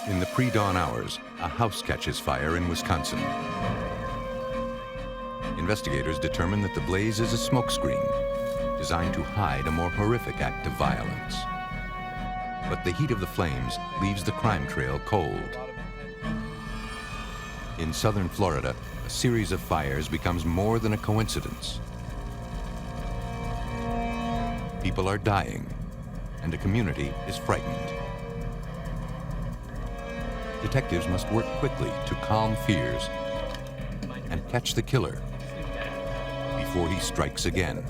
In the pre-dawn hours, a house catches fire in Wisconsin. Investigators determine that the blaze is a smokescreen designed to hide a more horrific act of violence. But the heat of the flames leaves the crime trail cold. In southern Florida, a series of fires becomes more than a coincidence. People are dying, and a community is frightened. Detectives must work quickly to calm fears and catch the killer before he strikes again.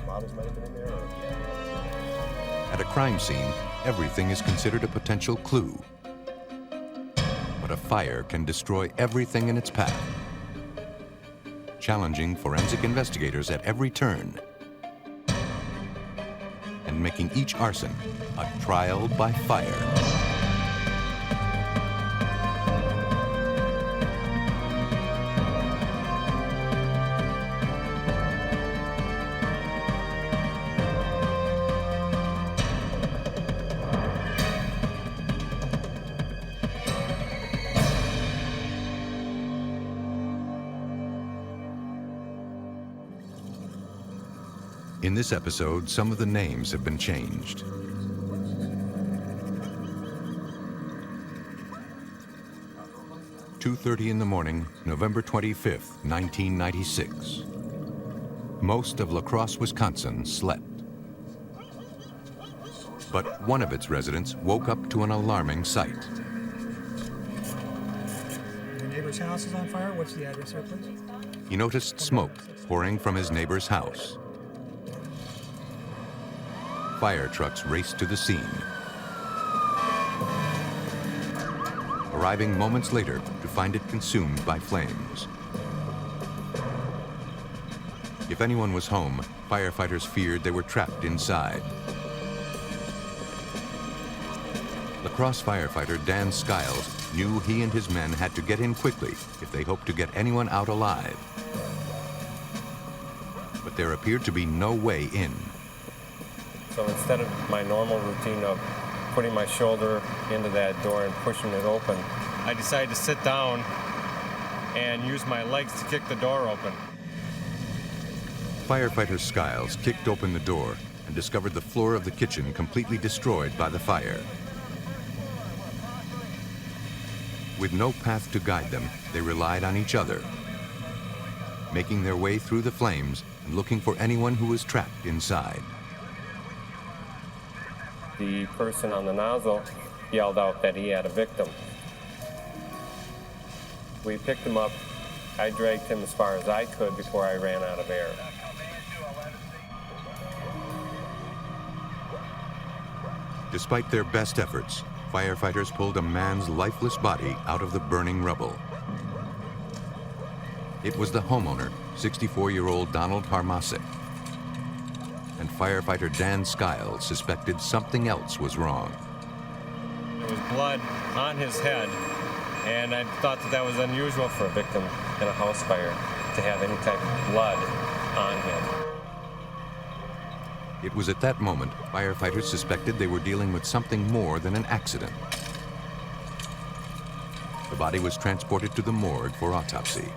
At a crime scene, everything is considered a potential clue. But a fire can destroy everything in its path, challenging forensic investigators at every turn and making each arson a trial by fire. In this episode, some of the names have been changed. "2:30 in the morning, November 25th, 1996. Most of La Crosse, Wisconsin slept. But one of its residents woke up to an alarming sight. Your neighbor's house is on fire? What's the address there, please? He noticed smoke pouring from his neighbor's house. Fire trucks raced to the scene, arriving moments later to find it consumed by flames. If anyone was home, firefighters feared they were trapped inside. La Crosse firefighter Dan Skiles knew he and his men had to get in quickly if they hoped to get anyone out alive. But there appeared to be no way in. So instead of my normal routine of putting my shoulder into that door and pushing it open, I decided to sit down and use my legs to kick the door open. Firefighter Skiles kicked open the door and discovered the floor of the kitchen completely destroyed by the fire. With no path to guide them, they relied on each other, making their way through the flames and looking for anyone who was trapped inside. The person on the nozzle yelled out that he had a victim. We picked him up. I dragged him as far as I could before I ran out of air. Despite their best efforts, firefighters pulled a man's lifeless body out of the burning rubble. It was the homeowner, 64-year-old Donald Harmasic. And firefighter Dan Skiles suspected something else was wrong. There was blood on his head, and I thought that was unusual for a victim in a house fire to have any type of blood on him. It was at that moment firefighters suspected they were dealing with something more than an accident. The body was transported to the morgue for autopsy.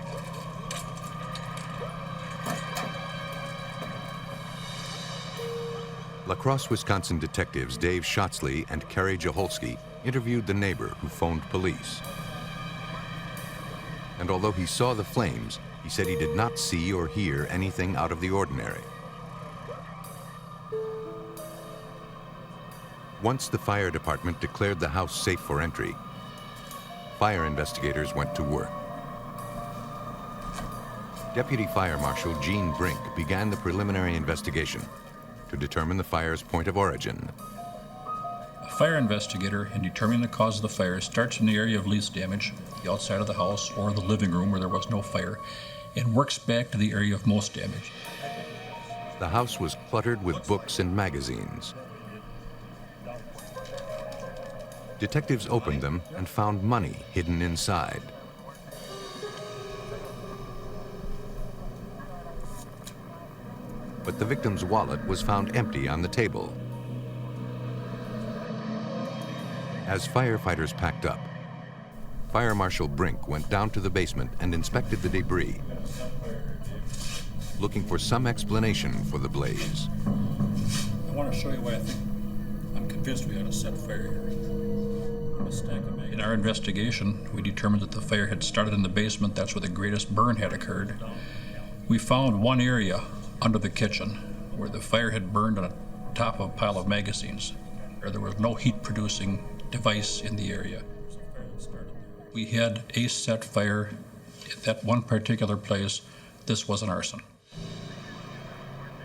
La Crosse, Wisconsin detectives Dave Schatzley and Kerry Jaholski interviewed the neighbor who phoned police. And although he saw the flames, he said he did not see or hear anything out of the ordinary. Once the fire department declared the house safe for entry, fire investigators went to work. Deputy Fire Marshal Gene Brink began the preliminary investigation to determine the fire's point of origin. A fire investigator, in determining the cause of the fire, starts in the area of least damage, the outside of the house or the living room where there was no fire, and works back to the area of most damage. The house was cluttered with books and magazines. Detectives opened them and found money hidden inside. But the victim's wallet was found empty on the table. As firefighters packed up, Fire Marshal Brink went down to the basement and inspected the debris, looking for some explanation for the blaze. I want to show you why I'm convinced we had a set fire here. In our investigation, we determined that the fire had started in the basement. That's where the greatest burn had occurred. We found one area under the kitchen where the fire had burned on top of a pile of magazines. There was no heat-producing device in the area. We had a set fire at that one particular place. This was an arson.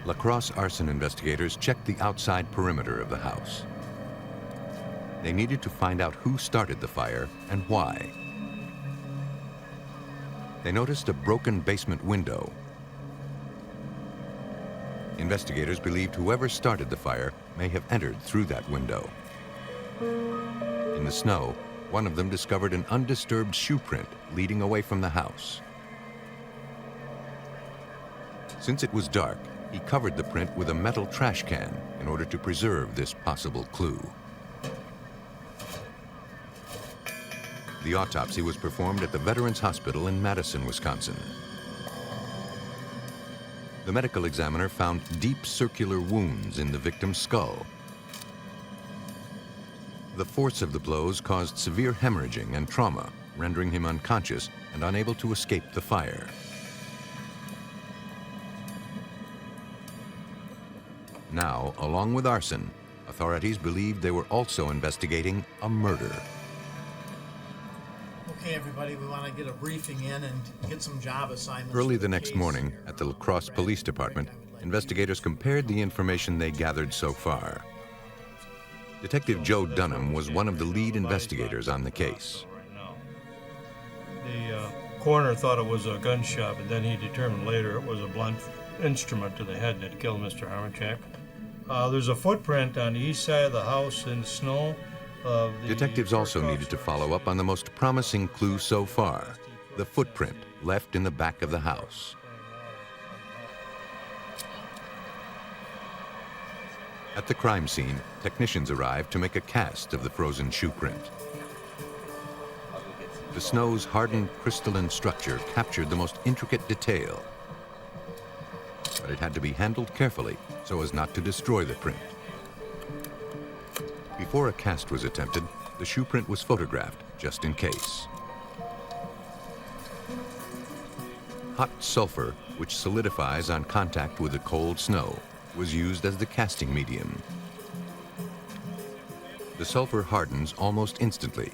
La Crosse arson investigators checked the outside perimeter of the house. They needed to find out who started the fire and why. They noticed a broken basement window. Investigators believed whoever started the fire may have entered through that window. In the snow, one of them discovered an undisturbed shoe print leading away from the house. Since it was dark, he covered the print with a metal trash can in order to preserve this possible clue. The autopsy was performed at the Veterans Hospital in Madison, Wisconsin. The medical examiner found deep circular wounds in the victim's skull. The force of the blows caused severe hemorrhaging and trauma, rendering him unconscious and unable to escape the fire. Now, along with arson, authorities believed they were also investigating a murder. Okay, everybody, we want to get a briefing in and get some job assignments. Early the next morning, at the La Crosse Police Department, investigators compared the information they gathered so far. Detective Joe Dunham was one of the lead investigators on the case. The coroner thought it was a gunshot, but then he determined later it was a blunt instrument to the head that killed Mr. Harmachek. There's a footprint on the east side of the house in the snow. Detectives also needed to follow up on the most promising clue so far, the footprint left in the back of the house. At the crime scene, technicians arrived to make a cast of the frozen shoe print. The snow's hardened crystalline structure captured the most intricate detail, but it had to be handled carefully so as not to destroy the print. Before a cast was attempted, the shoe print was photographed just in case. Hot sulfur, which solidifies on contact with the cold snow, was used as the casting medium. The sulfur hardens almost instantly,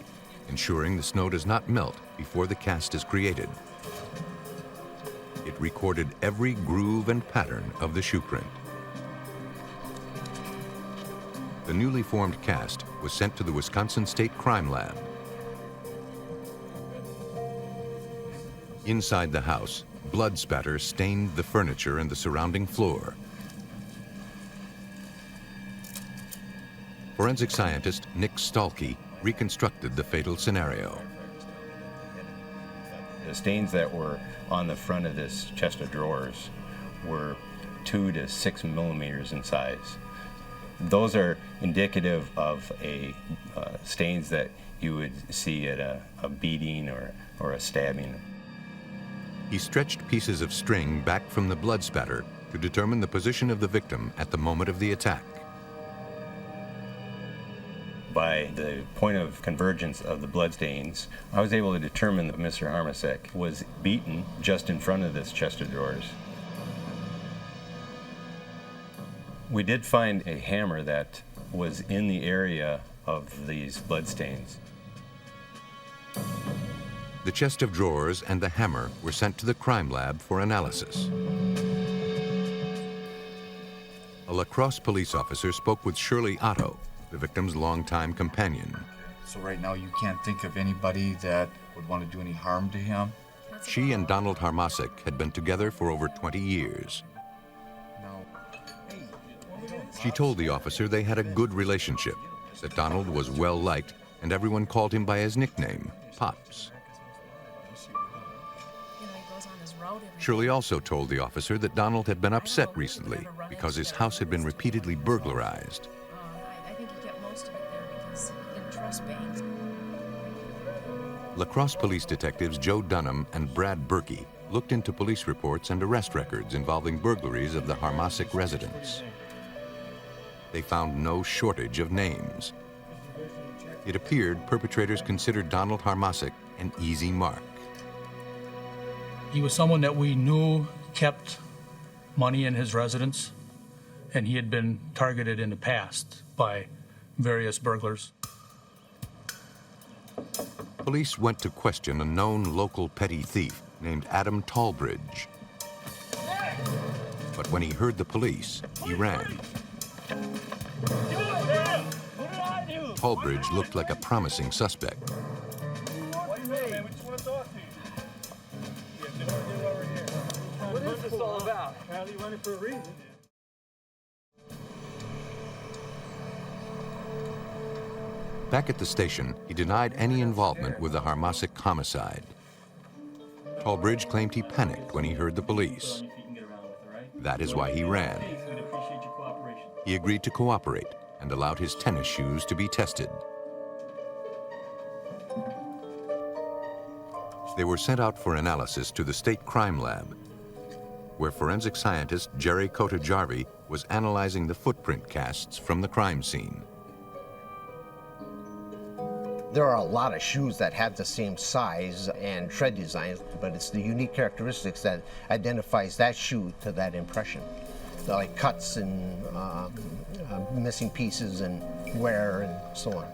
ensuring the snow does not melt before the cast is created. It recorded every groove and pattern of the shoe print. The newly formed cast was sent to the Wisconsin State Crime Lab. Inside the house, blood spatter stained the furniture and the surrounding floor. Forensic scientist Nick Stalkey reconstructed the fatal scenario. The stains that were on the front of this chest of drawers were 2 to 6 millimeters in size. Those are indicative of stains that you would see at a beating or a stabbing. He stretched pieces of string back from the blood spatter to determine the position of the victim at the moment of the attack. By the point of convergence of the bloodstains, I was able to determine that Mr. Harmachek was beaten just in front of this chest of drawers. We did find a hammer that was in the area of these bloodstains. The chest of drawers and the hammer were sent to the crime lab for analysis. A La Crosse police officer spoke with Shirley Otto, the victim's longtime companion. So right now you can't think of anybody that would want to do any harm to him? She and Donald Harmachek had been together for over 20 years. She told the officer they had a good relationship, that Donald was well-liked, and everyone called him by his nickname, Pops. Shirley also told the officer that Donald had been upset recently because his house had been repeatedly burglarized. I think he kept most of it there because he didn't trust banks. La Crosse police detectives Joe Dunham and Brad Berkey looked into police reports and arrest records involving burglaries of the Harmasic residence. They found no shortage of names. It appeared perpetrators considered Donald Harmasic an easy mark. He was someone that we knew kept money in his residence, and he had been targeted in the past by various burglars. Police went to question a known local petty thief named Adam Tallbridge. But when he heard the police, he ran. Tallbridge looked like a promising suspect. What is this all about? Apparently running for a reason. Back at the station, he denied any involvement with the Harmasic homicide. Tallbridge claimed he panicked when he heard the police. That is why he ran. He agreed to cooperate and allowed his tennis shoes to be tested. They were sent out for analysis to the state crime lab, where forensic scientist Jerry Kotajarvi was analyzing the footprint casts from the crime scene. There are a lot of shoes that have the same size and tread designs, but it's the unique characteristics that identifies that shoe to that impression. Like cuts and missing pieces and wear and so on.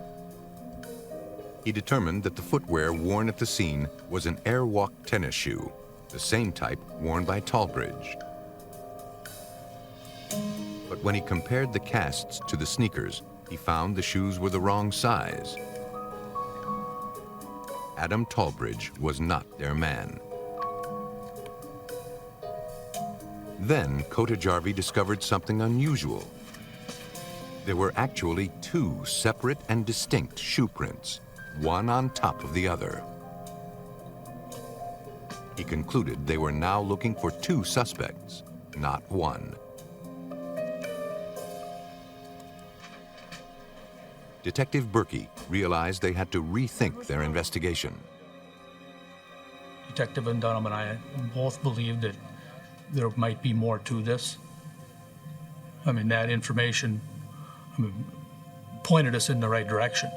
He determined that the footwear worn at the scene was an Airwalk tennis shoe, the same type worn by Tallbridge. But when he compared the casts to the sneakers, he found the shoes were the wrong size. Adam Tallbridge was not their man. Then Kotajarvi discovered something unusual. There were actually two separate and distinct shoe prints, one on top of the other. He concluded they were now looking for two suspects, not one. Detective Berkey realized they had to rethink their investigation. Detective Dunham and I both believed that there might be more to this. I mean, that information pointed us in the right direction.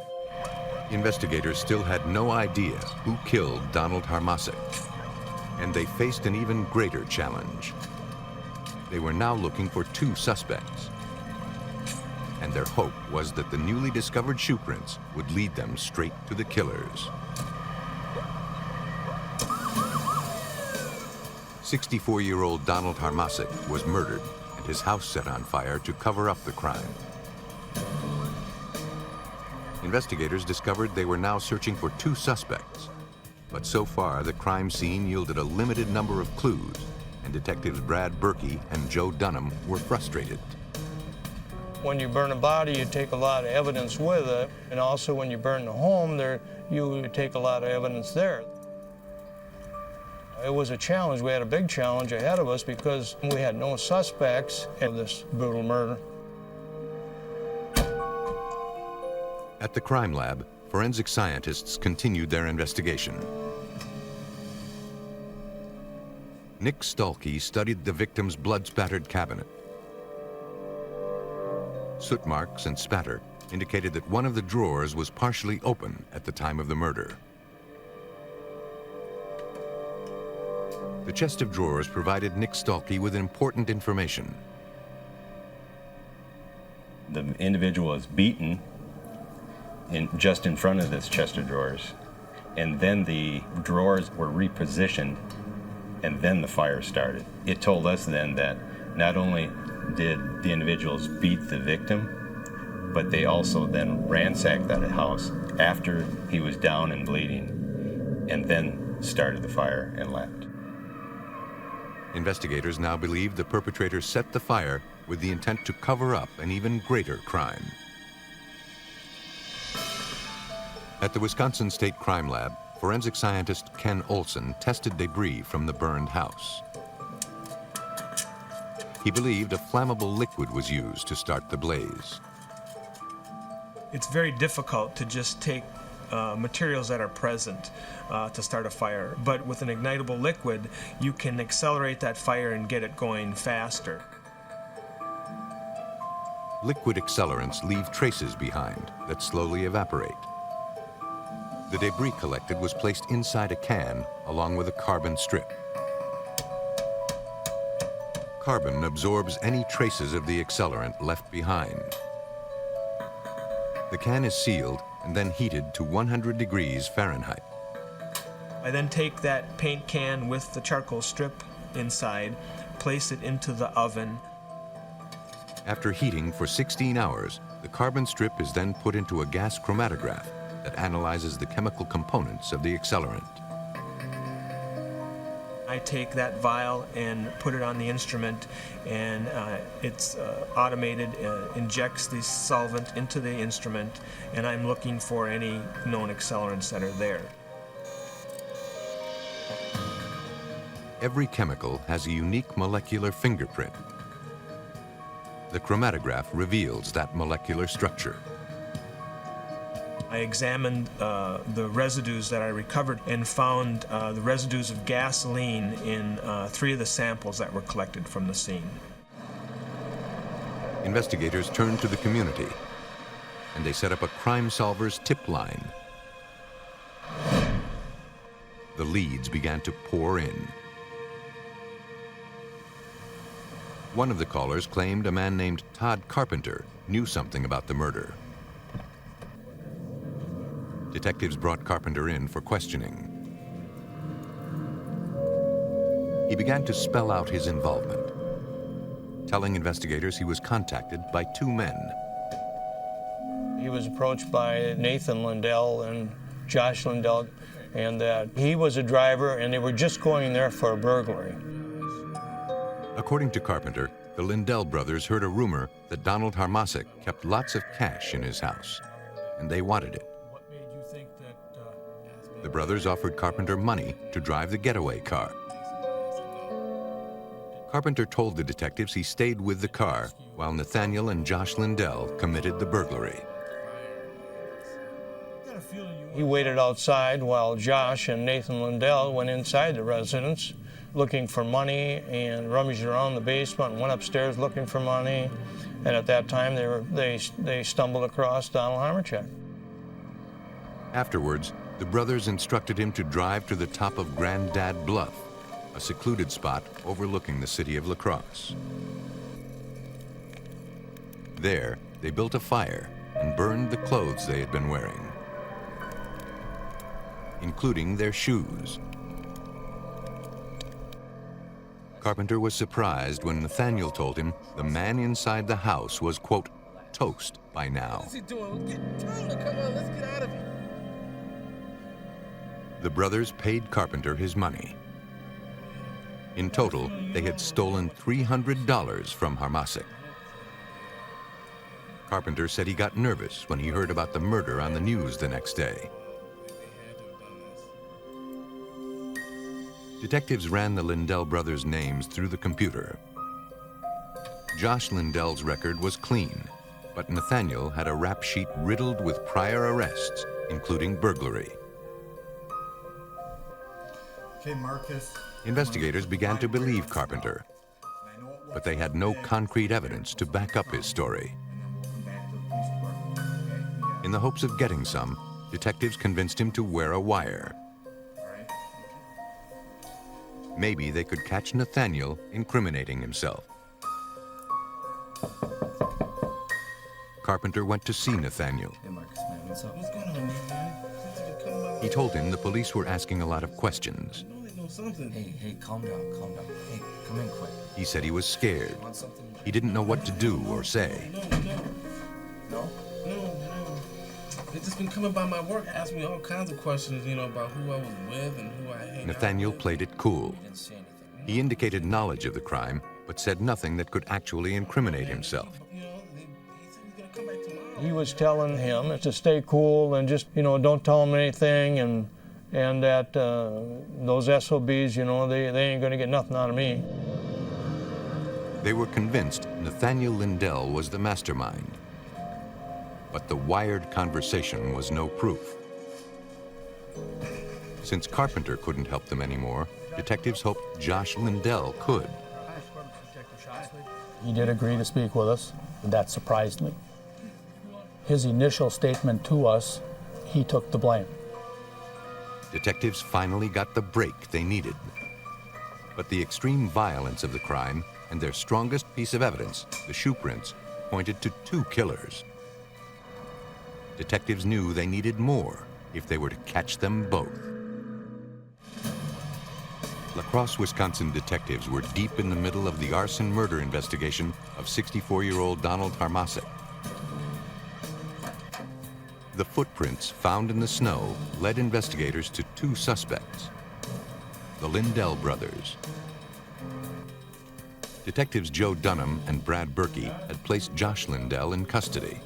Investigators still had no idea who killed Donald Harmasic, and they faced an even greater challenge. They were now looking for two suspects, and their hope was that the newly discovered shoe prints would lead them straight to the killers. 64-year-old Donald Harmasic was murdered and his house set on fire to cover up the crime. Investigators discovered they were now searching for two suspects, but so far the crime scene yielded a limited number of clues, and detectives Brad Berkey and Joe Dunham were frustrated. When you burn a body, you take a lot of evidence with it, and also when you burn the home, you take a lot of evidence there. It was a challenge. We had a big challenge ahead of us because we had no suspects in this brutal murder. At the crime lab, forensic scientists continued their investigation. Nick Stalkey studied the victim's blood-spattered cabinet. Soot marks and spatter indicated that one of the drawers was partially open at the time of the murder. The chest of drawers provided Nick Stalkey with important information. The individual was beaten just in front of this chest of drawers, and then the drawers were repositioned, and then the fire started. It told us then that not only did the individuals beat the victim, but they also then ransacked that house after he was down and bleeding, and then started the fire and left. Investigators now believe the perpetrators set the fire with the intent to cover up an even greater crime. At the Wisconsin State Crime Lab, forensic scientist Ken Olson tested debris from the burned house. He believed a flammable liquid was used to start the blaze. It's very difficult to just take materials that are present to start a fire. But with an ignitable liquid, you can accelerate that fire and get it going faster. Liquid accelerants leave traces behind that slowly evaporate. The debris collected was placed inside a can along with a carbon strip. Carbon absorbs any traces of the accelerant left behind. The can is sealed and then heated to 100 degrees Fahrenheit. I then take that paint can with the charcoal strip inside, place it into the oven. After heating for 16 hours, the carbon strip is then put into a gas chromatograph that analyzes the chemical components of the accelerant. I take that vial and put it on the instrument, and it's automated, injects the solvent into the instrument, and I'm looking for any known accelerants that are there. Every chemical has a unique molecular fingerprint. The chromatograph reveals that molecular structure. I examined the residues that I recovered and found the residues of gasoline in 3 of the samples that were collected from the scene. Investigators turned to the community, and they set up a Crime Solvers tip line. The leads began to pour in. One of the callers claimed a man named Todd Carpenter knew something about the murder. Detectives brought Carpenter in for questioning. He began to spell out his involvement, telling investigators he was contacted by 2 men. He was approached by Nathan Lindell and Josh Lindell, and that he was a driver and they were just going there for a burglary. According to Carpenter, the Lindell brothers heard a rumor that Donald Harmasic kept lots of cash in his house, and they wanted it. The brothers offered Carpenter money to drive the getaway car. Carpenter told the detectives he stayed with the car while Nathaniel and Josh Lindell committed the burglary. He waited outside while Josh and Nathan Lindell went inside the residence looking for money and rummaged around the basement and went upstairs looking for money. And at that time, they stumbled across Donald Harmachek. Afterwards, the brothers instructed him to drive to the top of Granddad Bluff, a secluded spot overlooking the city of La Crosse. There, they built a fire and burned the clothes they had been wearing, including their shoes. Carpenter was surprised when Nathaniel told him the man inside the house was, quote, toast by now. What's he doing? Tell him to come on, let's get out of here. The brothers paid Carpenter his money. In total, they had stolen $300 from Harmasic. Carpenter said he got nervous when he heard about the murder on the news the next day. Detectives ran the Lindell brothers' names through the computer. Josh Lindell's record was clean, but Nathaniel had a rap sheet riddled with prior arrests, including burglary. Okay, Marcus. Investigators began to believe Carpenter, but they had no concrete evidence to back up his story. In the hopes of getting some, detectives convinced him to wear a wire. Maybe they could catch Nathaniel incriminating himself. Carpenter went to see Nathaniel. Hey, Marcus, man, what's up? What's going on, man? He told him the police were asking a lot of questions. Hey, calm down. Hey, come in quick. He said he was scared. He didn't know what to do or say. No? They've just been coming by my work, asking me all kinds of questions, about who I was with and who I hang out with. Nathaniel played it cool. He indicated knowledge of the crime, but said nothing that could actually incriminate himself. He was telling him to stay cool and just, don't tell him anything, and that those SOBs, they ain't gonna get nothing out of me. They were convinced Nathaniel Lindell was the mastermind. But the wired conversation was no proof. Since Carpenter couldn't help them anymore, detectives hoped Josh Lindell could. He did agree to speak with us, and that surprised me. His initial statement to us, he took the blame. Detectives finally got the break they needed. But the extreme violence of the crime and their strongest piece of evidence, the shoe prints, pointed to two killers. Detectives knew they needed more if they were to catch them both. La Crosse, Wisconsin detectives were deep in the middle of the arson murder investigation of 64-year-old Donald Harmasic. The footprints found in the snow led investigators to two suspects, the Lindell brothers. Detectives Joe Dunham and Brad Berkey had placed Josh Lindell in custody.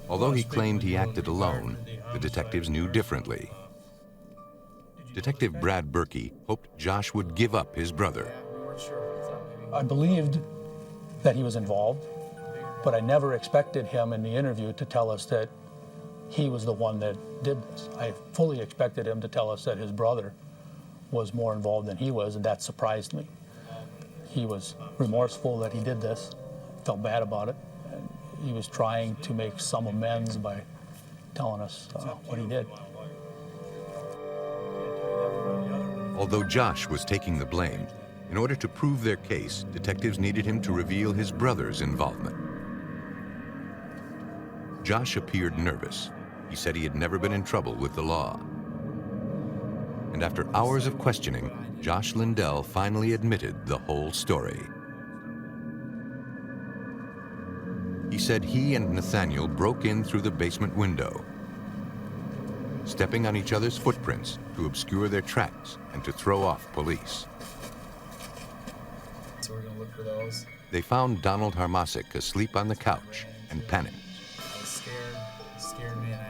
Although he claimed he acted alone, the detectives knew differently. Detective Brad Berkey hoped Josh would give up his brother. I believed that he was involved, but I never expected him in the interview to tell us that he was the one that did this. I fully expected him to tell us that his brother was more involved than he was, and that surprised me. He was remorseful that he did this, felt bad about it, and he was trying to make some amends by telling us what he did. Although Josh was taking the blame, in order to prove their case, detectives needed him to reveal his brother's involvement. Josh appeared nervous. He said he had never been in trouble with the law. And after hours of questioning, Josh Lindell finally admitted the whole story. He said he and Nathaniel broke in through the basement window, stepping on each other's footprints to obscure their tracks and to throw off police. So we're gonna look for those. They found Donald Harmasic asleep on the couch and panicked. I was scared. It scared me, and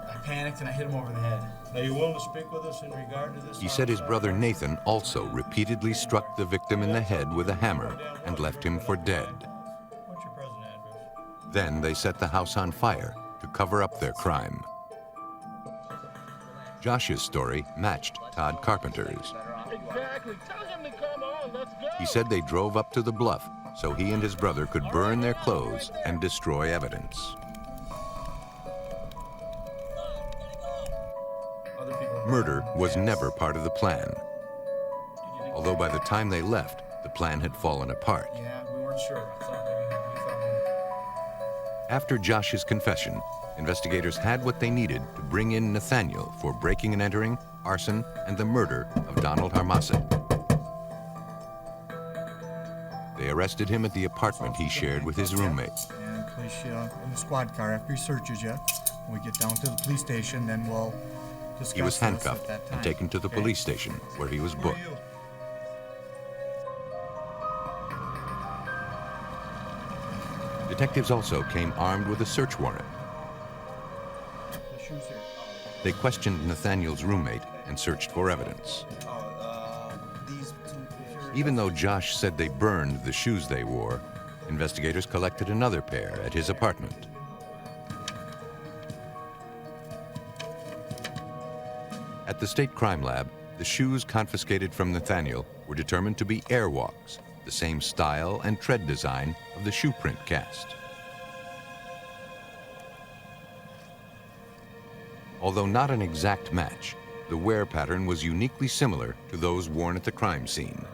I panicked and I hit him over the head. Are you willing to speak with us in regard to this? He said his brother Nathan also repeatedly struck the victim in the head with a hammer and left him for dead. What's your present address? Then they set the house on fire to cover up their crime. Josh's story matched Todd Carpenter's. Exactly. Tell him to come on. Let's go. He said they drove up to the bluff so he and his brother could burn their clothes and destroy evidence. Murder was never part of the plan. Although by the time they left, the plan had fallen apart. Yeah, we weren't sure. I thought we thought After Josh's confession, investigators had what they needed to bring in Nathaniel for breaking and entering, arson, and the murder of Donald Harmasic. They arrested him at the apartment he shared with his roommate. And place you in the squad car after he searches you. When we get down to the police station, then we'll discuss He was this at handcuffed that time. and taken to the police station, where he was booked. Detectives also came armed with a search warrant. The shoes here. They questioned Nathaniel's roommate and searched for evidence. Even though Josh said they burned the shoes they wore, investigators collected another pair at his apartment. At the State Crime Lab, the shoes confiscated from Nathaniel were determined to be Airwalks, the same style and tread design of the shoe print cast. Although not an exact match, the wear pattern was uniquely similar to those worn at the crime scene.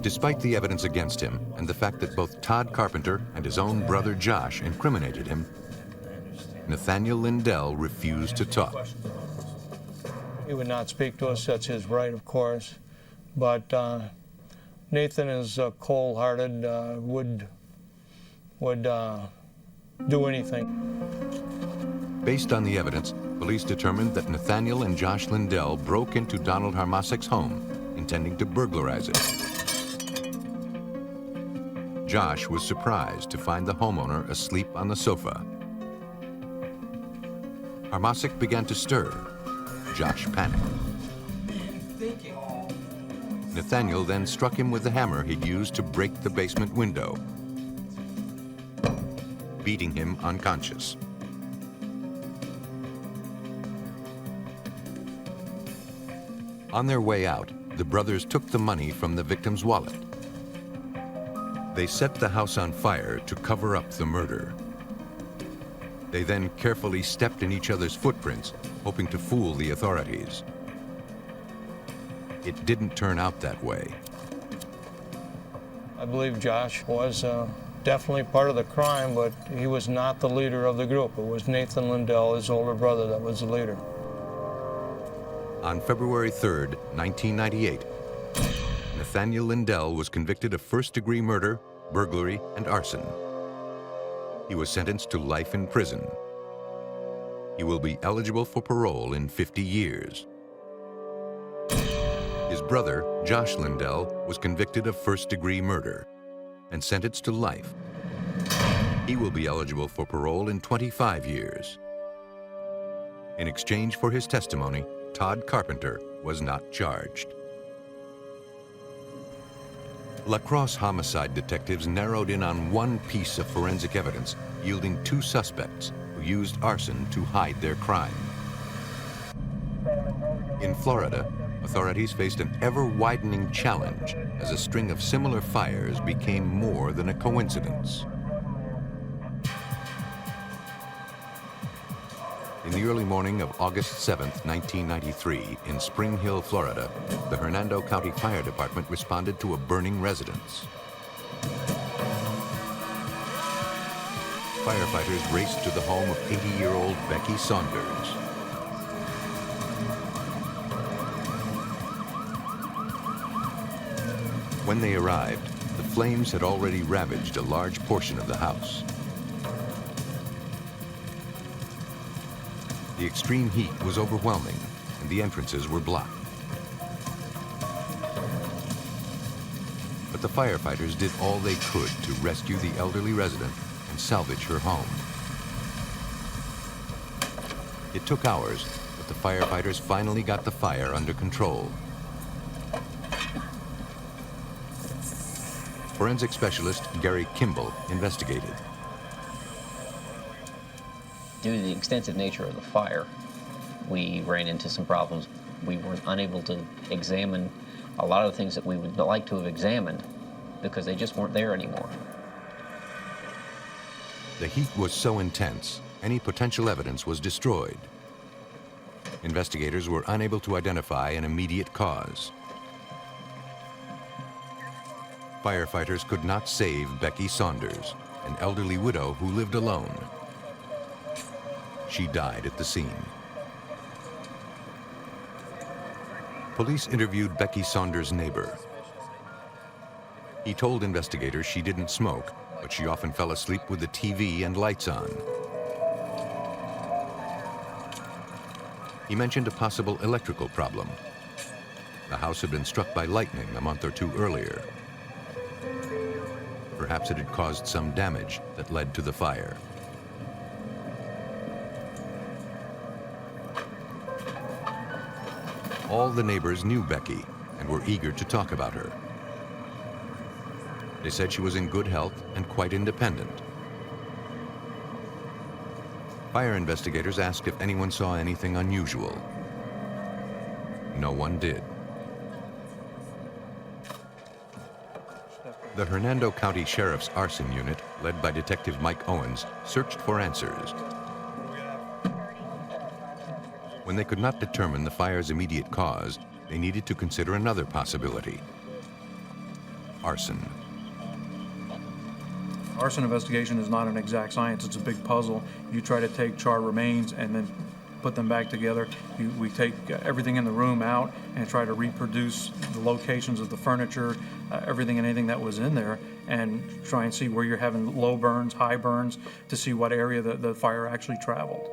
Despite the evidence against him and the fact that both Todd Carpenter and his own brother Josh incriminated him, Nathaniel Lindell refused to talk. He would not speak to us. That's his right, of course. But Nathan is cold-hearted, would do anything. Based on the evidence, police determined that Nathaniel and Josh Lindell broke into Donald Harmasic's home, intending to burglarize it. Josh was surprised to find the homeowner asleep on the sofa. Harmasic began to stir. Josh panicked. Nathaniel then struck him with the hammer he'd used to break the basement window. beating him unconscious. On their way out, the brothers took the money from the victim's wallet. They set the house on fire to cover up the murder. They then carefully stepped in each other's footprints, hoping to fool the authorities. It didn't turn out that way. I believe Josh was definitely part of the crime, but he was not the leader of the group. It was Nathan Lindell, his older brother, that was the leader. On February 3rd, 1998, Nathaniel Lindell was convicted of first-degree murder, burglary, and arson. He was sentenced to life in prison. He will be eligible for parole in 50 years. His brother, Josh Lindell, was convicted of first-degree murder and sentenced to life. He will be eligible for parole in 25 years. In exchange for his testimony, Todd Carpenter was not charged. La Crosse homicide detectives narrowed in on one piece of forensic evidence, yielding two suspects who used arson to hide their crime. In Florida, authorities faced an ever-widening challenge as a string of similar fires became more than a coincidence. In the early morning of August 7th, 1993, in Spring Hill, Florida, the Hernando County Fire Department responded to a burning residence. Firefighters raced to the home of 80-year-old Becky Saunders. When they arrived, the flames had already ravaged a large portion of the house. The extreme heat was overwhelming, and the entrances were blocked. But the firefighters did all they could to rescue the elderly resident and salvage her home. It took hours, but the firefighters finally got the fire under control. Forensic specialist Gary Kimball investigated. Due to the extensive nature of the fire, we ran into some problems. We were unable to examine a lot of the things that we would like to have examined because they just weren't there anymore. The heat was so intense, any potential evidence was destroyed. Investigators were unable to identify an immediate cause. Firefighters could not save Becky Saunders, an elderly widow who lived alone. She died at the scene. Police interviewed Becky Saunders' neighbor. He told investigators she didn't smoke, but she often fell asleep with the TV and lights on. He mentioned a possible electrical problem. The house had been struck by lightning a month or two earlier. Perhaps it had caused some damage that led to the fire. All the neighbors knew Becky and were eager to talk about her. They said she was in good health and quite independent. Fire investigators asked if anyone saw anything unusual. No one did. The Hernando County Sheriff's Arson Unit, led by Detective Mike Owens, searched for answers. When they could not determine the fire's immediate cause, they needed to consider another possibility: arson. Arson investigation is not an exact science. It's a big puzzle. You try to take charred remains and then put them back together. We take everything in the room out and try to reproduce the locations of the furniture, everything and anything that was in there, and try and see where you're having low burns, high burns, to see what area the fire actually traveled.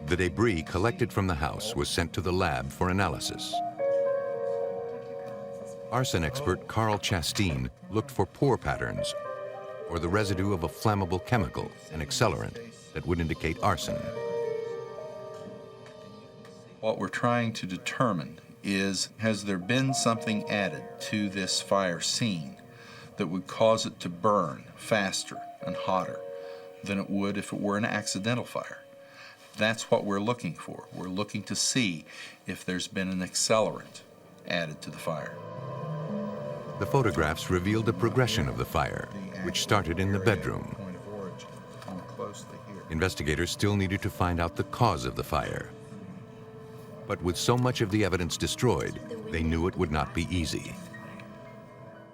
The debris collected from the house was sent to the lab for analysis. Arson expert Carl Chasteen looked for pore patterns or the residue of a flammable chemical, an accelerant, that would indicate arson. What we're trying to determine is, has there been something added to this fire scene that would cause it to burn faster and hotter than it would if it were an accidental fire. That's what we're looking for. We're looking to see if there's been an accelerant added to the fire. The photographs revealed a progression of the fire, which started in the bedroom. Investigators still needed to find out the cause of the fire. But with so much of the evidence destroyed, they knew it would not be easy.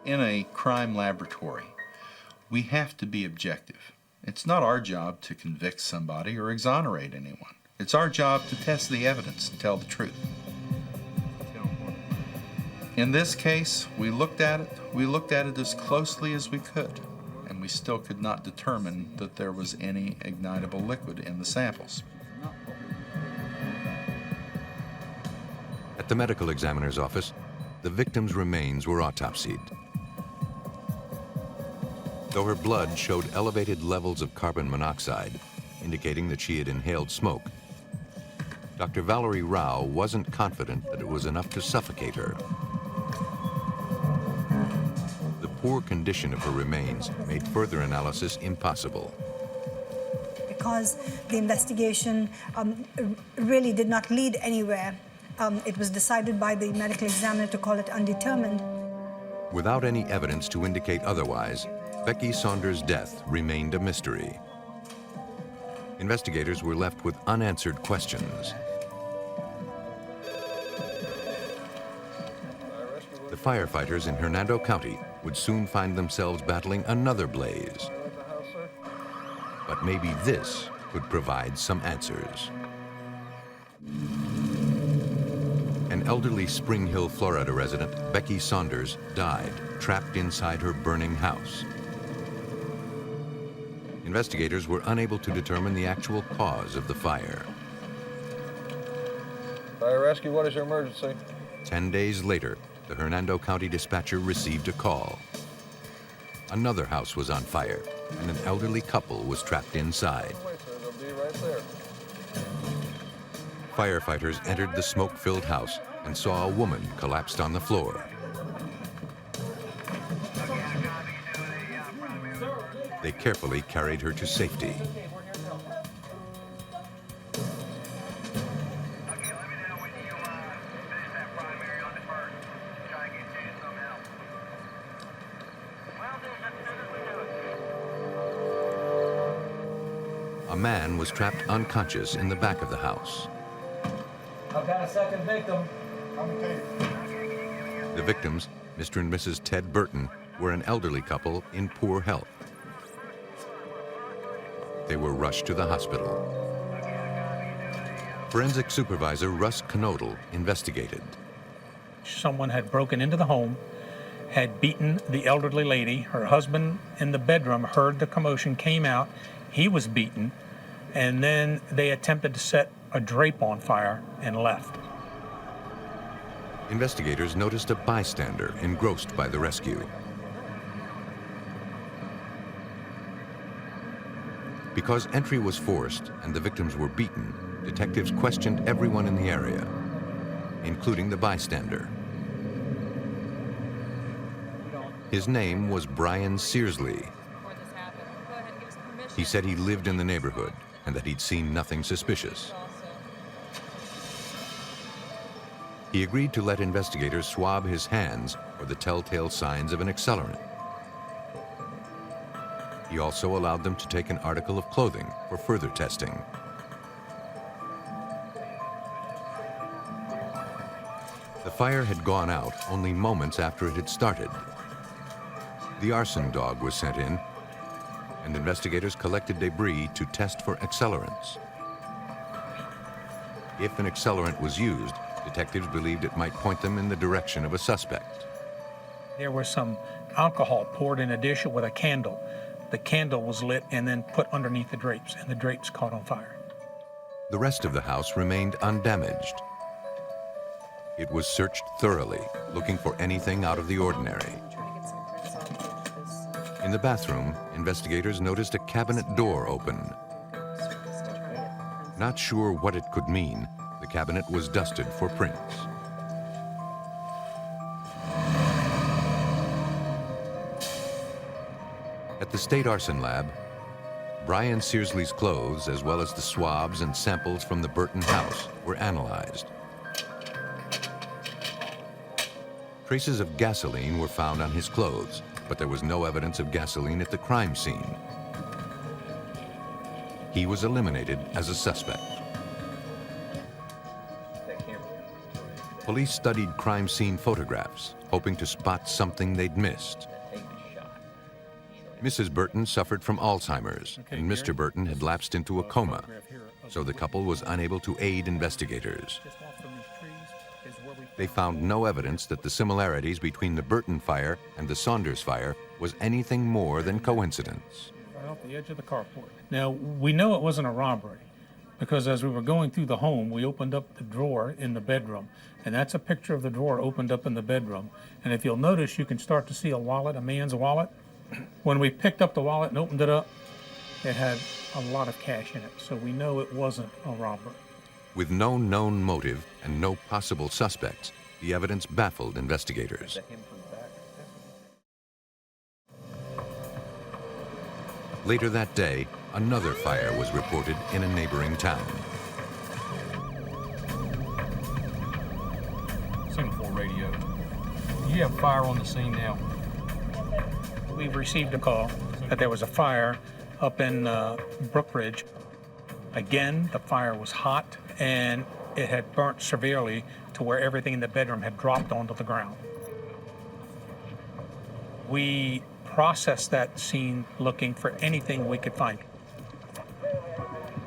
In a crime laboratory, we have to be objective. It's not our job to convict somebody or exonerate anyone. It's our job to test the evidence and tell the truth. In this case, we looked at it as closely as we could, and we still could not determine that there was any ignitable liquid in the samples. At the medical examiner's office, the victim's remains were autopsied. Though her blood showed elevated levels of carbon monoxide, indicating that she had inhaled smoke, Dr. Valerie Rao wasn't confident that it was enough to suffocate her. The poor condition of her remains made further analysis impossible. Because the investigation really did not lead anywhere, it was decided by the medical examiner to call it undetermined. Without any evidence to indicate otherwise, Becky Saunders' death remained a mystery. Investigators were left with unanswered questions. The firefighters in Hernando County would soon find themselves battling another blaze. But maybe this could provide some answers. An elderly Spring Hill, Florida resident, Becky Saunders, died trapped inside her burning house. Investigators were unable to determine the actual cause of the fire. Fire rescue, what is your emergency? 10 days later, the Hernando County dispatcher received a call. Another house was on fire, and an elderly couple was trapped inside. Wait, sir, they'll be right there. Firefighters entered the smoke-filled house and saw a woman collapsed on the floor. They carefully carried her to safety. A man was trapped unconscious in the back of the house. I've got a second victim. The victims, Mr. and Mrs. Ted Burton, were an elderly couple in poor health. They were rushed to the hospital. Forensic supervisor Russ Knodel investigated. Someone had broken into the home, had beaten the elderly lady. Her husband in the bedroom heard the commotion, came out. He was beaten, and then they attempted to set a drape on fire and left. Investigators noticed a bystander engrossed by the rescue. Because entry was forced and the victims were beaten, detectives questioned everyone in the area, including the bystander. His name was Brian Searsley. He said he lived in the neighborhood and that he'd seen nothing suspicious. He agreed to let investigators swab his hands for the telltale signs of an accelerant. He also allowed them to take an article of clothing for further testing. The fire had gone out only moments after it had started. The arson dog was sent in, and investigators collected debris to test for accelerants. If an accelerant was used, detectives believed it might point them in the direction of a suspect. There was some alcohol poured in a dish with a candle. The candle was lit and then put underneath the drapes, and the drapes caught on fire. The rest of the house remained undamaged. It was searched thoroughly, looking for anything out of the ordinary. In the bathroom, investigators noticed a cabinet door open. Not sure what it could mean, the cabinet was dusted for prints. At the State Arson Lab, Brian Searsley's clothes, as well as the swabs and samples from the Burton house, were analyzed. Traces of gasoline were found on his clothes, but there was no evidence of gasoline at the crime scene. He was eliminated as a suspect. Police studied crime scene photographs, hoping to spot something they'd missed. Mrs. Burton suffered from Alzheimer's, and Mr. Burton had lapsed into a coma, so the couple was unable to aid investigators. They found no evidence that the similarities between the Burton fire and the Saunders fire was anything more than coincidence. Right off the edge of the carport. Now, we know it wasn't a robbery, because as we were going through the home, we opened up the drawer in the bedroom, and that's a picture of the drawer opened up in the bedroom. And if you'll notice, you can start to see a wallet, a man's wallet. When we picked up the wallet and opened it up, it had a lot of cash in it, so we know it wasn't a robbery. With no known motive and no possible suspects, the evidence baffled investigators. Later that day, another fire was reported in a neighboring town. Singapore radio. You have fire on the scene now. We received a call that there was a fire up in Brookridge. Again, the fire was hot and it had burnt severely to where everything in the bedroom had dropped onto the ground. We processed that scene looking for anything we could find.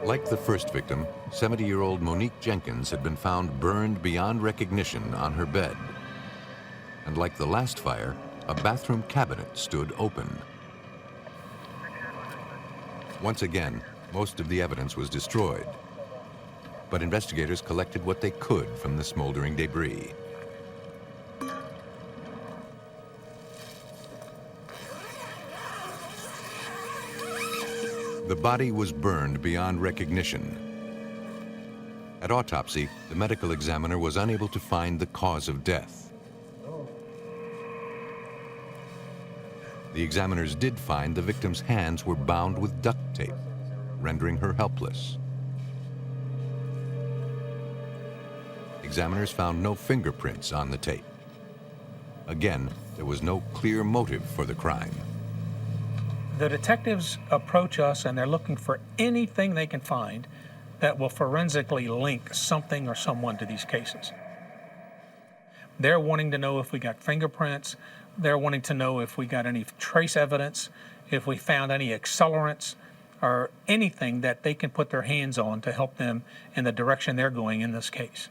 Like the first victim, 70-year-old Monique Jenkins had been found burned beyond recognition on her bed. And like the last fire, a bathroom cabinet stood open. Once again, most of the evidence was destroyed. But investigators collected what they could from the smoldering debris. The body was burned beyond recognition. At autopsy, the medical examiner was unable to find the cause of death. The examiners did find the victim's hands were bound with duct tape, rendering her helpless. Examiners found no fingerprints on the tape. Again, there was no clear motive for the crime. The detectives approach us and they're looking for anything they can find that will forensically link something or someone to these cases. They're wanting to know if we got fingerprints. They're wanting to know if we got any trace evidence, if we found any accelerants, or anything that they can put their hands on to help them in the direction they're going in this case.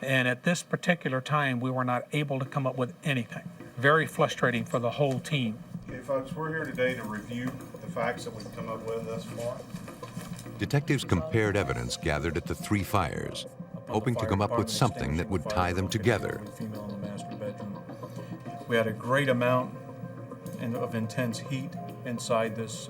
And at this particular time, we were not able to come up with anything. Very frustrating for the whole team. Okay, folks, we're here today to review the facts that we've come up with thus far. Detectives compared evidence gathered at the three fires, hoping to come up with something that would tie them together. We had a great amount of intense heat inside this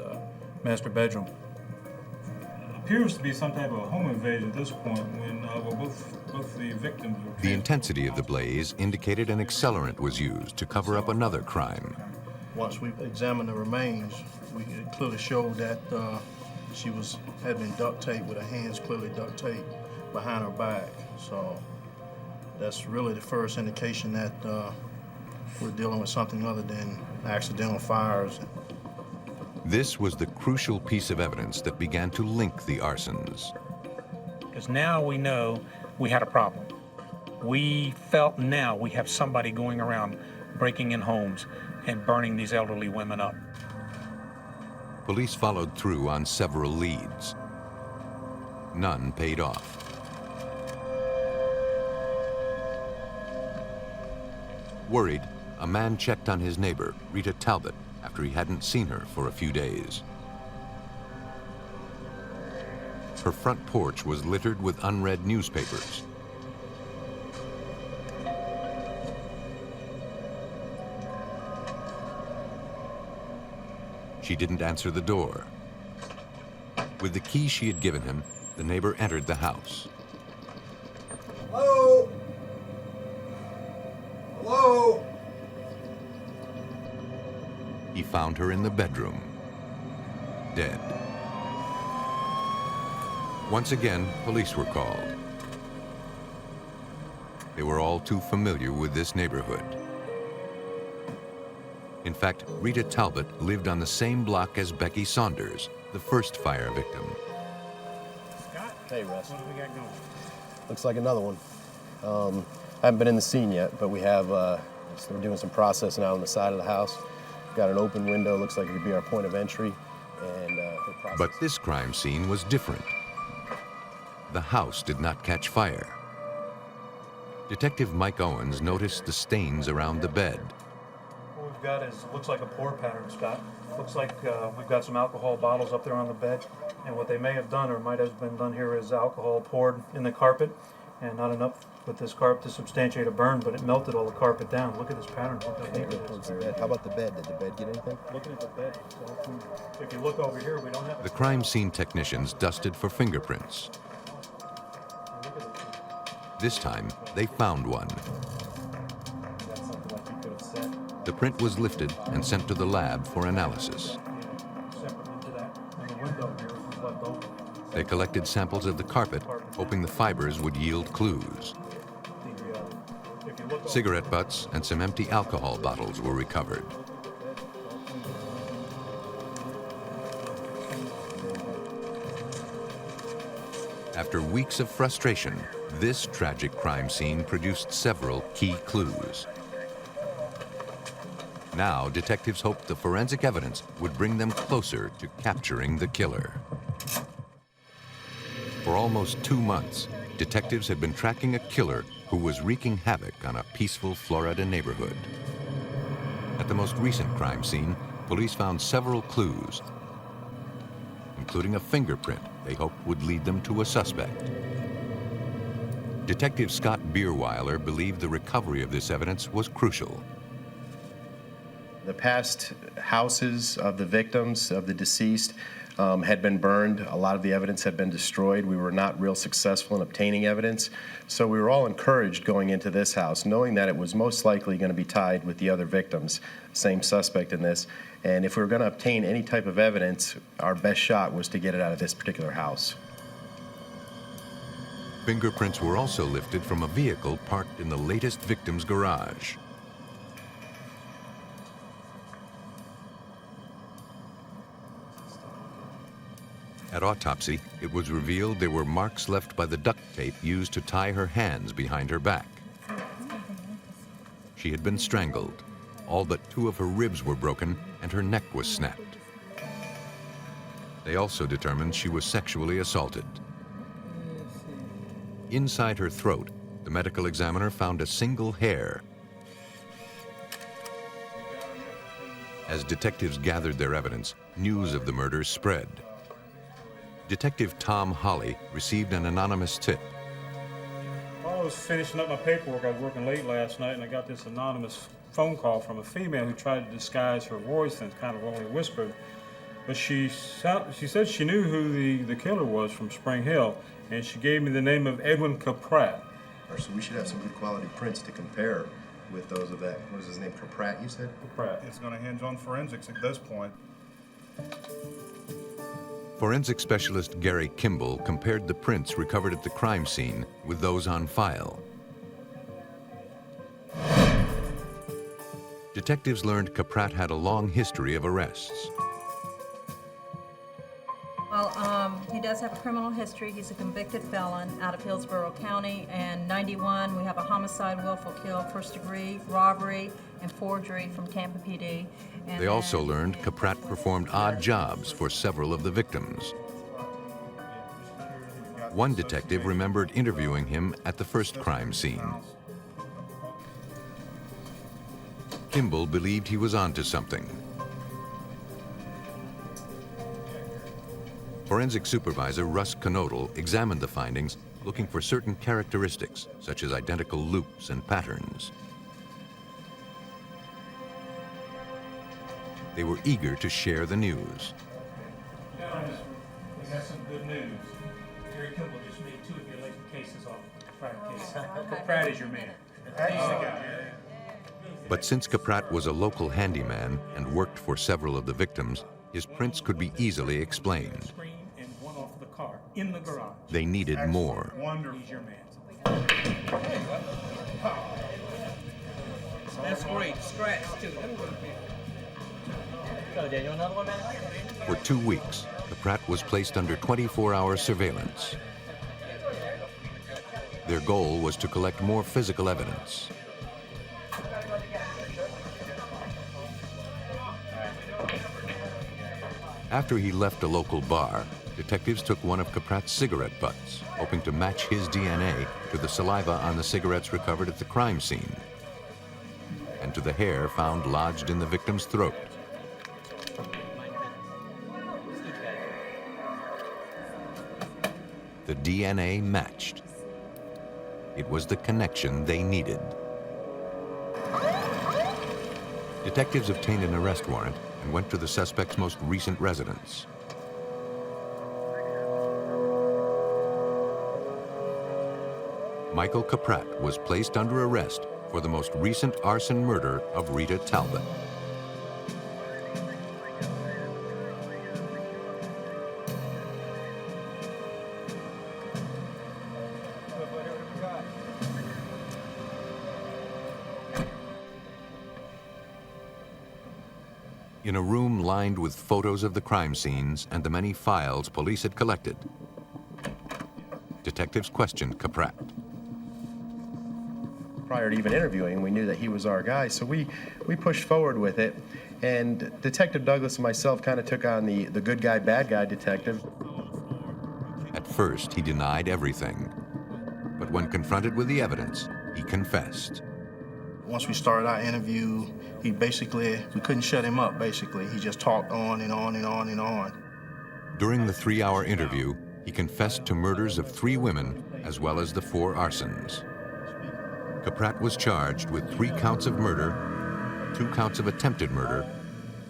master bedroom. It appears to be some type of a home invasion at this point when both the victims were... The intensity of the blaze indicated an accelerant was used to cover up another crime. Once we examined the remains, it clearly showed that she had been duct taped with her hands clearly duct taped behind her back. So that's really the first indication that we're dealing with something other than accidental fires. This was the crucial piece of evidence that began to link the arsons. Because now we know we had a problem. We felt now we have somebody going around breaking in homes and burning these elderly women up. Police followed through on several leads. None paid off. Worried, a man checked on his neighbor, Rita Talbot, after he hadn't seen her for a few days. Her front porch was littered with unread newspapers. She didn't answer the door. With the key she had given him, the neighbor entered the house. Hello? Hello? He found her in the bedroom, dead. Once again, police were called. They were all too familiar with this neighborhood. In fact, Rita Talbot lived on the same block as Becky Saunders, the first fire victim. Hey, Russ. What do we got going? Looks like another one. I haven't been in the scene yet, but we have, so we're doing some processing out on the side of the house. Got an open window, looks like it could be our point of entry. And but this crime scene was different. The house did not catch fire. Detective Mike Owens noticed the stains around the bed. What we've got is, looks like a pour pattern, Scott. Looks like we've got some alcohol bottles up there on the bed. And what they may have done, or might have been done here, is alcohol poured in the carpet, and not enough with this carpet to substantiate a burn, but it melted all the carpet down. Look at this pattern. Look how deep it is. the bed. How about the bed? Did the bed get anything? Looking at the bed. If you look over here, we don't have... The crime scene technicians dusted for fingerprints. This time, they found one. The print was lifted and sent to the lab for analysis. They collected samples of the carpet, hoping the fibers would yield clues. Cigarette butts and some empty alcohol bottles were recovered. After weeks of frustration, this tragic crime scene produced several key clues. Now, detectives hoped the forensic evidence would bring them closer to capturing the killer. For almost 2 months, detectives had been tracking a killer who was wreaking havoc on a peaceful Florida neighborhood. At the most recent crime scene, police found several clues, including a fingerprint they hoped would lead them to a suspect. Detective Scott Bierweiler believed the recovery of this evidence was crucial. The past houses of the victims, of the deceased, had been burned. A lot of the evidence had been destroyed. We were not real successful in obtaining evidence. So we were all encouraged going into this house, knowing that it was most likely going to be tied with the other victims, same suspect in this. And if we were going to obtain any type of evidence, our best shot was to get it out of this particular house. Fingerprints were also lifted from a vehicle parked in the latest victim's garage. At autopsy, it was revealed there were marks left by the duct tape used to tie her hands behind her back. She had been strangled. All but 2 of her ribs were broken and her neck was snapped. They also determined she was sexually assaulted. Inside her throat, the medical examiner found a single hair. As detectives gathered their evidence, news of the murder spread. Detective Tom Holly received an anonymous tip. While I was finishing up my paperwork, I was working late last night, and I got this anonymous phone call from a female who tried to disguise her voice and kind of only whispered. But she said she knew who the killer was from Spring Hill, and she gave me the name of Edwin Caprat. So we should have some good quality prints to compare with those of that. What is his name? Caprat, you said? Caprat. It's going to hinge on forensics at this point. Forensic specialist Gary Kimball compared the prints recovered at the crime scene with those on file. Detectives learned Caprat had a long history of arrests. Well, he does have a criminal history. He's a convicted felon out of Hillsborough County. And 91, we have a homicide, willful kill, first degree, robbery, and forgery from Tampa PD. And they also learned Caprat performed odd jobs for several of the victims. One detective remembered interviewing him at the first crime scene. Kimball believed he was onto something. Forensic supervisor Russ Knodel examined the findings, looking for certain characteristics, such as identical loops and patterns. They were eager to share the news. Guys, we got some good news. Gary Kimball just made 2 of your late cases off Caprat case. Caprat is your man. He's the guy. But since Caprat was a local handyman and worked for several of the victims, his prints could be easily explained. And one off the car. in the garage. They needed more. Wonderful. He's your man. That's great. Scratch, too. So, Daniel, another one, man? For 2 weeks, Caprat was placed under 24-hour surveillance. Their goal was to collect more physical evidence. After he left a local bar, detectives took one of Caprat's cigarette butts, hoping to match his DNA to the saliva on the cigarettes recovered at the crime scene, and to the hair found lodged in the victim's throat. The DNA matched. It was the connection they needed. Detectives obtained an arrest warrant and went to the suspect's most recent residence. Michael Caprat was placed under arrest for the most recent arson murder of Rita Talbot. In a room lined with photos of the crime scenes and the many files police had collected, detectives questioned Caprat. Prior to even interviewing, we knew that he was our guy, so we pushed forward with it. And Detective Douglas and myself kind of took on the good guy, bad guy detective. At first, he denied everything. But when confronted with the evidence, he confessed. Once we started our interview, we couldn't shut him up, basically. He just talked on and on and on and on. During the 3-hour interview, he confessed to murders of 3 women, as well as the 4 arsons. Caprat was charged with 3 counts of murder, 2 counts of attempted murder,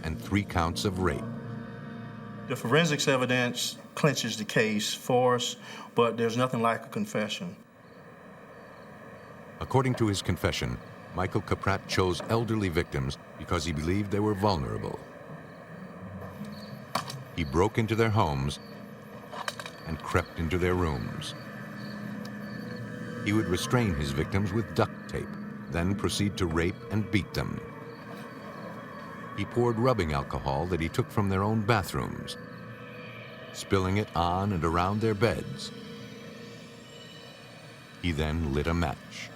and 3 counts of rape. The forensics evidence clinches the case for us, but there's nothing like a confession. According to his confession, Michael Caprat chose elderly victims because he believed they were vulnerable. He broke into their homes and crept into their rooms. He would restrain his victims with duct tape, then proceed to rape and beat them. He poured rubbing alcohol that he took from their own bathrooms, spilling it on and around their beds. He then lit a match.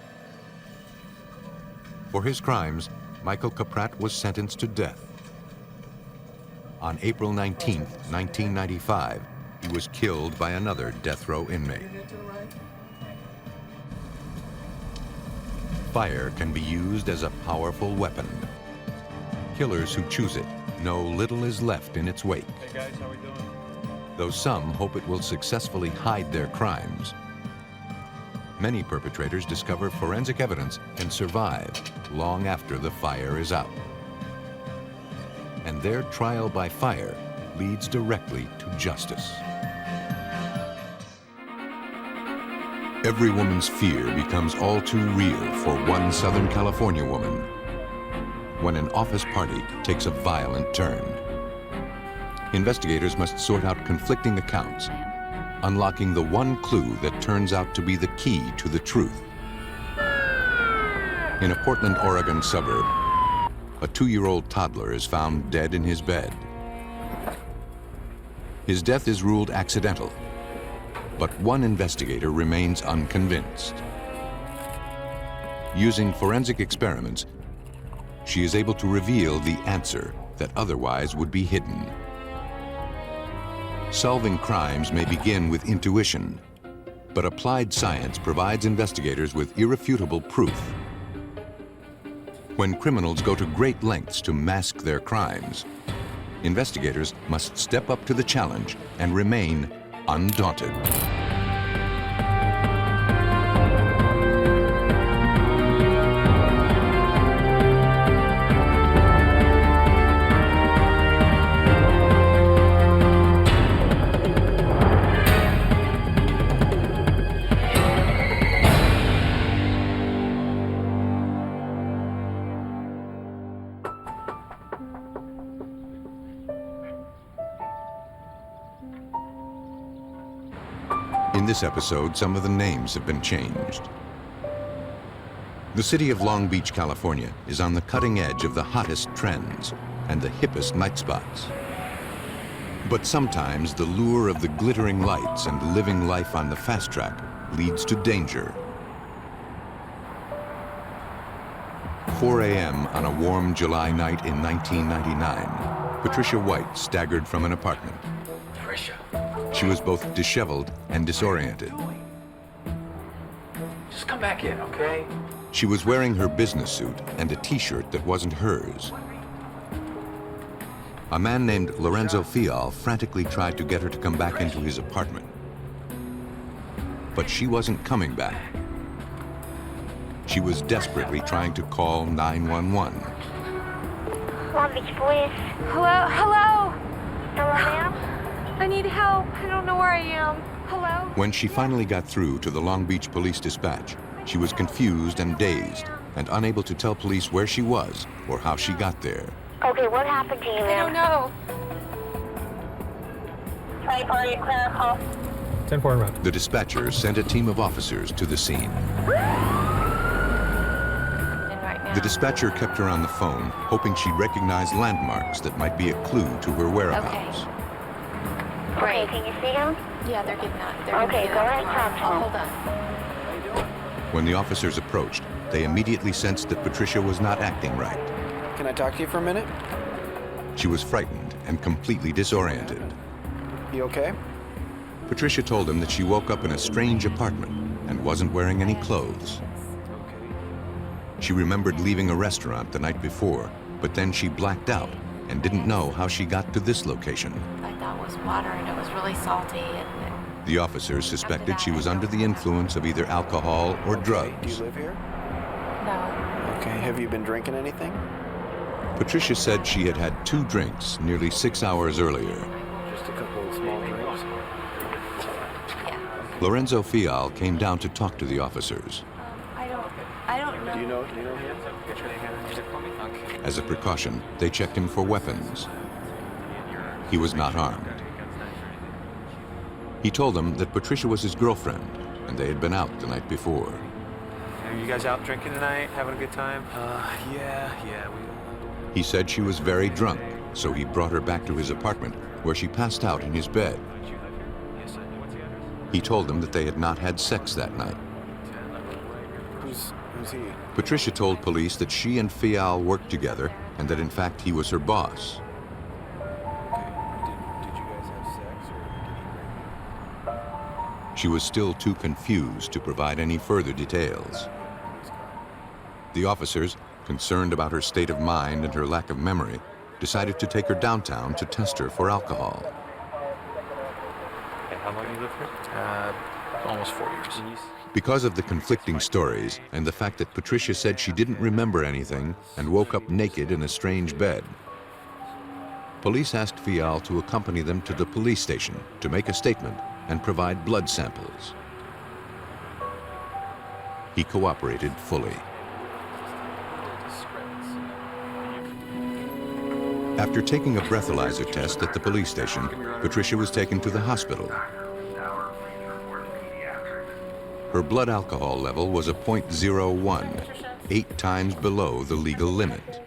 For his crimes, Michael Caprat was sentenced to death. On April 19, 1995, he was killed by another death row inmate. Fire can be used as a powerful weapon. Killers who choose it know little is left in its wake. Hey guys, how we doing? Though some hope it will successfully hide their crimes, many perpetrators discover forensic evidence can survive long after the fire is out. And their trial by fire leads directly to justice. Every woman's fear becomes all too real for one Southern California woman when an office party takes a violent turn. Investigators must sort out conflicting accounts, unlocking the one clue that turns out to be the key to the truth. In a Portland, Oregon suburb, a 2-year-old toddler is found dead in his bed. His death is ruled accidental, but one investigator remains unconvinced. Using forensic experiments, she is able to reveal the answer that otherwise would be hidden. Solving crimes may begin with intuition, but applied science provides investigators with irrefutable proof. When criminals go to great lengths to mask their crimes, investigators must step up to the challenge and remain undaunted. In this episode, some of the names have been changed. The city of Long Beach, California is on the cutting edge of the hottest trends and the hippest night spots. But sometimes the lure of the glittering lights and living life on the fast track leads to danger. 4 a.m. on a warm July night in 1999, Patricia White staggered from an apartment. Patricia. She was both disheveled and disoriented. Just come back in, okay? She was wearing her business suit and a t-shirt that wasn't hers. A man named Lorenzo Fial frantically tried to get her to come back into his apartment. But she wasn't coming back. She was desperately trying to call 911. Long Beach Police. Hello? Hello? Hello, ma'am? I need help. I don't know where I am. Hello? When she finally got through to the Long Beach Police Dispatch, she was confused and dazed and unable to tell police where she was or how she got there. Okay, what happened to you, ma'am? I don't know. Sorry, party, clerical. 10-4 en route. The dispatcher sent a team of officers to the scene. The dispatcher kept her on the phone, hoping she'd recognize landmarks that might be a clue to her whereabouts. Okay, can you see them? Yeah, they're getting out. Okay, go ahead and talk to them. Hold on. When the officers approached, they immediately sensed that Patricia was not acting right. Can I talk to you for a minute? She was frightened and completely disoriented. You okay? Patricia told him that she woke up in a strange apartment and wasn't wearing any clothes. She remembered leaving a restaurant the night before, but then she blacked out and didn't know how she got to this location. I thought it was water and it was really salty. The officers suspected she was under the influence of either alcohol or drugs. Do you live here? No. Okay, have you been drinking anything? Patricia said she had had 2 drinks nearly 6 hours earlier. Just a couple of small drinks. Lorenzo Fial came down to talk to the officers. I don't know. Do you know him? As a precaution, they checked him for weapons. He was not armed. He told them that Patricia was his girlfriend, and they had been out the night before. Are you guys out drinking tonight? Having a good time? Yeah. He said she was very drunk, so he brought her back to his apartment, where she passed out in his bed. He told them that they had not had sex that night. Who's he? Patricia told police that she and Fial worked together, and that in fact he was her boss. Did you guys have sex or She was still too confused to provide any further details. The officers, concerned about her state of mind and her lack of memory, decided to take her downtown to test her for alcohol. And how long you lived here? Almost 4 years. Because of the conflicting stories and the fact that Patricia said she didn't remember anything and woke up naked in a strange bed, police asked Fial to accompany them to the police station to make a statement and provide blood samples. He cooperated fully. After taking a breathalyzer test at the police station, Patricia was taken to the hospital. Her blood alcohol level was a .01, 8 times below the legal limit.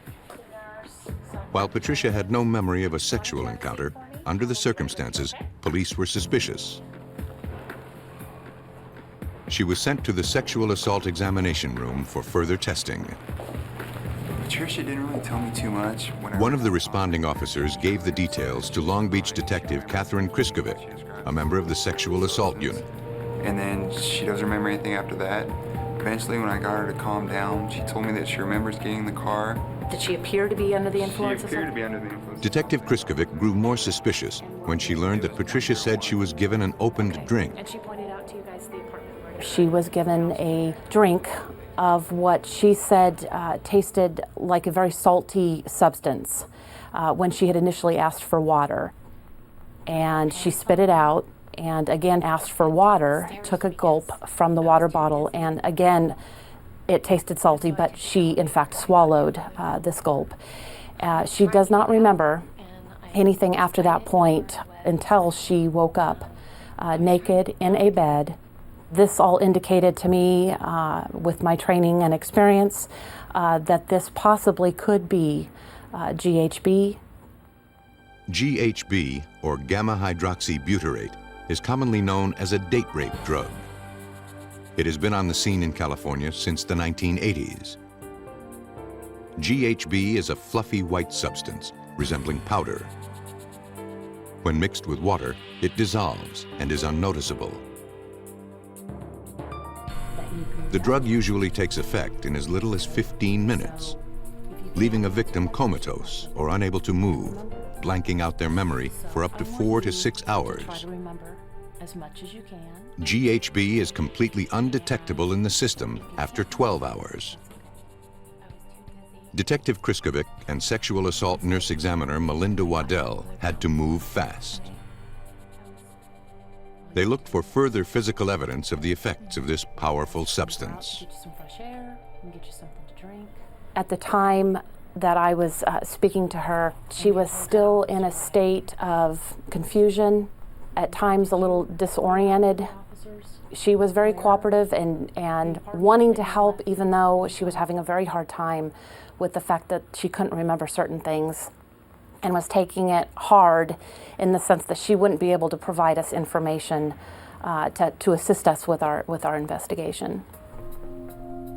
While Patricia had no memory of a sexual encounter, under the circumstances, police were suspicious. She was sent to the sexual assault examination room for further testing. Patricia didn't really tell me too much. One of the responding officers gave the details to Long Beach detective Catherine Kriskovic, a member of the sexual assault unit. And then she doesn't remember anything after that. Eventually, when I got her to calm down, she told me that she remembers getting in the car. Did she appear to be under the influence? She appeared to be under the influence. Detective Kriskovic grew more suspicious when she learned that Patricia said she was given an opened drink. And she pointed out to you guys the apartment where she was given a drink of what she said tasted like a very salty substance when she had initially asked for water. And she spit it out and again asked for water, took a gulp from the water bottle, and again it tasted salty, but she in fact swallowed this gulp. She does not remember anything after that point until she woke up naked in a bed. This all indicated to me, with my training and experience, that this possibly could be GHB. GHB, or gamma-hydroxybutyrate, is commonly known as a date rape drug. It has been on the scene in California since the 1980s. GHB is a fluffy white substance resembling powder. When mixed with water, it dissolves and is unnoticeable. The drug usually takes effect in as little as 15 minutes, leaving a victim comatose or unable to move, blanking out their memory for up to 4 to 6 hours. Try to remember as much as you can. GHB is completely undetectable in the system after 12 hours. Detective Kriskovic and sexual assault nurse examiner Melinda Waddell had to move fast. They looked for further physical evidence of the effects of this powerful substance. Get you some fresh air and get you something to drink. At the time that I was speaking to her, she was still in a state of confusion, at times a little disoriented. She was very cooperative and wanting to help, even though she was having a very hard time with the fact that she couldn't remember certain things, and was taking it hard in the sense that she wouldn't be able to provide us information to assist us with our investigation.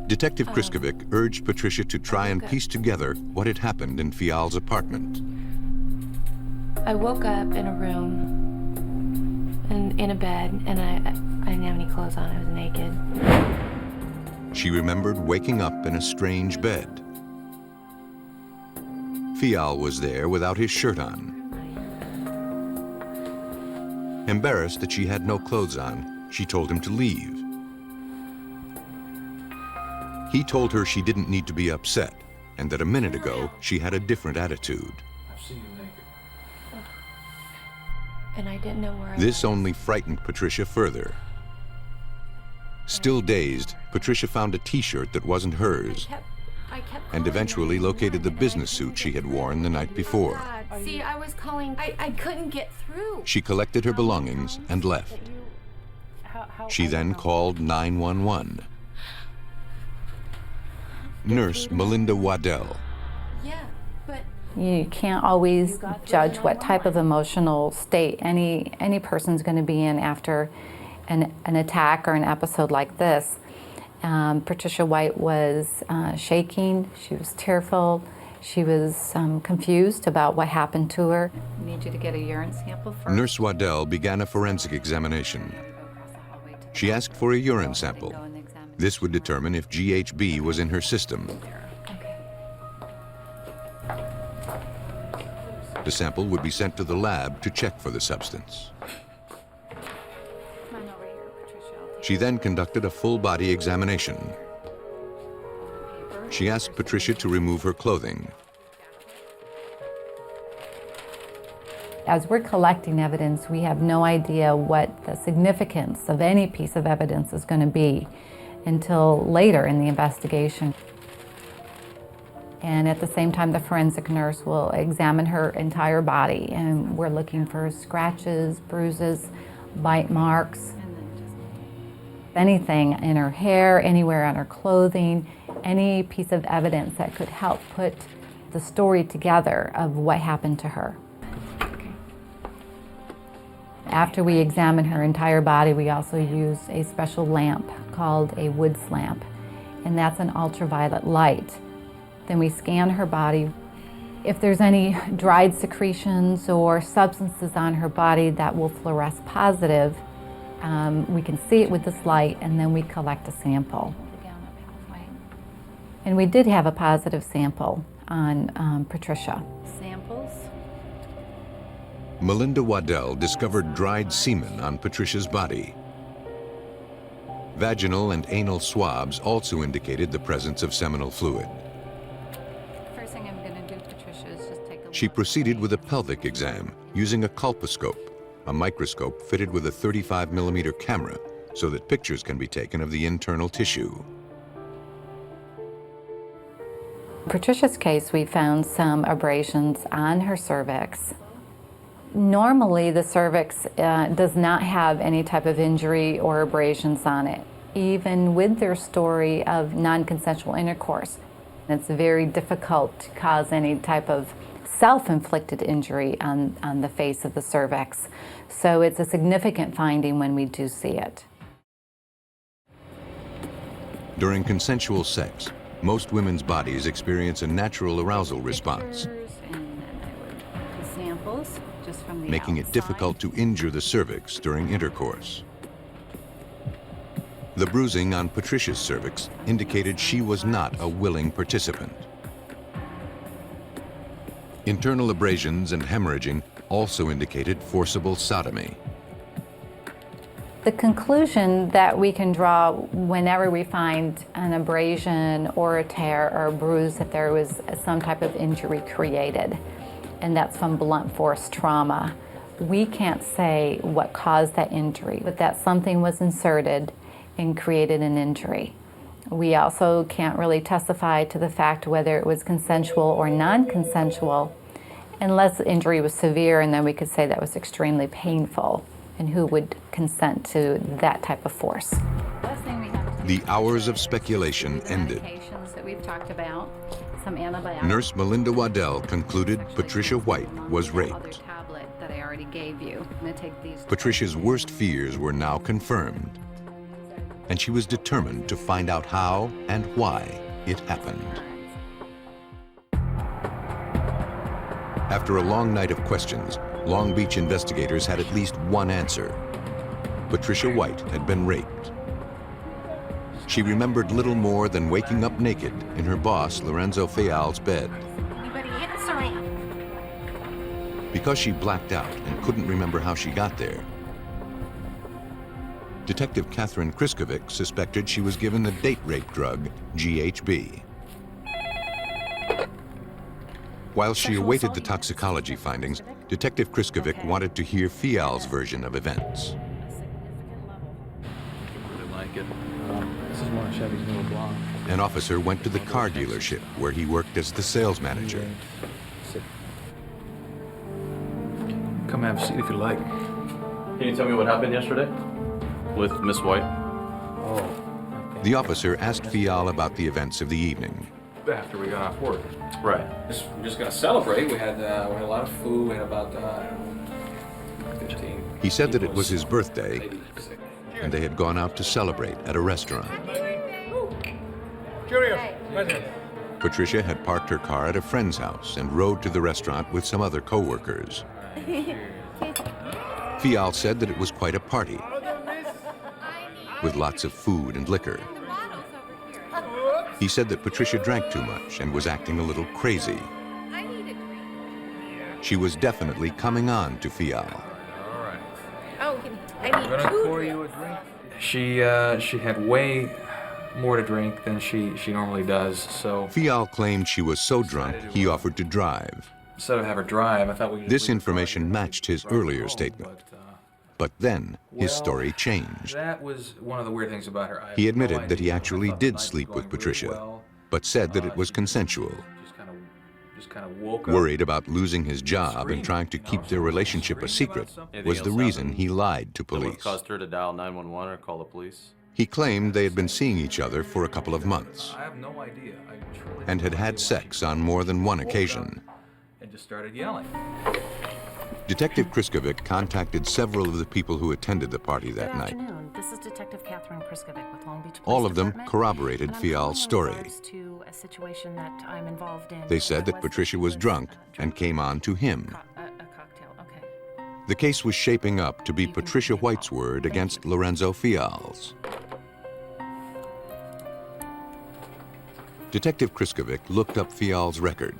Detective Kriskovic urged Patricia to try and piece together what had happened in Fial's apartment. I woke up in a room, in a bed, and I didn't have any clothes on. I was naked. She remembered waking up in a strange bed. Fial was there without his shirt on. Embarrassed that she had no clothes on, she told him to leave. He told her she didn't need to be upset, and that a minute ago she had a different attitude. And I didn't know where I This only frightened Patricia further. Still dazed, Patricia found a t-shirt that wasn't hers, and eventually located the business suit she had worn the night before. See, I was calling. I couldn't get through. She collected her belongings and left. She then called 911. Nurse Melinda Waddell. Yeah, but you can't always judge what type of emotional state any person's going to be in after an attack or an episode like this. Patricia White was shaking, she was tearful, she was confused about what happened to her. I need you to get a urine sample first. Nurse Waddell began a forensic examination. She asked for a urine sample. This would determine if GHB was in her system. The sample would be sent to the lab to check for the substance. She then conducted a full-body examination. She asked Patricia to remove her clothing. As we're collecting evidence, we have no idea what the significance of any piece of evidence is going to be until later in the investigation. And at the same time, the forensic nurse will examine her entire body, and we're looking for scratches, bruises, bite marks, anything in her hair, anywhere on her clothing, any piece of evidence that could help put the story together of what happened to her. After we examine her entire body, we also use a special lamp called a Woods lamp, and that's an ultraviolet light. Then we scan her body. If there's any dried secretions or substances on her body that will fluoresce positive, we can see it with this light, and then we collect a sample. And we did have a positive sample on Patricia. Samples? Melinda Waddell discovered dried semen on Patricia's body. Vaginal and anal swabs also indicated the presence of seminal fluid. First thing I'm going to do, Patricia, is just take a look. She proceeded with a pelvic exam using a colposcope, a microscope fitted with a 35mm camera so that pictures can be taken of the internal tissue. In Patricia's case, we found some abrasions on her cervix. Normally, the cervix does not have any type of injury or abrasions on it, even with their story of non-consensual intercourse. It's very difficult to cause any type of self-inflicted injury on the face of the cervix. So it's a significant finding when we do see it. During consensual sex, most women's bodies experience a natural arousal response, Samples just from the making it outside. difficult to injure the cervix during intercourse. The bruising on Patricia's cervix indicated she was not a willing participant. Internal abrasions and hemorrhaging also indicated forcible sodomy. The conclusion that we can draw whenever we find an abrasion or a tear or a bruise that there was some type of injury created, and that's from blunt force trauma. We can't say what caused that injury, but that something was inserted and created an injury. We also can't really testify to the fact whether it was consensual or non-consensual unless the injury was severe, and then we could say that was extremely painful, and who would consent to that type of force. The hours of speculation ended. Medications that we've talked about, some antibiotics. Nurse Melinda Waddell concluded Patricia White was raped. Tablet that I already gave you. I'm gonna take these. Patricia's worst fears were now confirmed, and she was determined to find out how and why it happened. After a long night of questions, Long Beach investigators had at least one answer. Patricia White had been raped. She remembered little more than waking up naked in her boss, Lorenzo Fial's bed. Anybody answering? Because she blacked out and couldn't remember how she got there, Detective Catherine Kriskovic suspected she was given the date rape drug, GHB. While she awaited the toxicology findings, Detective Kriskovic wanted to hear Fial's version of events. Really like it. This is one of Chevy's newer blonde. An officer went to the car dealership where he worked as the sales manager. Come have a seat if you like. Can you tell me what happened yesterday with Miss White? Oh. The officer asked Fial about the events of the evening. After we got off work. Right. We're just gonna celebrate. We had a lot of food. We had about 15. He said that it was his birthday, and they had gone out to celebrate at a restaurant. Patricia had parked her car at a friend's house and rode to the restaurant with some other co-workers. Fial said that it was quite a party, with lots of food and liquor. He said that Patricia drank too much and was acting a little crazy. She was definitely coming on to Fial. Oh, I need pour you a drink. She had way more to drink than she normally does, so... Fial claimed she was so drunk he offered to drive. Instead of have her drive, I thought we... This information matched his earlier statement. But then his story changed. That was one of the weird things about her. He admitted that he actually did sleep with Patricia, but said that it was consensual. Just kind of woke up. Worried about losing his job and trying to keep their relationship a secret was the reason he lied to That would have police. caused her to dial 911 or call the police? He claimed they had been seeing each other for a couple of months I have no idea. and had had sex on more than one occasion. And just started yelling. Detective Kriskovic contacted several of the people who attended the party that Good night. afternoon. This is Detective Catherine Kriskovic with Long Beach Police All of them Department, corroborated and I'm calling Fial's in story. regards to a situation that I'm involved in. They said that Patricia was drunk and came on to him. A cocktail, okay. The case was shaping up to be Patricia White's word against Lorenzo Fial's. Detective Kriskovic looked up Fial's record.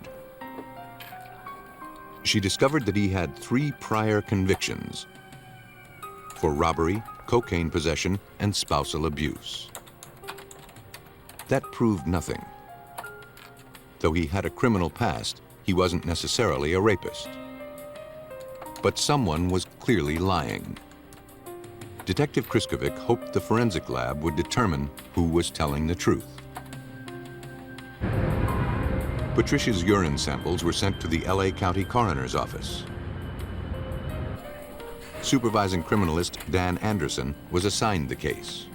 She discovered that he had 3 prior convictions for robbery, cocaine possession, and spousal abuse. That proved nothing. Though he had a criminal past, he wasn't necessarily a rapist. But someone was clearly lying. Detective Kriskovic hoped the forensic lab would determine who was telling the truth. Patricia's urine samples were sent to the LA County Coroner's Office. supervising criminalist Dan Anderson was assigned the case.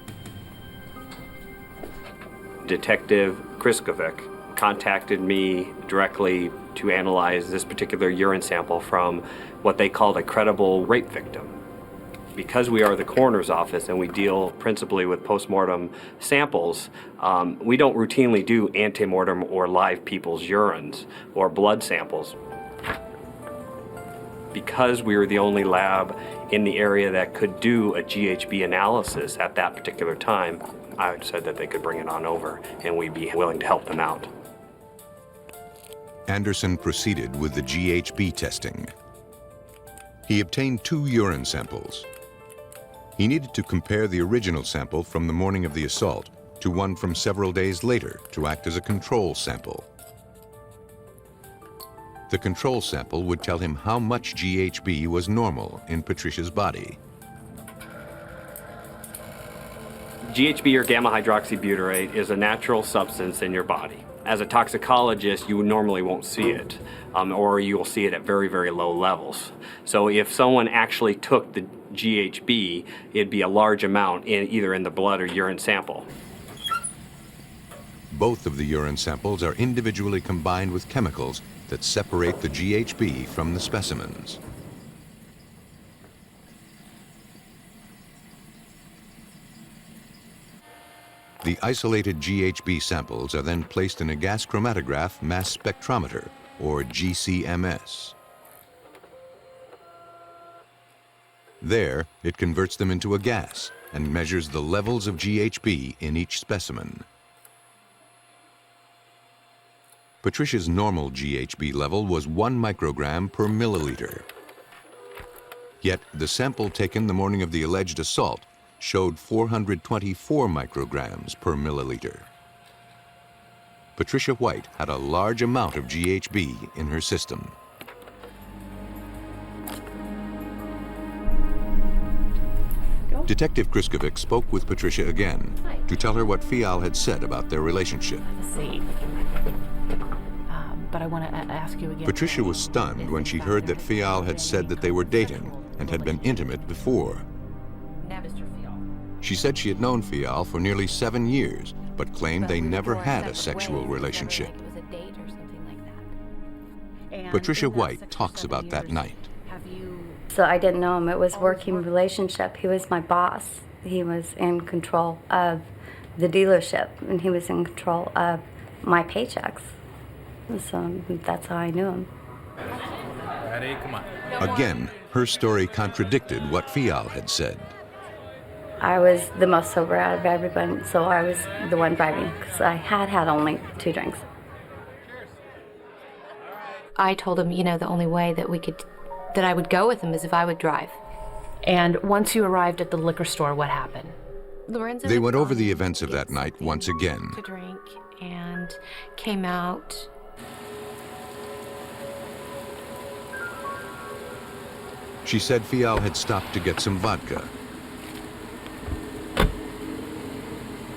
Detective Kriskovic contacted me directly to analyze this particular urine sample from what they called a credible rape victim. Because we are the coroner's office and we deal principally with postmortem samples, we don't routinely do antemortem or live people's urines or blood samples. Because we were the only lab in the area that could do a GHB analysis at that particular time, I said that they could bring it on over and we'd be willing to help them out. Anderson proceeded with the GHB testing. He obtained 2 urine samples. He needed to compare the original sample from the morning of the assault to one from several days later to act as a control sample. The control sample would tell him how much GHB was normal in Patricia's body. GHB, or gamma hydroxybutyrate, is a natural substance in your body. As a toxicologist, you normally won't see it, or you will see it at very, very low levels. So if someone actually took the GHB, it'd be a large amount either in the blood or urine sample. Both of the urine samples are individually combined with chemicals that separate the GHB from the specimens. The isolated GHB samples are then placed in a gas chromatograph mass spectrometer, or GCMS. There, it converts them into a gas and measures the levels of GHB in each specimen. Patricia's normal GHB level was 1 microgram per milliliter. Yet the sample taken the morning of the alleged assault showed 424 micrograms per milliliter. Patricia White had a large amount of GHB in her system. Detective Kriskovic spoke with Patricia again to tell her what Fial had said about their relationship. But I want to ask you again. Patricia was stunned when she heard that Fial had said that they were dating and had been intimate before. She said she had known Fial for nearly 7 years, but claimed they never had a sexual relationship. Patricia White talks about that night. So I didn't know him. It was a working relationship. He was my boss. He was in control of the dealership, and he was in control of my paychecks. So that's how I knew him. Ready? Come on. Again, her story contradicted what Fial had said. I was the most sober out of everybody, so I was the one driving because I had only 2 drinks. I told him, you know, the only way that I would go with him is if I would drive. And once you arrived at the liquor store, what happened? Lorenzo They went over the events of that night once again. to drink and came out. She said Fial had stopped to get some vodka.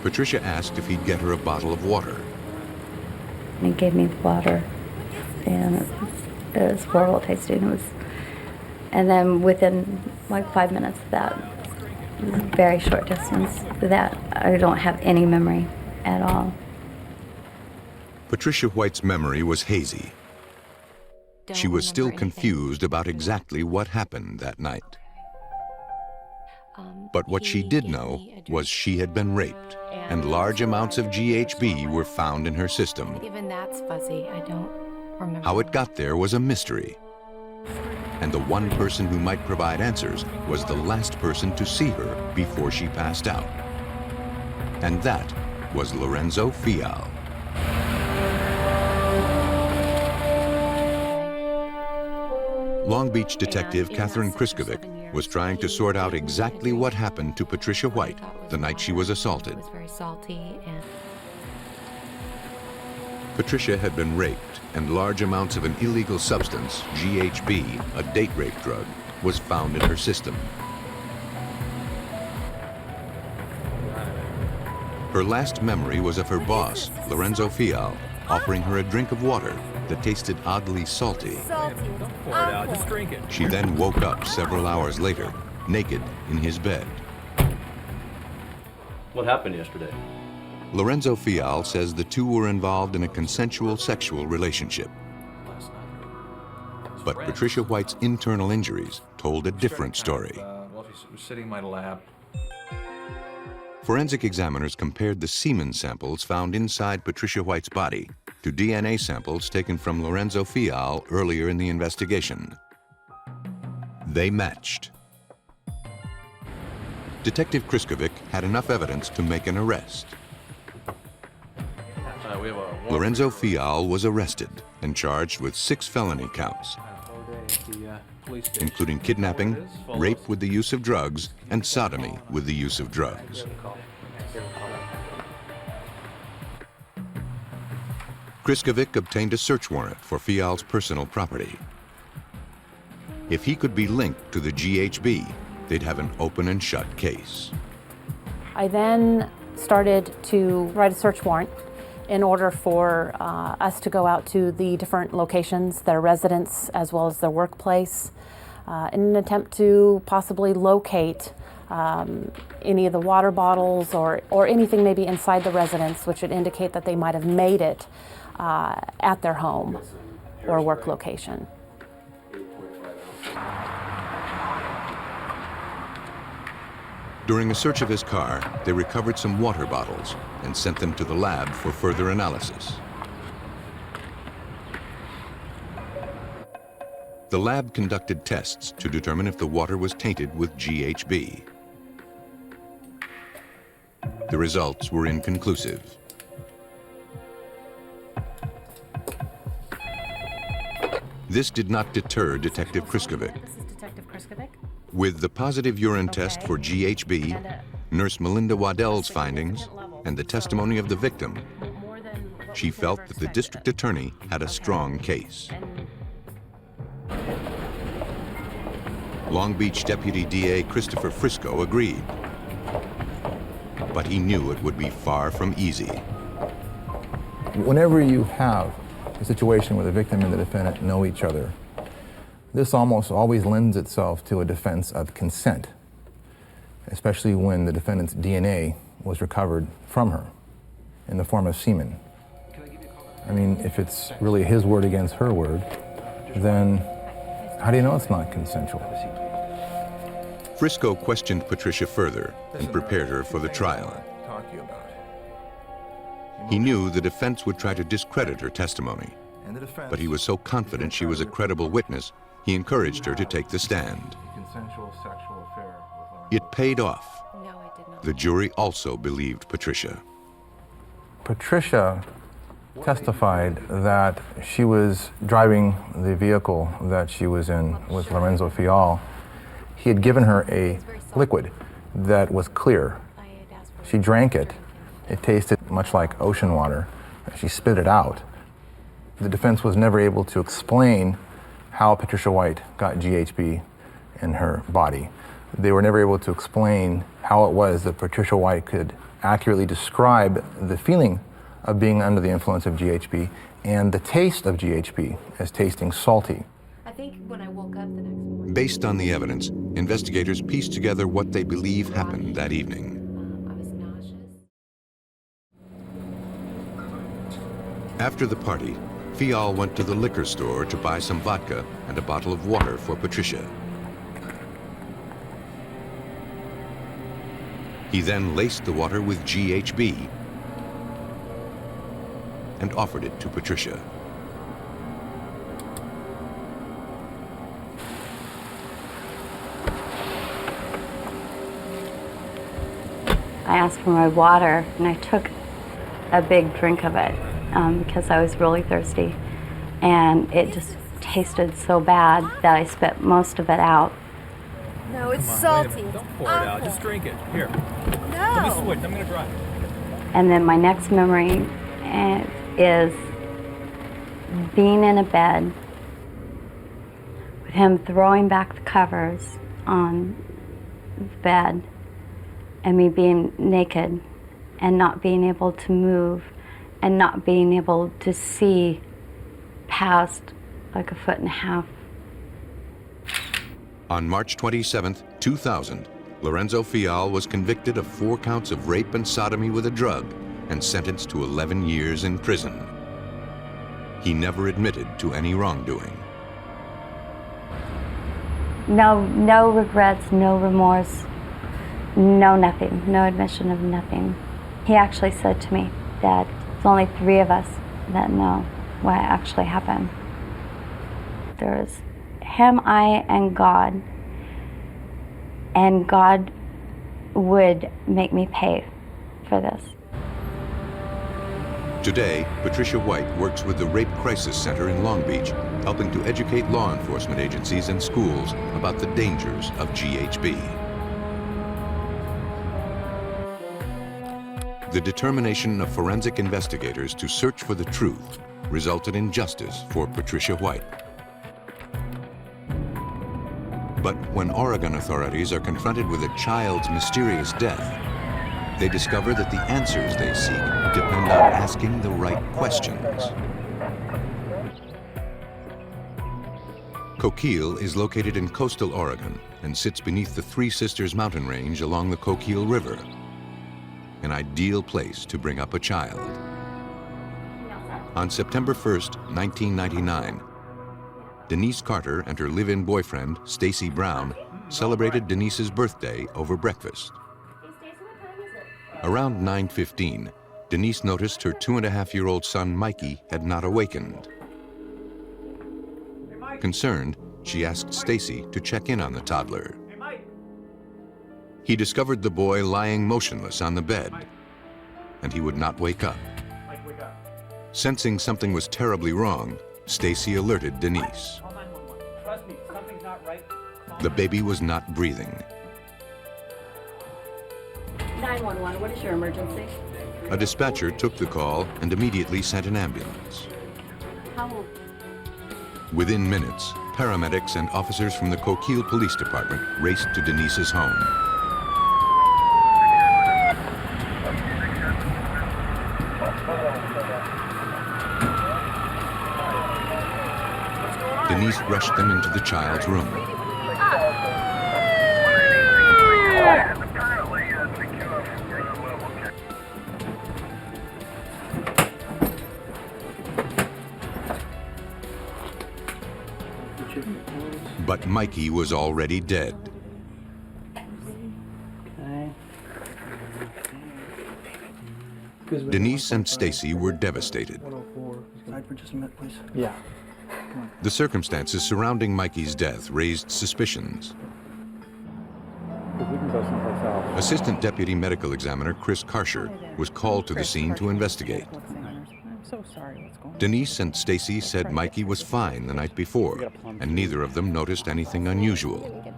Patricia asked if he'd get her a bottle of water. And he gave me the water, and it was horrible tasting. And then within like 5 minutes of that, it was a very short distance, that I don't have any memory at all. Patricia White's memory was hazy. She was still confused about exactly what happened that night. But what she did know was she had been raped, and large amounts of GHB were found in her system. Even that's fuzzy. I don't remember. How it got there was a mystery. And the one person who might provide answers was the last person to see her before she passed out. And that was Lorenzo Fial. Long Beach detective Catherine Kriskovic was trying to sort out exactly what happened to Patricia White the night she was assaulted. It was very salty and Patricia had been raped, and large amounts of an illegal substance, GHB, a date rape drug, was found in her system. Her last memory was of her boss, Lorenzo Fial, offering her a drink of water that tasted oddly salty. Don't pour it out, just drink it. She then woke up several hours later naked in his bed. What happened yesterday? Lorenzo Fial says the two were involved in a consensual sexual relationship. But Patricia White's internal injuries told a different story. Well, she was sitting in my lap. Forensic examiners compared the semen samples found inside Patricia White's body to DNA samples taken from Lorenzo Fial earlier in the investigation. They matched. Detective Kriskovic had enough evidence to make an arrest. Lorenzo Fial was arrested and charged with 6 felony counts, including kidnapping, rape with the use of drugs, and sodomy with the use of drugs. Kriskovic obtained a search warrant for Fial's personal property. If he could be linked to the GHB, they'd have an open and shut case. I then started to write a search warrant in order for us to go out to the different locations, their residence as well as their workplace, in an attempt to possibly locate any of the water bottles or anything maybe inside the residence which would indicate that they might have made it at their home or work location. During a search of his car, they recovered some water bottles and sent them to the lab for further analysis. The lab conducted tests to determine if the water was tainted with GHB. The results were inconclusive. This did not deter Detective Kriskovic. This is Detective Kriskovic. With the positive urine test for GHB, Nurse Melinda Waddell's findings, and the testimony of the victim, she felt that the district attorney had a strong case. Long Beach Deputy DA Christopher Frisco agreed, but he knew it would be far from easy. Whenever you have a situation where the victim and the defendant know each other, this almost always lends itself to a defense of consent, especially when the defendant's DNA was recovered from her in the form of semen. I mean, if it's really his word against her word, then how do you know it's not consensual? Frisco questioned Patricia further and prepared her for the trial. He knew the defense would try to discredit her testimony, but he was so confident she was a credible witness, he encouraged her to take the stand. It paid off. The jury also believed Patricia. Patricia testified that she was driving the vehicle that she was in with Lorenzo Fial. He had given her a liquid that was clear. She drank it. It tasted much like ocean water. She spit it out. The defense was never able to explain how Patricia White got GHB in her body. They were never able to explain how it was that Patricia White could accurately describe the feeling of being under the influence of GHB and the taste of GHB as tasting salty. I think when I woke up the next morning. Based on the evidence, investigators pieced together what they believe happened that evening. I was nauseous. After the party, Fial went to the liquor store to buy some vodka and a bottle of water for Patricia. He then laced the water with GHB and offered it to Patricia. I asked for my water, and I took a big drink of it because I was really thirsty. And it just tasted so bad that I spit most of it out. No, it's salty. Don't pour it out. Just drink it. Here. Let me switch. I'm going to drive. And then my next memory is being in a bed with him throwing back the covers on the bed and me being naked and not being able to move and not being able to see past like 1.5 feet. On March 27, 2000, Lorenzo Fial was convicted of 4 counts of rape and sodomy with a drug and sentenced to 11 years in prison. He never admitted to any wrongdoing. No regrets, no remorse, no nothing, no admission of nothing. He actually said to me that it's only 3 of us that know what actually happened. There was him, I, and God would make me pay for this. Today, Patricia White works with the Rape Crisis Center in Long Beach, helping to educate law enforcement agencies and schools about the dangers of GHB. The determination of forensic investigators to search for the truth resulted in justice for Patricia White. But when Oregon authorities are confronted with a child's mysterious death, they discover that the answers they seek depend on asking the right questions. Coquille is located in coastal Oregon and sits beneath the Three Sisters mountain range along the Coquille River, an ideal place to bring up a child. On September 1st, 1999, Denise Carter and her live-in boyfriend, Stacy Brown, celebrated Denise's birthday over breakfast. Around 9:15, Denise noticed her 2.5-year-old son, Mikey, had not awakened. Concerned, she asked Stacy to check in on the toddler. He discovered the boy lying motionless on the bed, and he would not wake up. Sensing something was terribly wrong, Stacy alerted Denise. Trust me, something's not right. The baby was not breathing. 911, what is your emergency? A dispatcher took the call and immediately sent an ambulance. How old? Within minutes, paramedics and officers from the Coquille Police Department raced to Denise's home. Denise rushed them into the child's room. But Mikey was already dead. Denise and Stacy were devastated. Side for just a minute, please. Yeah. The circumstances surrounding Mikey's death raised suspicions. We can go someplace else. Assistant Deputy Medical Examiner Chris Karsher was called to the scene to investigate. I'm so sorry. What's going on? Denise and Stacy said Mikey was fine the night before, and neither of them noticed anything unusual.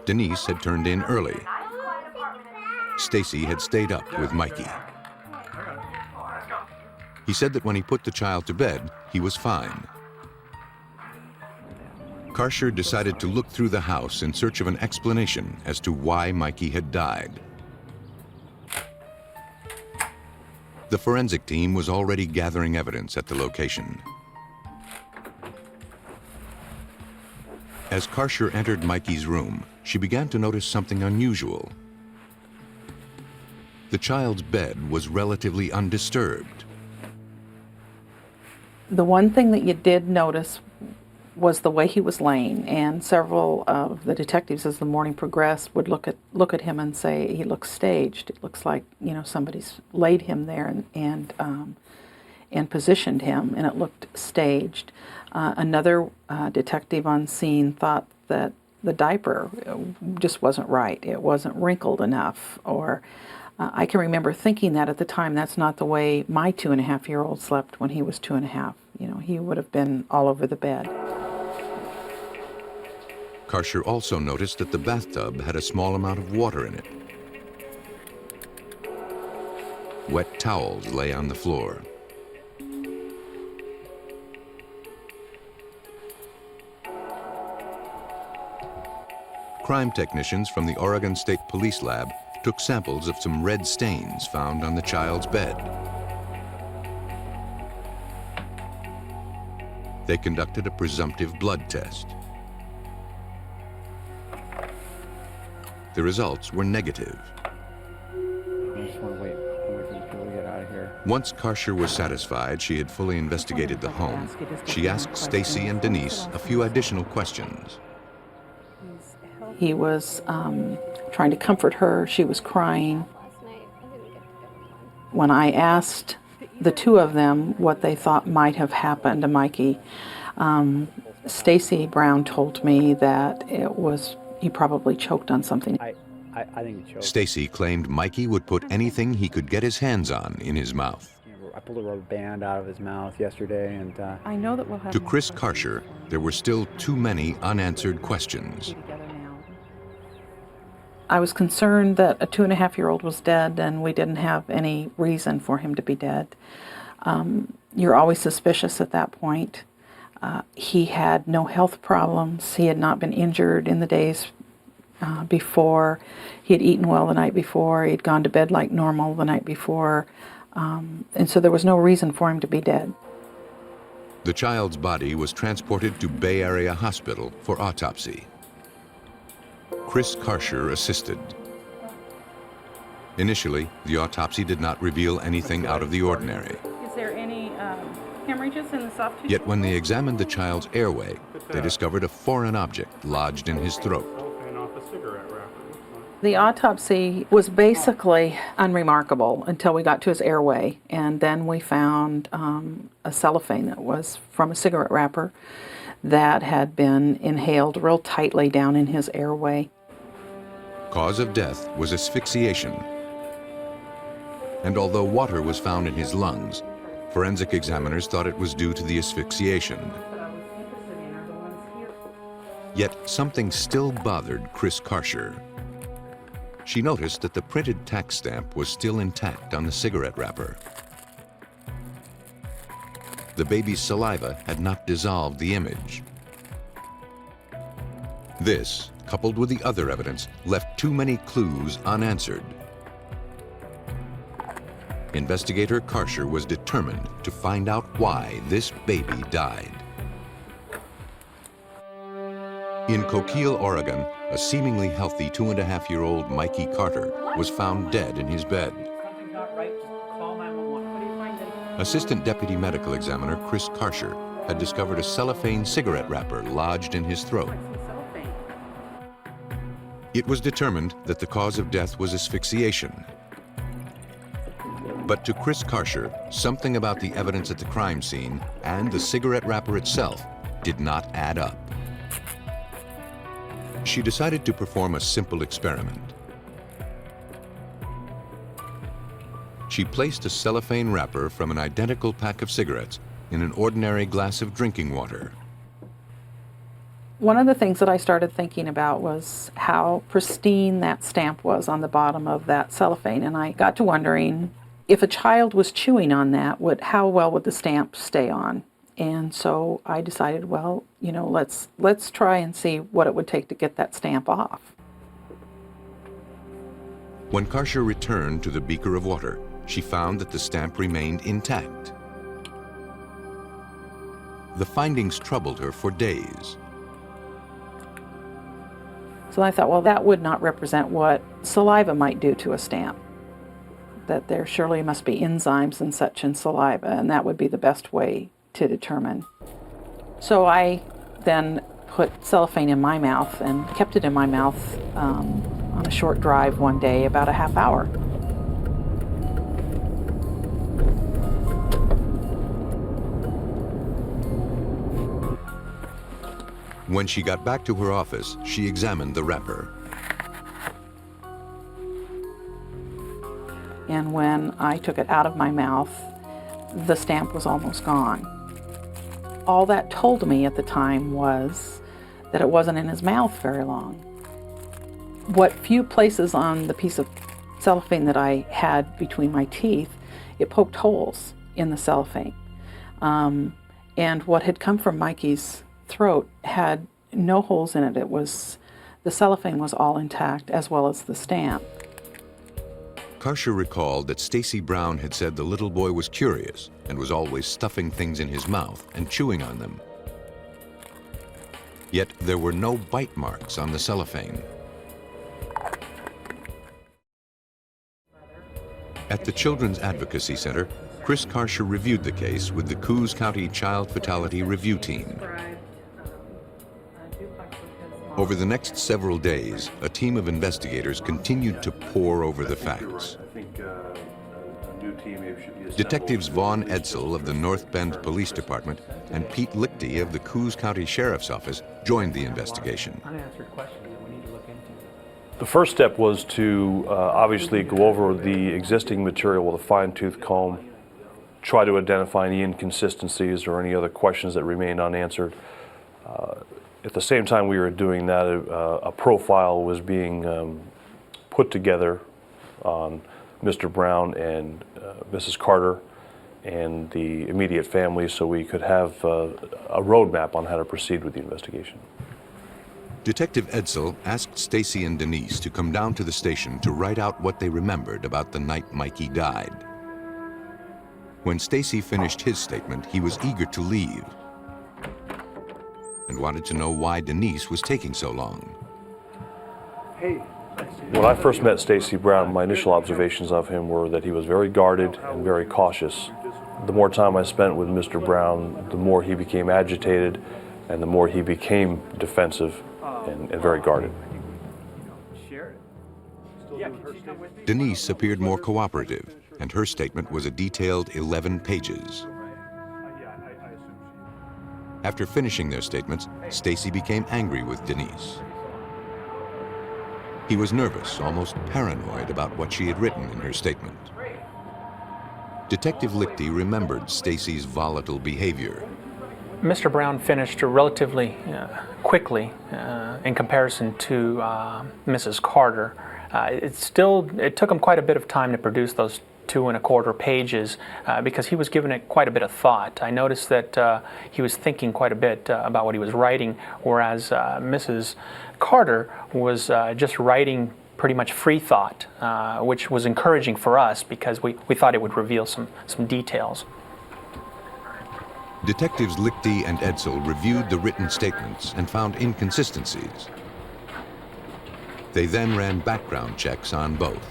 Denise had turned in early. Stacy had stayed up with Mikey. He said that when he put the child to bed, he was fine. Karsher decided to look through the house in search of an explanation as to why Mikey had died. The forensic team was already gathering evidence at the location. As Karsher entered Mikey's room, she began to notice something unusual. The child's bed was relatively undisturbed. The one thing that you did notice was the way he was laying, and several of the detectives, as the morning progressed, would look at him and say he looks staged. It looks like, you know, somebody's laid him there and positioned him, and it looked staged. Another detective on scene thought that the diaper just wasn't right. It wasn't wrinkled enough, or I can remember thinking that at the time. That's not the way my 2.5-year-old slept when he was 2.5. You know, he would have been all over the bed. Karsher also noticed that the bathtub had a small amount of water in it. Wet towels lay on the floor. Crime technicians from the Oregon State Police Lab took samples of some red stains found on the child's bed. They conducted a presumptive blood test. The results were negative. I just want to wait for these people to get out of here. Once Karcher was satisfied she had fully investigated the home, she asked Stacy and Denise a few additional questions. He was trying to comfort her. She was crying. When I asked the two of them what they thought might have happened to Mikey, Stacy Brown told me that he probably choked on something. I think he choked. Stacy claimed Mikey would put anything he could get his hands on in his mouth. I pulled a rubber band out of his mouth yesterday, and I know that we'll have to Chris Karcher, there were still too many unanswered questions. I was concerned that a 2.5-year-old was dead and we didn't have any reason for him to be dead. You're always suspicious at that point. He had no health problems. He had not been injured in the days before. He had eaten well the night before. He had gone to bed like normal the night before. And so there was no reason for him to be dead. The child's body was transported to Bay Area Hospital for autopsy. Chris Karcher assisted. Initially, the autopsy did not reveal anything out of the ordinary. Is there any hemorrhages in the soft tissue? Yet when they examined the child's airway, they discovered a foreign object lodged in his throat. The autopsy was basically unremarkable until we got to his airway, and then we found a cellophane that was from a cigarette wrapper that had been inhaled real tightly down in his airway. Cause of death was asphyxiation. And although water was found in his lungs, forensic examiners thought it was due to the asphyxiation. Yet something still bothered Chris Karcher. She noticed that the printed tax stamp was still intact on the cigarette wrapper. The baby's saliva had not dissolved the image. This, coupled with the other evidence, left too many clues unanswered. Investigator Karcher was determined to find out why this baby died. In Coquille, Oregon, a seemingly healthy 2.5-year-old Mikey Carter was found dead in his bed. Assistant Deputy Medical Examiner Chris Karcher had discovered a cellophane cigarette wrapper lodged in his throat. It was determined that the cause of death was asphyxiation. But to Chris Karcher, something about the evidence at the crime scene and the cigarette wrapper itself did not add up. She decided to perform a simple experiment. She placed a cellophane wrapper from an identical pack of cigarettes in an ordinary glass of drinking water. One of the things that I started thinking about was how pristine that stamp was on the bottom of that cellophane, and I got to wondering if a child was chewing on that, how well would the stamp stay on? And so I decided, well, you know, let's try and see what it would take to get that stamp off. When Karcher returned to the beaker of water, she found that the stamp remained intact. The findings troubled her for days. So I thought, well, that would not represent what saliva might do to a stamp. That there surely must be enzymes and such in saliva, and that would be the best way to determine. So I then put cellophane in my mouth and kept it in my mouth on a short drive one day, about a half hour. When she got back to her office, she examined the wrapper. And when I took it out of my mouth, the stamp was almost gone. All that told me at the time was that it wasn't in his mouth very long. What few places on the piece of cellophane that I had between my teeth, it poked holes in the cellophane. And what had come from Mikey's throat had no holes in it. The cellophane was all intact, as well as the stamp. Karcher recalled that Stacy Brown had said the little boy was curious and was always stuffing things in his mouth and chewing on them. Yet there were no bite marks on the cellophane. At the Children's Advocacy Center, Chris Karsher reviewed the case with the Coos County Child Fatality Review Team. Over the next several days, a team of investigators continued to pore over the facts. Detectives Vaughn Edsel of the North Bend Police Department and Pete Lichty of the Coos County Sheriff's Office joined the investigation. Unanswered questions that we need to look into. The first step was to obviously go over the existing material with a fine-tooth comb, try to identify any inconsistencies or any other questions that remained unanswered. At the same time we were doing that, a profile was being put together on Mr. Brown and Mrs. Carter and the immediate family so we could have a roadmap on how to proceed with the investigation. Detective Edsel asked Stacy and Denise to come down to the station to write out what they remembered about the night Mikey died. When Stacy finished his statement, he was eager to leave and wanted to know why Denise was taking so long. Hey. When I first met Stacy Brown, my initial observations of him were that he was very guarded and very cautious. The more time I spent with Mr. Brown, the more he became agitated and the more he became defensive and very guarded. Denise appeared more cooperative, and her statement was a detailed 11 pages. After finishing their statements, Stacy became angry with Denise. He was nervous, almost paranoid about what she had written in her statement. Detective Lichty remembered Stacy's volatile behavior. Mr. Brown finished relatively quickly in comparison to Mrs. Carter. It took him quite a bit of time to produce those 2 1/4 pages because he was giving it quite a bit of thought. I noticed that he was thinking quite a bit about what he was writing, whereas Mrs. Carter was just writing pretty much free thought, which was encouraging for us because we thought it would reveal some details. Detectives Lichty and Edsel reviewed the written statements and found inconsistencies. They then ran background checks on both.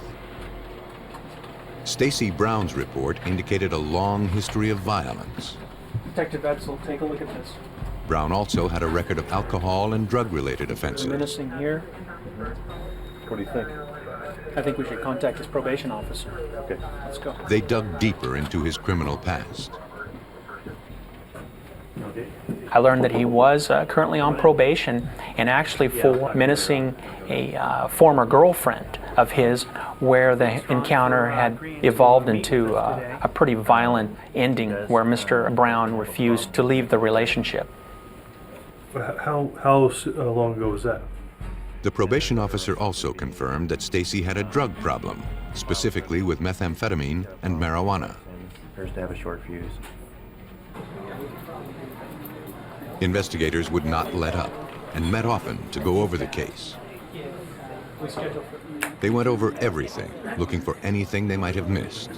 Stacy Brown's report indicated a long history of violence. Detective Edsel, take a look at this. Brown also had a record of alcohol and drug-related offenses. Menacing here. What do you think? I think we should contact his probation officer. Okay. Let's go. They dug deeper into his criminal past. I learned that he was currently on probation and actually for menacing a former girlfriend of his, where the encounter had evolved into a pretty violent ending where Mr. Brown refused to leave the relationship. How long ago was that? The probation officer also confirmed that Stacy had a drug problem, specifically with methamphetamine and marijuana. Appears to have a short fuse. Investigators would not let up and met often to go over the case. They went over everything, looking for anything they might have missed.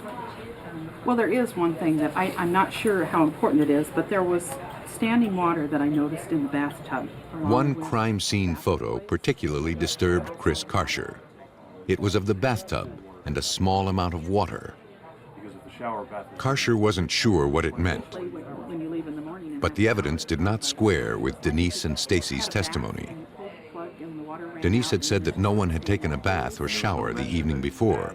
Well, there is one thing that I'm not sure how important it is, but there was standing water that I noticed in the bathtub. One crime scene photo particularly disturbed Chris Karsher. It was of the bathtub and a small amount of water. Karsher wasn't sure what it meant, but the evidence did not square with Denise and Stacy's testimony. Denise had said that no one had taken a bath or shower the evening before.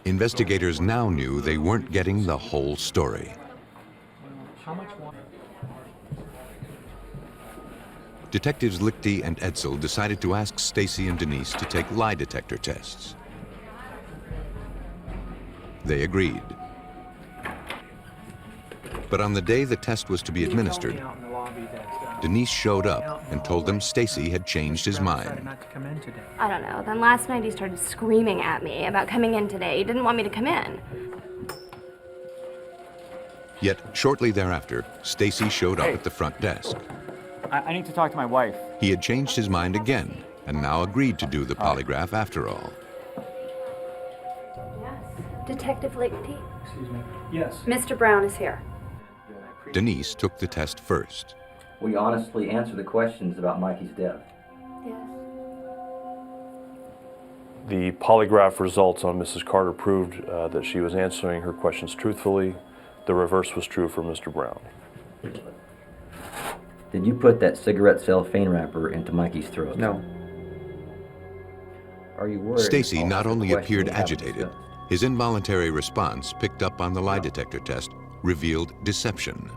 Investigators now knew they weren't getting the whole story. Detectives Lichty and Edsel decided to ask Stacy and Denise to take lie detector tests. They agreed. But on the day the test was to be administered, Denise showed up and told them Stacy had changed his mind. I don't know. Then last night he started screaming at me about coming in today. He didn't want me to come in. Yet shortly thereafter, Stacy showed up at the front desk. I need to talk to my wife. He had changed his mind again and now agreed to do the polygraph after all. Detective Lichty? Excuse me. Yes. Mr. Brown is here. Denise took the test first. Will you honestly answer the questions about Mikey's death? Yes. The polygraph results on Mrs. Carter proved that she was answering her questions truthfully. The reverse was true for Mr. Brown. Did you put that cigarette cellophane wrapper into Mikey's throat? No. Are you worried? Stacy I'll not ask a only question appeared we haven't agitated, discussed. his involuntary response, picked up on the lie detector test, revealed deception.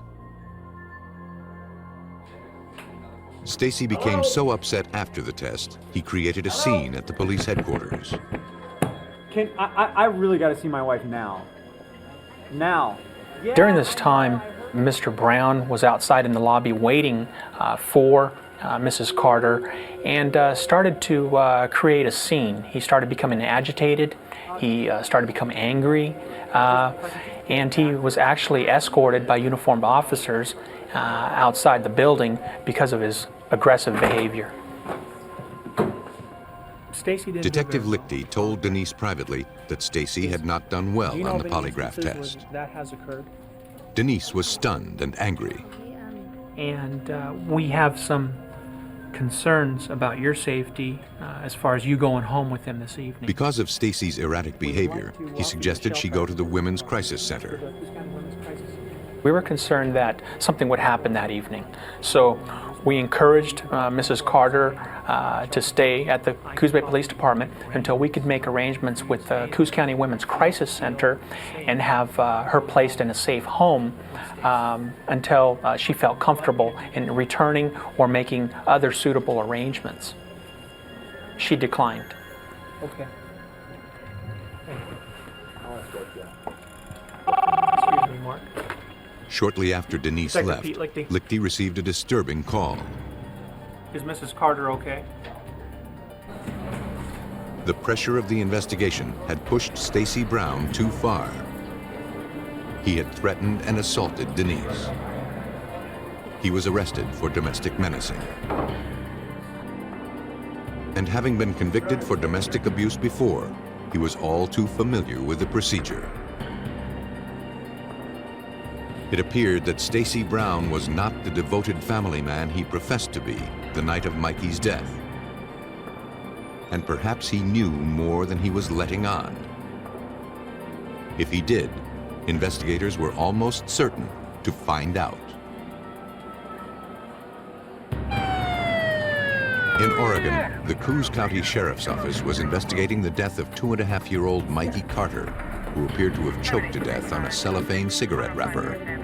Stacy became so upset after the test, he created a scene at the police headquarters. I really got to see my wife now. Now. During this time, Mr. Brown was outside in the lobby waiting for Mrs. Carter and started to create a scene. He started becoming agitated, he started to become angry, and he was actually escorted by uniformed officers outside the building because of his aggressive behavior. Detective Lichty told Denise privately that Stacy had not done well on the polygraph test. That has occurred. Denise was stunned and angry. And we have some concerns about your safety as far as you going home with him this evening. Because of Stacy's erratic behavior, he suggested she go to the Women's Crisis Center. We were concerned that something would happen that evening, so we encouraged Mrs. Carter to stay at the Coos Bay Police Department until we could make arrangements with the Coos County Women's Crisis Center and have her placed in a safe home until she felt comfortable in returning or making other suitable arrangements. She declined. Okay. Excuse me, Mark. Shortly after Denise left, Lichty received a disturbing call. Is Mrs. Carter okay? The pressure of the investigation had pushed Stacy Brown too far. He had threatened and assaulted Denise. He was arrested for domestic menacing. And having been convicted for domestic abuse before, he was all too familiar with the procedure. It appeared that Stacy Brown was not the devoted family man he professed to be the night of Mikey's death. And perhaps he knew more than he was letting on. If he did, investigators were almost certain to find out. In Oregon, the Coos County Sheriff's Office was investigating the death of 2.5-year-old Mikey Carter, who appeared to have choked to death on a cellophane cigarette wrapper.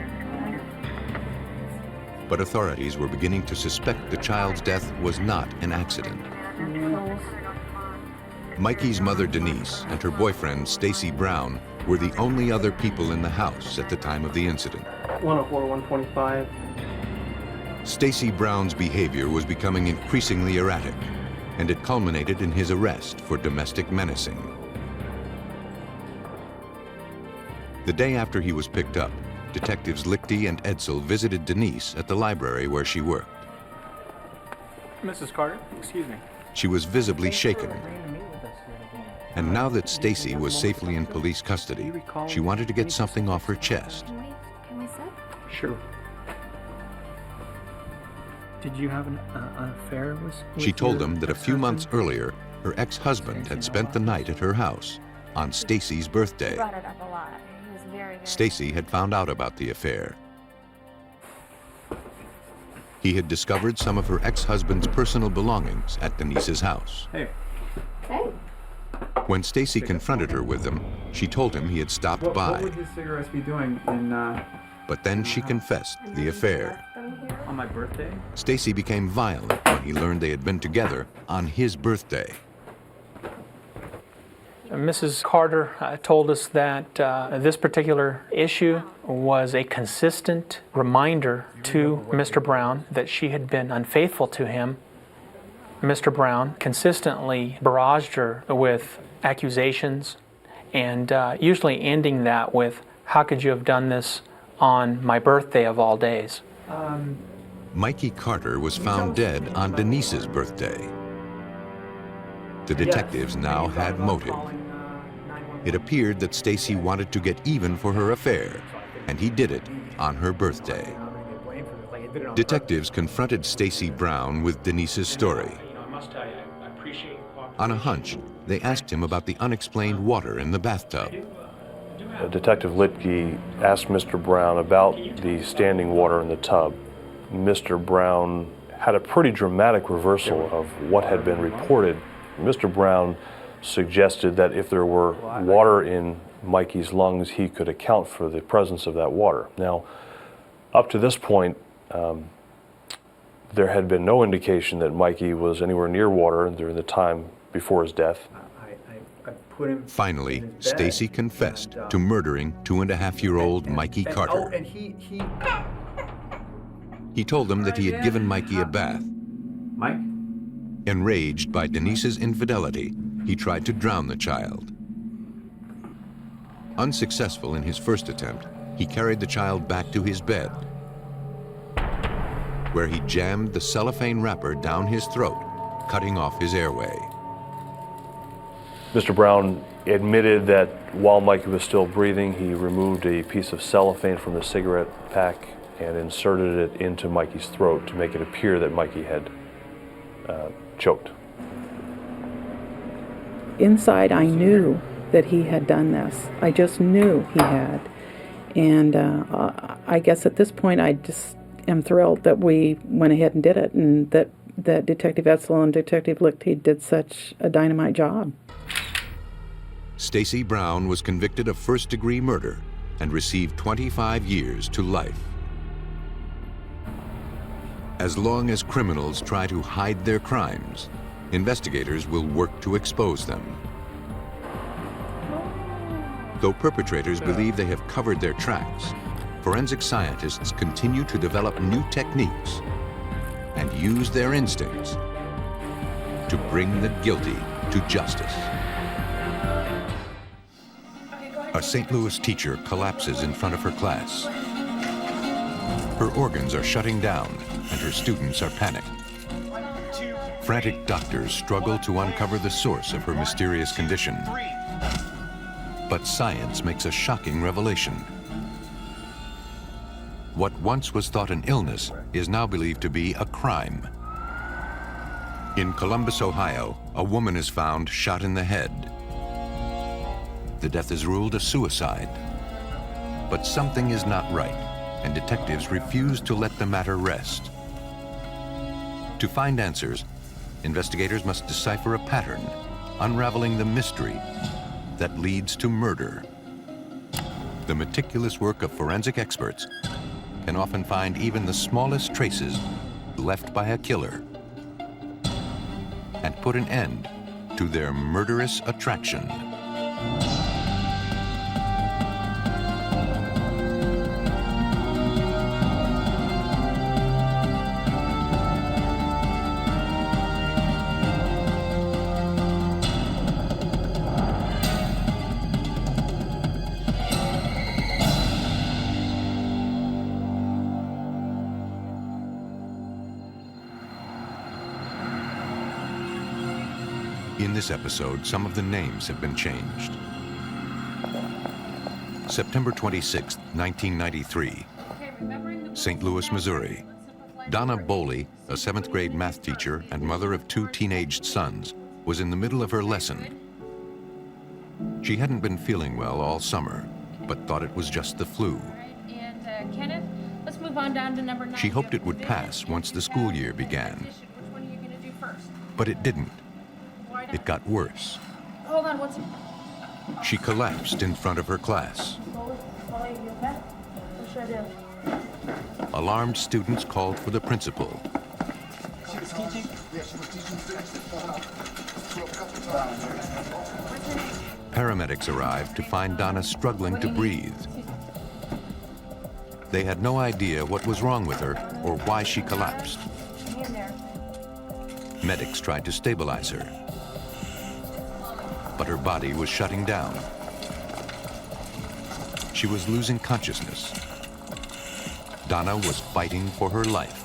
But authorities were beginning to suspect the child's death was not an accident. Mikey's mother, Denise, and her boyfriend, Stacy Brown, were the only other people in the house at the time of the incident. 104, 125. Stacy Brown's behavior was becoming increasingly erratic, and it culminated in his arrest for domestic menacing. The day after he was picked up, Detectives Lichty and Edsel visited Denise at the library where she worked. Mrs. Carter, excuse me. She was visibly shaken. And now that Stacy was safely in police custody, she wanted to get something off her chest. Can we sit? Sure. Did you have an affair with She told your them that a few months earlier, her ex-husband had spent the night at her house on Stacy's birthday. Brought it up a lot. He was very Stacy had found out about the affair. He had discovered some of her ex-husband's personal belongings at Denise's house. Hey. Hey. When Stacy confronted her with them, she told him he had stopped What by. would his cigarettes be doing in, But then she confessed the affair. on my birthday? Stacy became violent when he learned they had been together on his birthday. Mrs. Carter told us that this particular issue was a consistent reminder to Mr. Brown that she had been unfaithful to him. Mr. Brown consistently barraged her with accusations and usually ending that with, "How could you have done this on my birthday of all days?" Mikey Carter was found dead on Denise's birthday. The detectives now had motive. It appeared that Stacy wanted to get even for her affair, and he did it on her birthday. Detectives confronted Stacy Brown with Denise's story. I must tell you, I appreciate On a hunch, they asked him about the unexplained water in the bathtub. Detective Litke asked Mr. Brown about the standing water in the tub. Mr. Brown had a pretty dramatic reversal of what had been reported. Mr. Brown suggested that if there were water in Mikey's lungs, he could account for the presence of that water. Now, up to this point, there had been no indication that Mikey was anywhere near water during the time before his death. Finally, Stacy confessed to murdering 2.5-year-old Mikey Carter. He told them that he had given Mikey a bath. Mike? Enraged by Denise's infidelity, he tried to drown the child. Unsuccessful in his first attempt, he carried the child back to his bed, where he jammed the cellophane wrapper down his throat, cutting off his airway. Mr. Brown admitted that while Mikey was still breathing, he removed a piece of cellophane from the cigarette pack and inserted it into Mikey's throat to make it appear that Mikey had choked. Inside, I knew that he had done this. I just knew he had. And I guess at this point, I just am thrilled that we went ahead and did it, and that Detective Etzel and Detective Lichte did such a dynamite job. Stacy Brown was convicted of first-degree murder and received 25 years to life. As long as criminals try to hide their crimes, investigators will work to expose them. Though perpetrators believe they have covered their tracks, forensic scientists continue to develop new techniques and use their instincts to bring the guilty to justice. A St. Louis teacher collapses in front of her class. Her organs are shutting down and her students are panicked. Frantic doctors struggle to uncover the source of her mysterious condition. But science makes a shocking revelation. What once was thought an illness is now believed to be a crime. In Columbus, Ohio, a woman is found shot in the head. The death is ruled a suicide. But something is not right, and detectives refuse to let the matter rest. To find answers, investigators must decipher a pattern, unraveling the mystery that leads to murder. The meticulous work of forensic experts can often find even the smallest traces left by a killer and put an end to their murderous attraction. In this episode, some of the names have been changed. September 26, 1993, St. Louis, Missouri. Donna Boley, a 7th grade math teacher and mother of 2 teenaged sons, was in the middle of her lesson. She hadn't been feeling well all summer, but thought it was just the flu. And Kenneth, let's move on down to number 9. She hoped it would pass once the school year began. Which one are you going to do first? But it didn't. It got worse. Hold on, what's... She collapsed in front of her class. Molly, you okay? What should I do? Alarmed students called for the principal. She was teaching? Yeah, she was teaching physics. Paramedics arrived to find Donna struggling to breathe. They had no idea what was wrong with her or why she collapsed. In there. Medics tried to stabilize her, but her body was shutting down. She was losing consciousness. Donna was fighting for her life.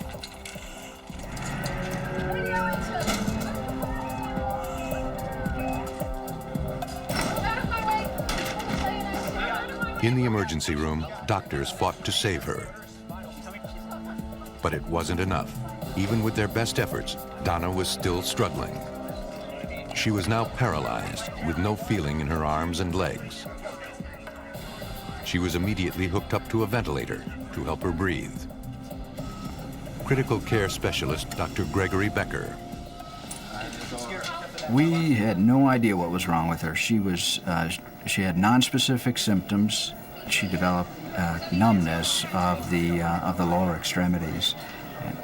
In the emergency room, doctors fought to save her. But it wasn't enough. Even with their best efforts, Donna was still struggling. She was now paralyzed, with no feeling in her arms and legs. She was immediately hooked up to a ventilator to help her breathe. Critical care specialist Dr. Gregory Becker. We had no idea what was wrong with her. She had nonspecific symptoms. She developed numbness of the lower extremities,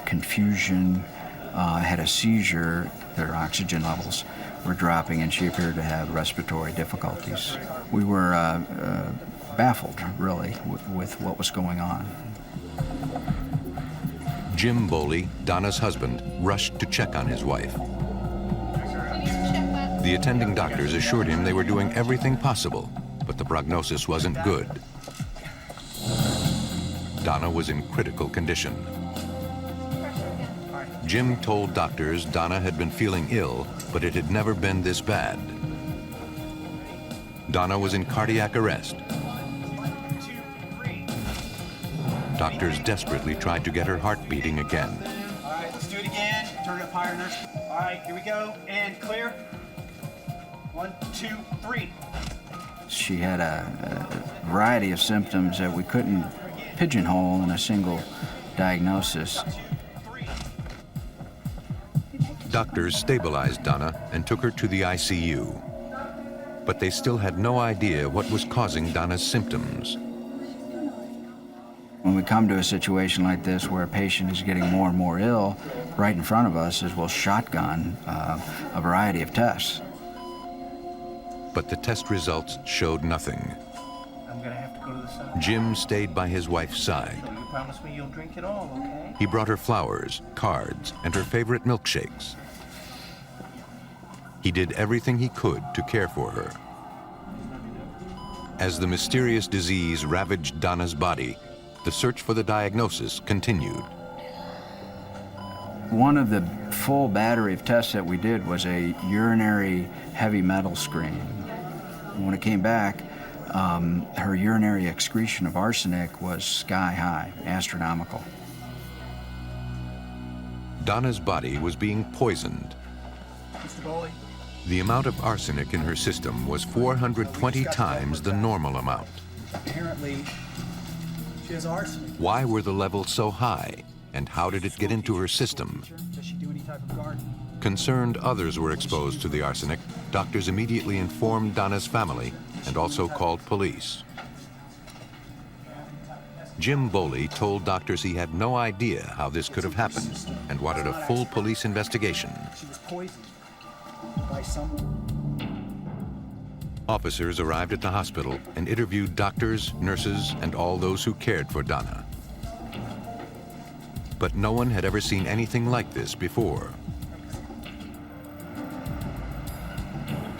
confusion, had a seizure. Their oxygen levels were dropping, and she appeared to have respiratory difficulties. We were baffled, really, with what was going on. Jim Boley, Donna's husband, rushed to check on his wife. The attending doctors assured him they were doing everything possible, but the prognosis wasn't good. Donna was in critical condition. Jim told doctors Donna had been feeling ill, but it had never been this bad. Donna was in cardiac arrest. Doctors desperately tried to get her heart beating again. All right, let's do it again. Turn it up higher, nurse. All right, here we go. And clear. 1, 2, 3. She had a variety of symptoms that we couldn't pigeonhole in a single diagnosis. Doctors stabilized Donna and took her to the ICU. But they still had no idea what was causing Donna's symptoms. When we come to a situation like this where a patient is getting more and more ill, right in front of us is we'll shotgun a variety of tests. But the test results showed nothing. I'm gonna have to go to the side. Jim stayed by his wife's side. You promise me you'll drink it all, okay? He brought her flowers, cards, and her favorite milkshakes. He did everything he could to care for her. As the mysterious disease ravaged Donna's body, the search for the diagnosis continued. One of the full battery of tests that we did was a urinary heavy metal screen. When it came back, her urinary excretion of arsenic was sky high, astronomical. Donna's body was being poisoned. Mr. Boley. The amount of arsenic in her system was 420 times the normal amount. Apparently, she has arsenic. Why were the levels so high, and how did it get into her system? Does she do any type of gardening? Concerned others were exposed to the arsenic, doctors immediately informed Donna's family and also called police. Jim Boley told doctors he had no idea how this could have happened and wanted a full police investigation. She was poisoned by someone. Officers arrived at the hospital and interviewed doctors, nurses, and all those who cared for Donna. But no one had ever seen anything like this before.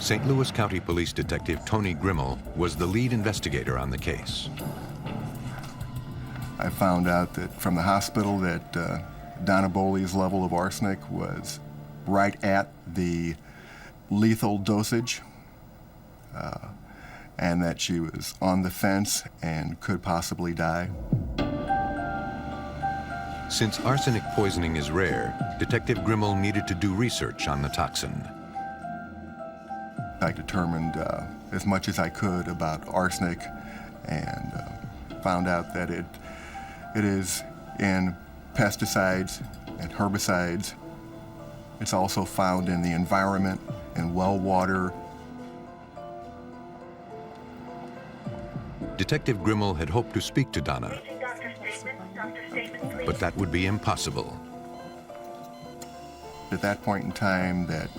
St. Louis County Police Detective Tony Grimmel was the lead investigator on the case. I found out that from the hospital that Donna Boley's level of arsenic was right at the lethal dosage, and that she was on the fence and could possibly die. Since arsenic poisoning is rare, Detective Grimmel needed to do research on the toxin. I determined as much as I could about arsenic and found out that it is in pesticides and herbicides. It's also found in the environment, in well water. Detective Grimmel had hoped to speak to Donna, but that would be impossible. At that point in time, that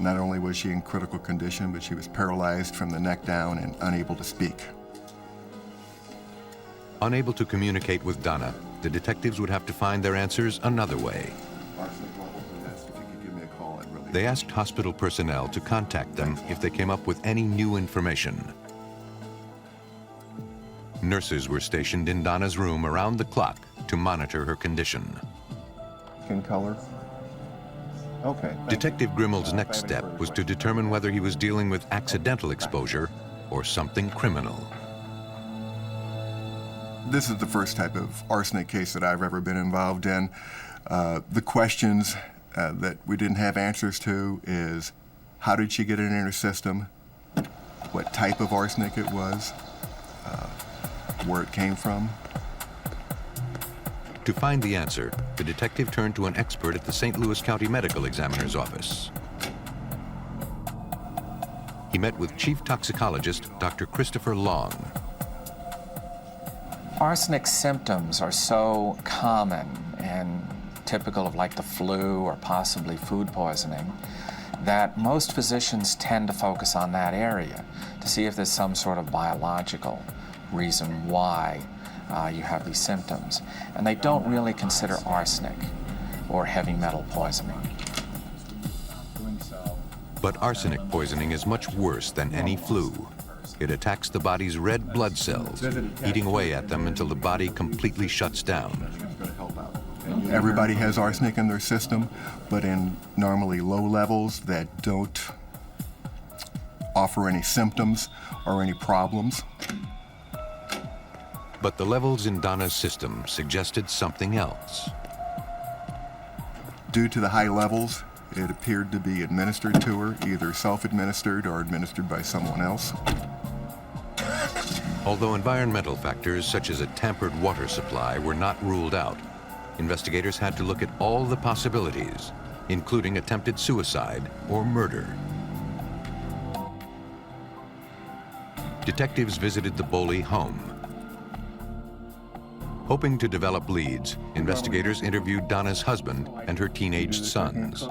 not only was she in critical condition, but she was paralyzed from the neck down and unable to speak. Unable to communicate with Donna, the detectives would have to find their answers another way. They asked hospital personnel to contact them if they came up with any new information. Nurses were stationed in Donna's room around the clock to monitor her condition. Skin color? Okay. Detective Grimmel's next step was to determine whether he was dealing with accidental exposure or something criminal. This is the first type of arsenic case that I've ever been involved in. The questions that we didn't have answers to is, how did she get it in her system? What type of arsenic it was? Where it came from? To find the answer, the detective turned to an expert at the St. Louis County Medical Examiner's office. He met with Chief Toxicologist Dr. Christopher Long. Arsenic symptoms are so common and typical of like the flu or possibly food poisoning that most physicians tend to focus on that area to see if there's some sort of biological reason why you have these symptoms. And they don't really consider arsenic or heavy metal poisoning. But arsenic poisoning is much worse than any flu. It attacks the body's red blood cells, eating away at them until the body completely shuts down. Everybody has arsenic in their system, but in normally low levels that don't offer any symptoms or any problems. But the levels in Donna's system suggested something else. Due to the high levels, it appeared to be administered to her, either self-administered or administered by someone else. Although environmental factors such as a tampered water supply were not ruled out, investigators had to look at all the possibilities, including attempted suicide or murder. Detectives visited the Boley home. Hoping to develop leads, investigators interviewed Donna's husband and her teenaged sons.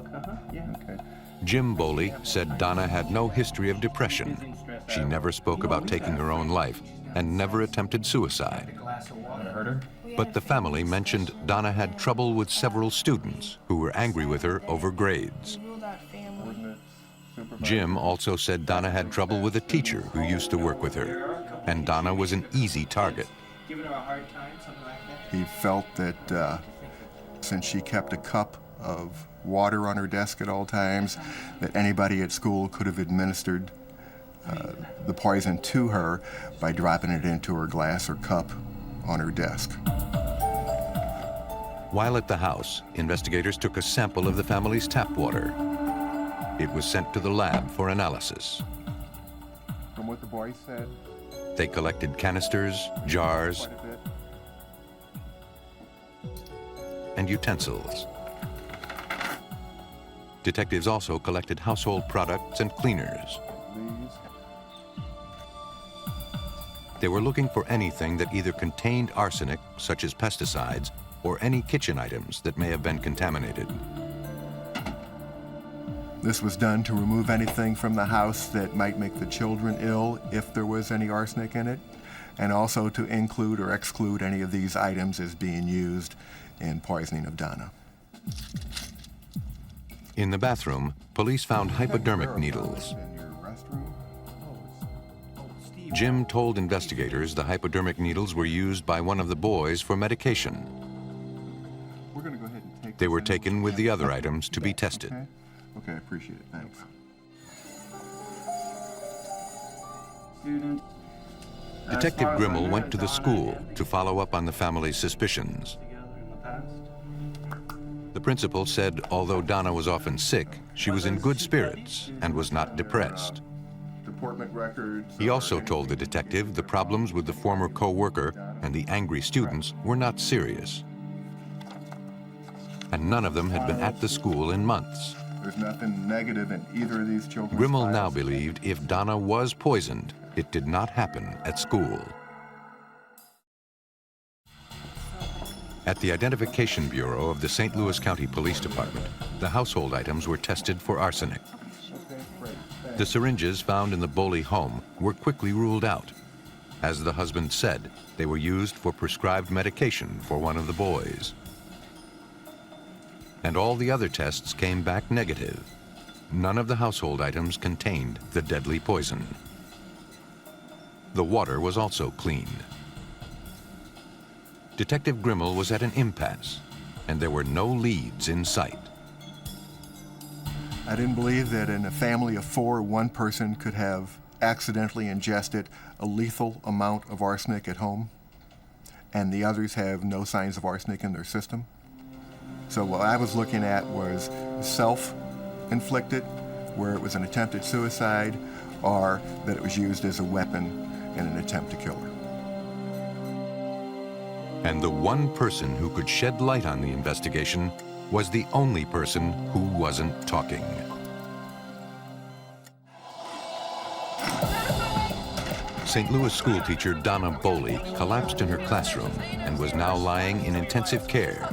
Jim Boley said Donna had no history of depression. She never spoke about taking her own life and never attempted suicide. But the family mentioned Donna had trouble with several students who were angry with her over grades. Jim also said Donna had trouble with a teacher who used to work with her, and Donna was an easy target. He felt that since she kept a cup of water on her desk at all times, that anybody at school could have administered the poison to her by dropping it into her glass or cup on her desk. While at the house, investigators took a sample of the family's tap water. It was sent to the lab for analysis. From what the boys said, they collected canisters, jars, and utensils. Detectives also collected household products and cleaners. They were looking for anything that either contained arsenic, such as pesticides, or any kitchen items that may have been contaminated. This was done to remove anything from the house that might make the children ill if there was any arsenic in it, and also to include or exclude any of these items as being used in poisoning of Donna. In the bathroom, police found hypodermic needles. Jim told investigators the hypodermic needles were used by one of the boys for medication. They were taken with the other items to be tested. Okay, I appreciate it. Thanks. Detective Grimmel went to the school to follow up on the family's suspicions. The principal said although Donna was often sick, she was in good spirits and was not depressed. He also told the detective the problems with the former co-worker and the angry students were not serious. And none of them had been at the school in months. There's nothing negative in either of these children's Grimmel now files. believed if Donna was poisoned, it did not happen at school. At the Identification Bureau of the St. Louis County Police Department, the household items were tested for arsenic. The syringes found in the Boley home were quickly ruled out. As the husband said, they were used for prescribed medication for one of the boys. And all the other tests came back negative. None of the household items contained the deadly poison. The water was also clean. Detective Grimmel was at an impasse, and there were no leads in sight. I didn't believe that in a family of four, one person could have accidentally ingested a lethal amount of arsenic at home. and the others have no signs of arsenic in their system. So what I was looking at was self-inflicted, where it was an attempted suicide, or that it was used as a weapon in an attempt to kill her. And the one person who could shed light on the investigation was the only person who wasn't talking. St. Louis schoolteacher Donna Boley collapsed in her classroom and was now lying in intensive care.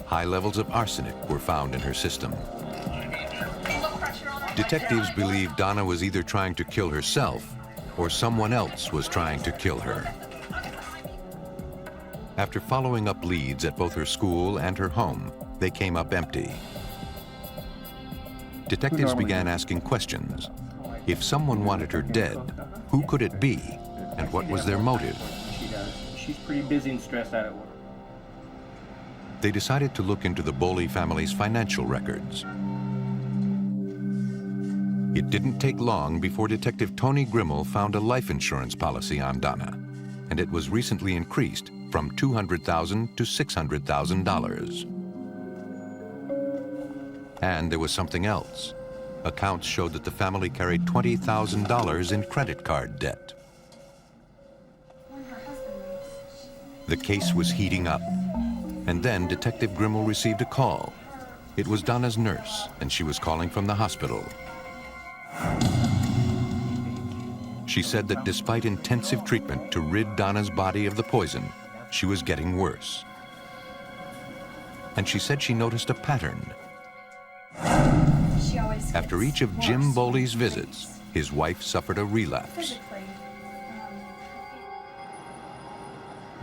High levels of arsenic were found in her system. Detectives believe Donna was either trying to kill herself or someone else was trying to kill her. After following up leads at both her school and her home, they came up empty. Detectives began asking questions. If someone wanted her dead, who could it be, and what was their motive? She's pretty busy and stressed out at work. They decided to look into the Boley family's financial records. It didn't take long before Detective Tony Grimmel found a life insurance policy on Donna, and it was recently increased from $200,000 to $600,000. And there was something else. Accounts showed that the family carried $20,000 in credit card debt. The case was heating up, and then Detective Grimmel received a call. It was Donna's nurse, and she was calling from the hospital. She said that despite intensive treatment to rid Donna's body of the poison, she was getting worse. And she said she noticed a pattern. After each of Jim Boley's visits, his wife suffered a relapse.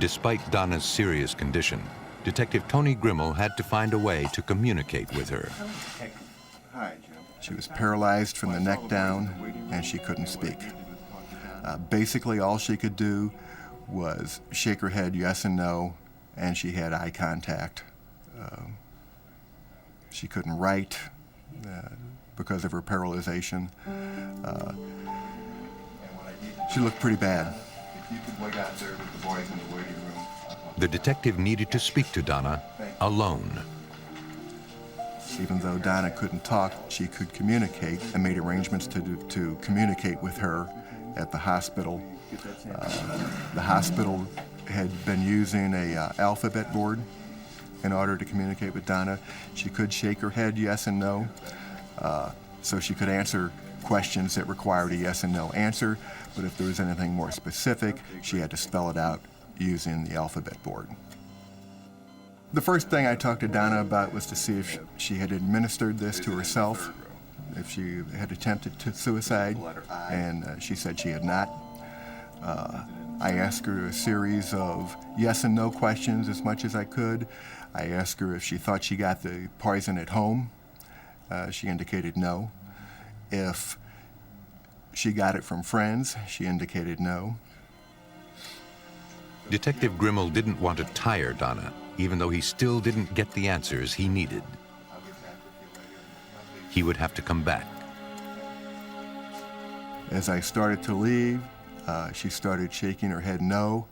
Despite Donna's serious condition, Detective Tony Grimmel had to find a way to communicate with her. She was paralyzed from the neck down, and she couldn't speak. Basically, all she could do was shake her head yes and no, and she had eye contact. She couldn't write because of her paralyzation. She looked pretty bad. The detective needed to speak to Donna alone. Even though Donna couldn't talk, she could communicate, and made arrangements to communicate with her at the hospital. The hospital had been using a alphabet board in order to communicate with Donna. She could shake her head yes and no, so she could answer questions that required a yes and no answer, but if there was anything more specific, she had to spell it out using the alphabet board. The first thing I talked to Donna about was to see if she had administered this to herself, if she had attempted suicide, and she said she had not. I asked her a series of yes and no questions as much as I could. I asked her if she thought she got the poison at home. She indicated no. If she got it from friends, she indicated no. Detective Grimmel didn't want to tire Donna, even though he still didn't get the answers he needed. He would have to come back. As I started to leave, she started shaking her head no,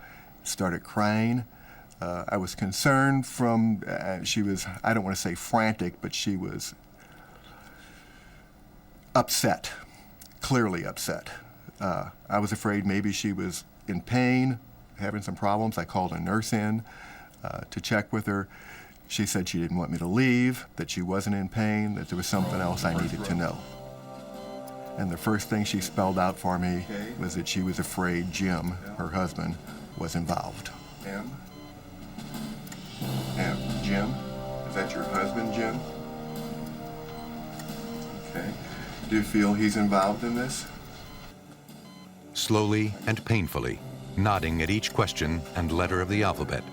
started crying. I was concerned from, she was, I don't want to say frantic, but she was upset, clearly upset. I was afraid maybe she was in pain, having some problems. I called a nurse in to check with her. She said she didn't want me to leave, that she wasn't in pain, that there was something else I needed to know. And the first thing she spelled out for me was that she was afraid Jim, her husband, was involved. M? Jim? Is that your husband, Jim? Okay. Do you feel he's involved in this? Slowly and painfully, nodding at each question and letter of the alphabet,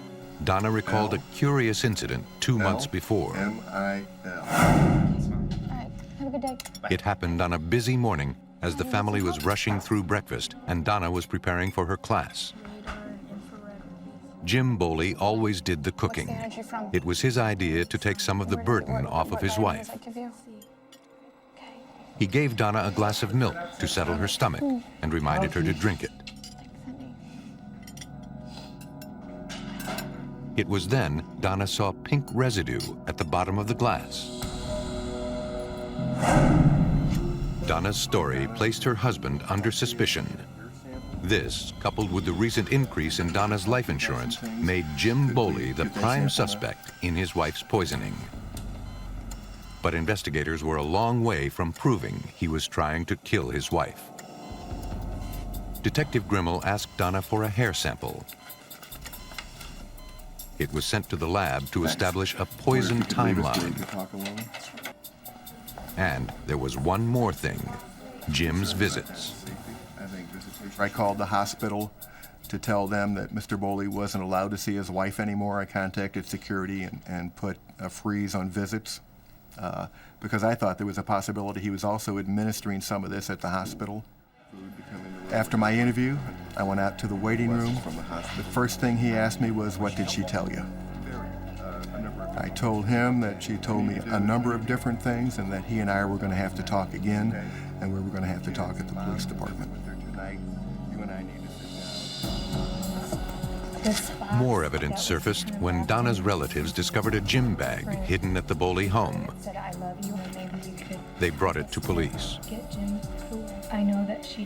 Donna recalled a curious incident 2 months before. M-I-L. Have a good day. It happened on a busy morning as the family was rushing through breakfast and Donna was preparing for her class. Jim Boley always did the cooking. It was his idea to take some of the burden off of his wife. He gave Donna a glass of milk to settle her stomach and reminded her to drink it. It was then Donna saw pink residue at the bottom of the glass. Donna's story placed her husband under suspicion. This, coupled with the recent increase in Donna's life insurance, made Jim Boley the prime suspect in his wife's poisoning. But investigators were a long way from proving he was trying to kill his wife. Detective Grimmel asked Donna for a hair sample. It was sent to the lab to establish a poison timeline. And there was one more thing, Jim's visits. I called the hospital to tell them that Mr. Boley wasn't allowed to see his wife anymore. I contacted security and put a freeze on visits because I thought there was a possibility he was also administering some of this at the hospital. After my interview, I went out to the waiting room. The first thing he asked me was, "What did she tell you?" I told him that she told me a number of different things and that he and I were going to have to talk again, and we were going to have to talk at the police department. More evidence surfaced when Donna's relatives discovered a gym bag hidden at the Boley home. They brought it to police.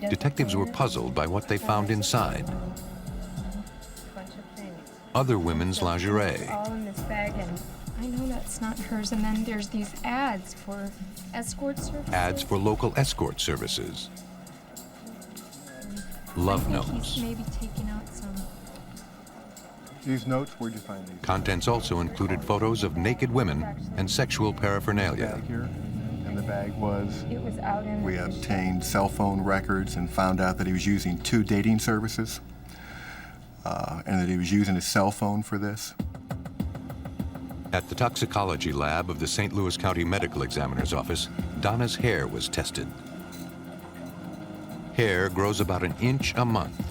Detectives were puzzled by what they found inside. Other women's lingerie. All in this bag, and I know that's not hers. And then there's these ads for escort services. Ads for local escort services. Love notes. He's maybe taking out some. These notes, where'd you find these? Contents also included photos of naked women and sexual paraphernalia. And the bag was? It was out in. We obtained cell phone records and found out that he was using 2 dating services. And that he was using his cell phone for this. At the toxicology lab of the St. Louis County Medical Examiner's Office, Donna's hair was tested. Hair grows about an inch a month,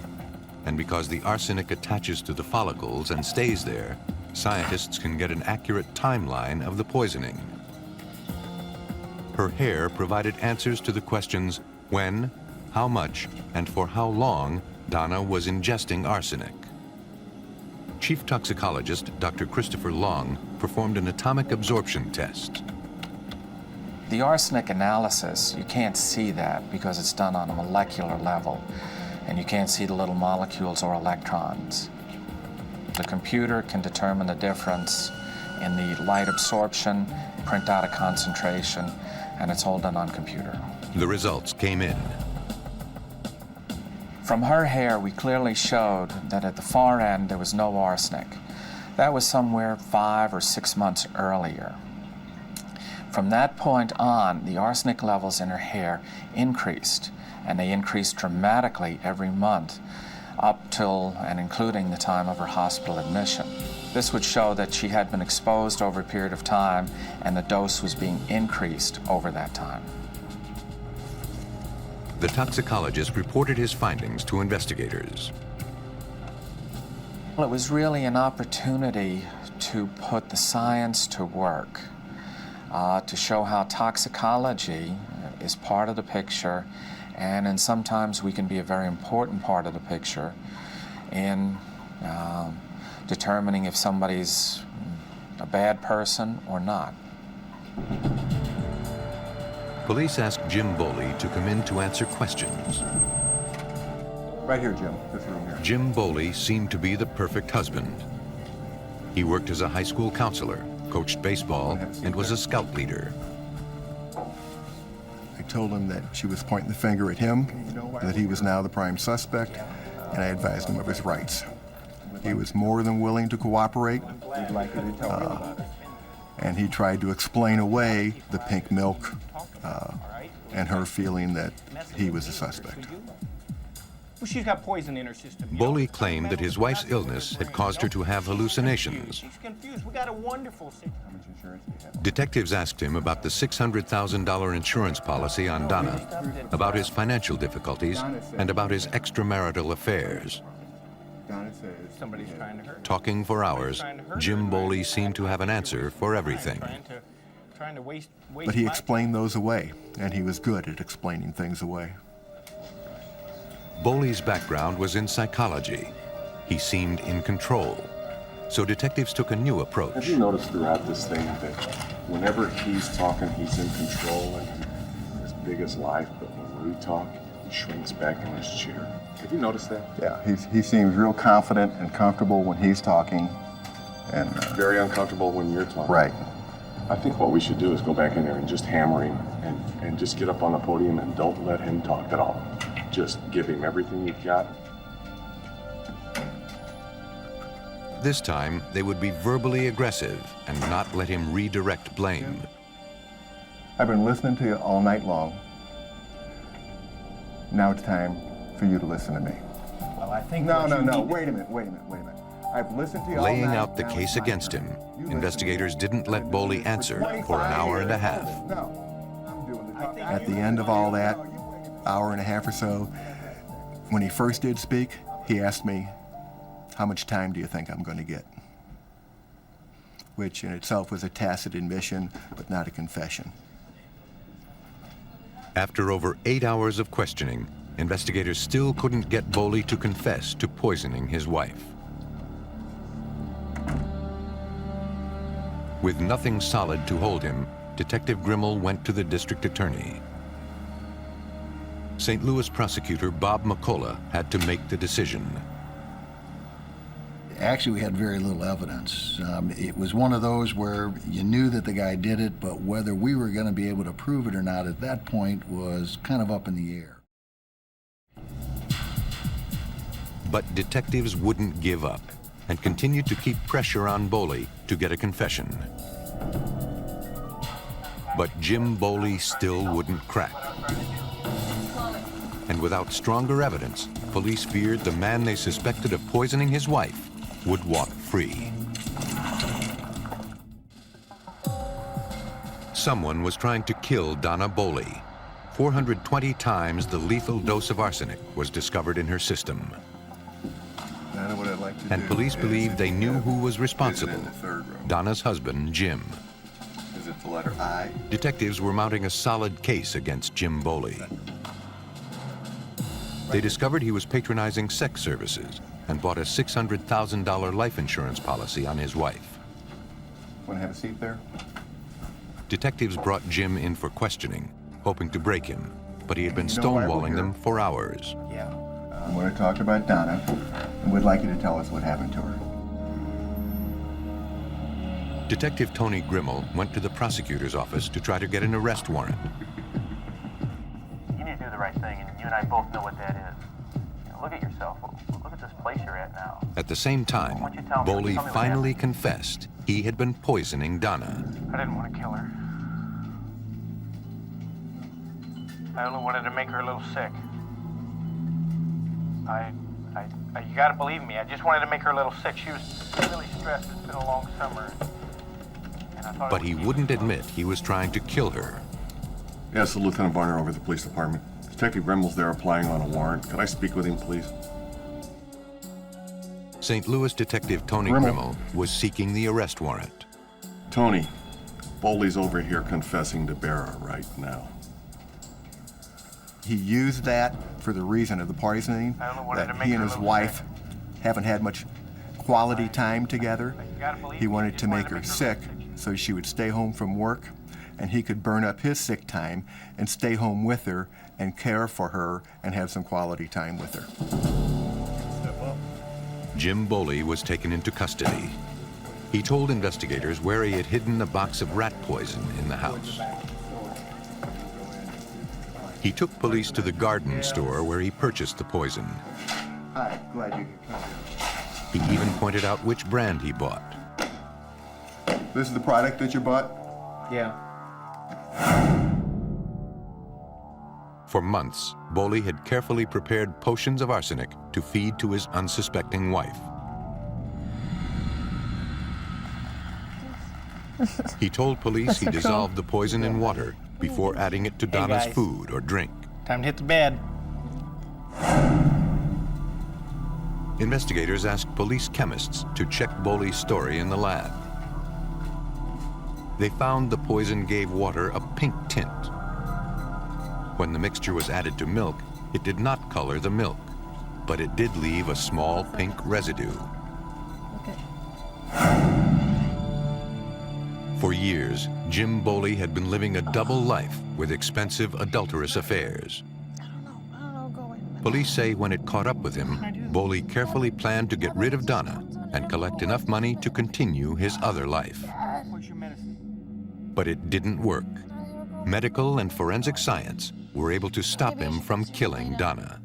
and because the arsenic attaches to the follicles and stays there, scientists can get an accurate timeline of the poisoning. Her hair provided answers to the questions when, how much, and for how long Donna was ingesting arsenic. Chief toxicologist Dr. Christopher Long performed an atomic absorption test. The arsenic analysis, you can't see that because it's done on a molecular level, and you can't see the little molecules or electrons. The computer can determine the difference in the light absorption, print out a concentration, and it's all done on computer. The results came in. From her hair, we clearly showed that at the far end there was no arsenic. That was somewhere 5 or 6 months earlier. From that point on, the arsenic levels in her hair increased, and they increased dramatically every month, up till and including the time of her hospital admission. This would show that she had been exposed over a period of time, and the dose was being increased over that time. The toxicologist reported his findings to investigators. Well, it was really an opportunity to put the science to work, to show how toxicology is part of the picture, and sometimes we can be a very important part of the picture in determining if somebody's a bad person or not. Police asked Jim Boley to come in to answer questions. Right here, Jim, this room here. Jim Boley seemed to be the perfect husband. He worked as a high school counselor, coached baseball, and was a scout leader. I told him that she was pointing the finger at him, that he was now the prime suspect, and I advised him of his rights. He was more than willing to cooperate, and he tried to explain away the pink milk and her feeling that he was a suspect. Well, she's got poison in her system. Boley claimed that his wife's illness had caused her to have hallucinations. She's confused. We got a wonderful system. Detectives asked him about the $600,000 insurance policy on Donna, about his financial difficulties, and about his extramarital affairs. Somebody's trying to hurt her. Talking for hours, Jim Boley seemed to have an answer for everything. Trying to waste But he explained those away, and he was good at explaining things away. Boley's background was in psychology. He seemed in control. so detectives took a new Have approach. you noticed throughout this thing that whenever he's talking, he's in control and as big as life, but when we talk, he shrinks back in his chair? Have you noticed that? Yeah, he seems real confident and comfortable when he's talking, and very uncomfortable when you're talking. Right. I think what we should do is go back in there and just hammer him and just get up on the podium and don't let him talk at all. Just give him everything you've got. This time, they would be verbally aggressive and not let him redirect blame. I've been listening to you all night long. Now it's time for you to listen to me. Well, I think No, wait a minute. I've listened to you all night. Laying out the Now case it's my against turn. him, You listen investigators to me. didn't let Boley answer for an hour and a half. No, I'm doing the talking. At the end of all that, hour and a half or so, when he first did speak, he asked me, "How much time do you think I'm going to get?" Which in itself was a tacit admission, but not a confession. After over 8 hours of questioning, investigators still couldn't get Boley to confess to poisoning his wife. With nothing solid to hold him, Detective Grimmel went to the district attorney. St. Louis prosecutor Bob McCullough had to make the decision. Actually, we had very little evidence. It was one of those where you knew that the guy did it, but whether we were going to be able to prove it or not at that point was kind of up in the air. But detectives wouldn't give up and continued to keep pressure on Boley to get a confession. But Jim Boley still wouldn't crack. And without stronger evidence, police feared the man they suspected of poisoning his wife would walk free. Someone was trying to kill Donna Boley. 420 times the lethal dose of arsenic was discovered in her system. Donna, what I'd like to And do police is believed they knew who was visit responsible, in the third row. Donna's husband, Jim. Is it the letter I? Detectives were mounting a solid case against Jim Boley. They discovered he was patronizing sex services and bought a $600,000 life insurance policy on his wife. Want to have a seat there? Detectives brought Jim in for questioning, hoping to break him, but he had been You know why we're stonewalling here? them for hours. Yeah. I want to talk about Donna, and we'd like you to tell us what happened to her. Detective Tony Grimmel went to the prosecutor's office to try to get an arrest warrant. You need to do the right thing, and you and I both know what that is. You know, look at yourself. Look at this place you're at now. At the same time, Why don't you tell me Boley what finally confessed he had been poisoning Donna. I didn't want to kill her. I only wanted to make her a little sick. You gotta believe me. I just wanted to make her a little sick. She was really stressed. It's been a long summer. And I thought But he wouldn't admit he was trying to kill her. Yes, Lieutenant Varner over at the police department. Detective Grimmel's there applying on a warrant. Could I speak with him, please? St. Louis Detective Tony Grimmel. Grimmel was seeking the arrest warrant. Tony, Boley's over here confessing to Barra right now. He used that for the reason of the poisoning, I only wanted to that make he her and a his little wife haven't had much quality time together. He wanted to make her sick so she would stay home from work, and he could burn up his sick time and stay home with her and care for her and have some quality time with her. Jim Boley was taken into custody. He told investigators where he had hidden a box of rat poison in the house. He took police to the garden store where he purchased the poison. Hi, glad you could come He even pointed out which brand he bought. in. This is the product that you bought? Yeah. For months, Boley had carefully prepared potions of arsenic to feed to his unsuspecting wife. He told police That's he so cool. dissolved the poison in water before adding it to Donna's guys. food or drink. Time to hit the bed. Investigators asked police chemists to check Boley's story in the lab. They found the poison gave water a pink tint. When the mixture was added to milk, it did not color the milk, but it did leave a small pink residue. For years, Jim Boley had been living a double life with expensive adulterous affairs. Police say when it caught up with him, Boley carefully planned to get rid of Donna and collect enough money to continue his other life. But it didn't work. Medical and forensic science were able to stop him from killing Donna.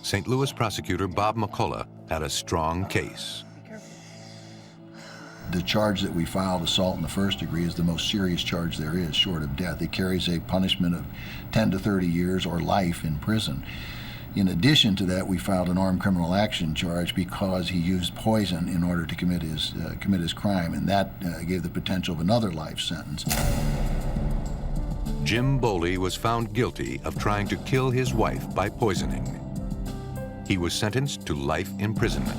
St. Louis prosecutor Bob McCullough had a strong case. The charge that we filed, assault in the first degree, is the most serious charge there is, short of death. It carries a punishment of 10 to 30 years or life in prison. In addition to that, we filed an armed criminal action charge because he used poison in order to commit his crime, and that gave the potential of another life sentence. Jim Boley was found guilty of trying to kill his wife by poisoning. He was sentenced to life imprisonment.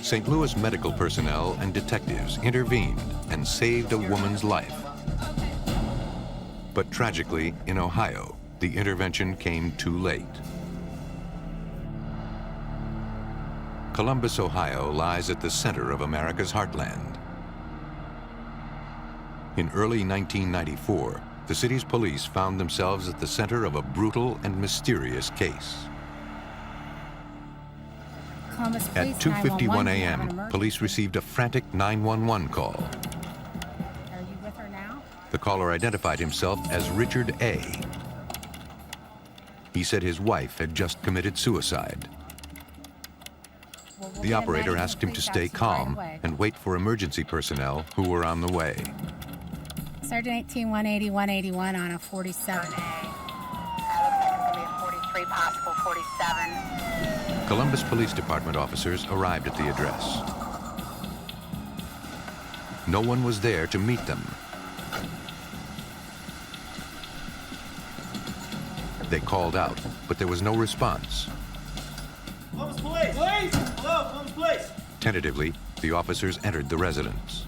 St. Louis medical personnel and detectives intervened and saved a woman's life. But tragically, in Ohio, the intervention came too late. Columbus, Ohio lies at the center of America's heartland. In early 1994, the city's police found themselves at the center of a brutal and mysterious case. At 2:51 a.m., police received a frantic 911 call. Are you with her now? The caller identified himself as Richard A. He said his wife had just committed suicide. The operator asked him to stay calm and wait for emergency personnel who were on the way. Sergeant 18-180-181 on a 47. Looks like it's gonna be a 43, possible 47. Columbus Police Department officers arrived at the address. No one was there to meet them. They called out, but there was no response. Columbus Police! Police! Hello, Columbus Police! Tentatively, the officers entered the residence.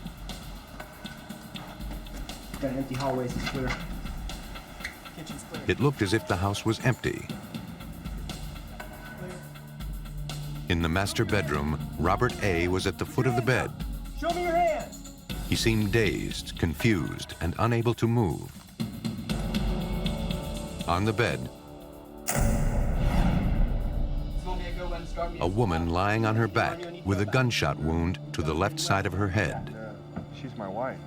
Got empty hallways, it's clear. Kitchen's clear. It looked as if the house was empty. In the master bedroom, Robert A. was at the foot of the bed. Show me your hands! He seemed dazed, confused, and unable to move. On the bed, a woman lying on her back with a gunshot wound to the left side of her head. She's my wife.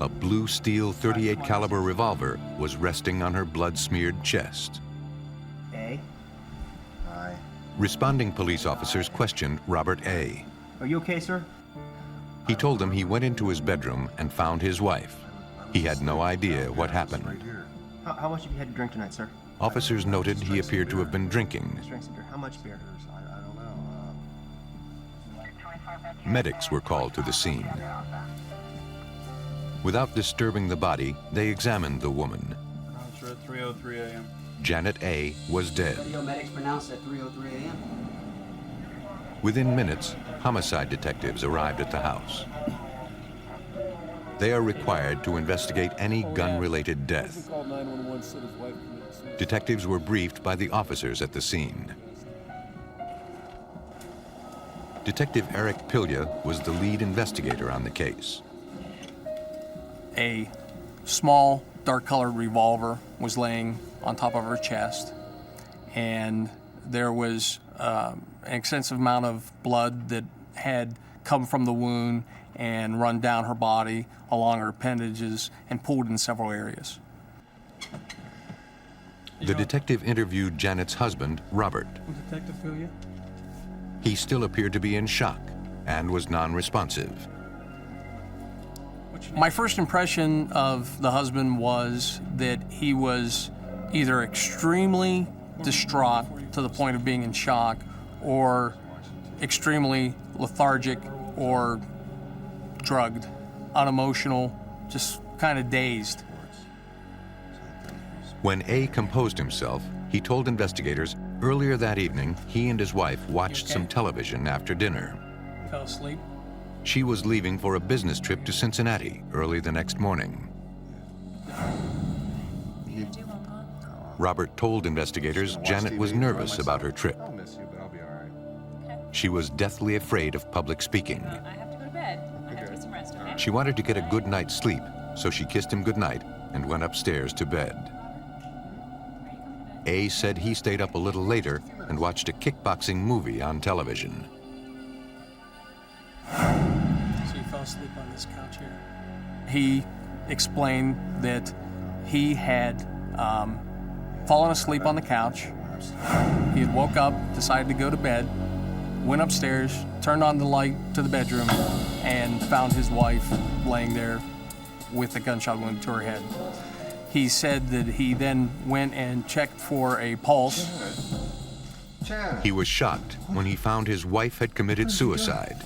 A blue steel .38 caliber revolver was resting on her blood-smeared chest. A? Aye. Responding police officers questioned Robert A. Are you okay, sir? He told them he went into his bedroom and found his wife. He had no idea what happened. How much have you had to drink tonight, sir? Officers noted he appeared to have been drinking. Just drank some beer. How much beer? I don't know. Medics were called to the scene. Without disturbing the body, they examined the woman. It's at 3:03 a.m. Janet A. was dead. Radio medics pronounced at 3:03 a.m. Within minutes, homicide detectives arrived at the house. They are required to investigate any gun-related death. Detectives were briefed by the officers at the scene. Detective Eric Pilya was the lead investigator on the case. A small, dark-colored revolver was laying on top of her chest, and there was an extensive amount of blood that had come from the wound and run down her body, along her appendages, and pooled in several areas. The detective interviewed Janet's husband, Robert. Detective Pilya? He still appeared to be in shock and was non-responsive. My first impression of the husband was that he was either extremely distraught to the point of being in shock, or extremely lethargic or drugged, unemotional, just kind of dazed. When A composed himself, he told investigators earlier that evening he and his wife watched some television after dinner. Fell asleep? She was leaving for a business trip to Cincinnati early the next morning. Robert told investigators Janet was nervous about her trip. I'll miss you, but I'll be all right. She was deathly afraid of public speaking. I have to go to bed. I have to get some rest, okay? She wanted to get a good night's sleep, so she kissed him goodnight and went upstairs to bed. A said he stayed up a little later and watched a kickboxing movie on television. So he fell asleep on this couch here. He explained that he had fallen asleep on the couch. He had woke up, decided to go to bed, went upstairs, turned on the light to the bedroom, and found his wife laying there with a gunshot wound to her head. He said that he then went and checked for a pulse. He was shocked when he found his wife had committed suicide.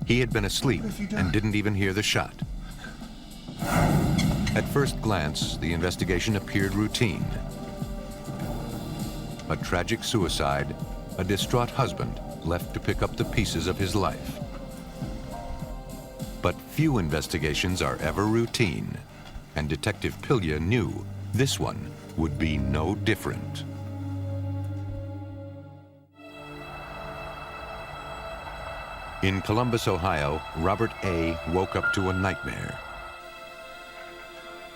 He had been asleep and didn't even hear the shot. At first glance, the investigation appeared routine. A tragic suicide, a distraught husband left to pick up the pieces of his life. But few investigations are ever routine, and Detective Pilya knew this one would be no different. In Columbus, Ohio, Robert A. woke up to a nightmare.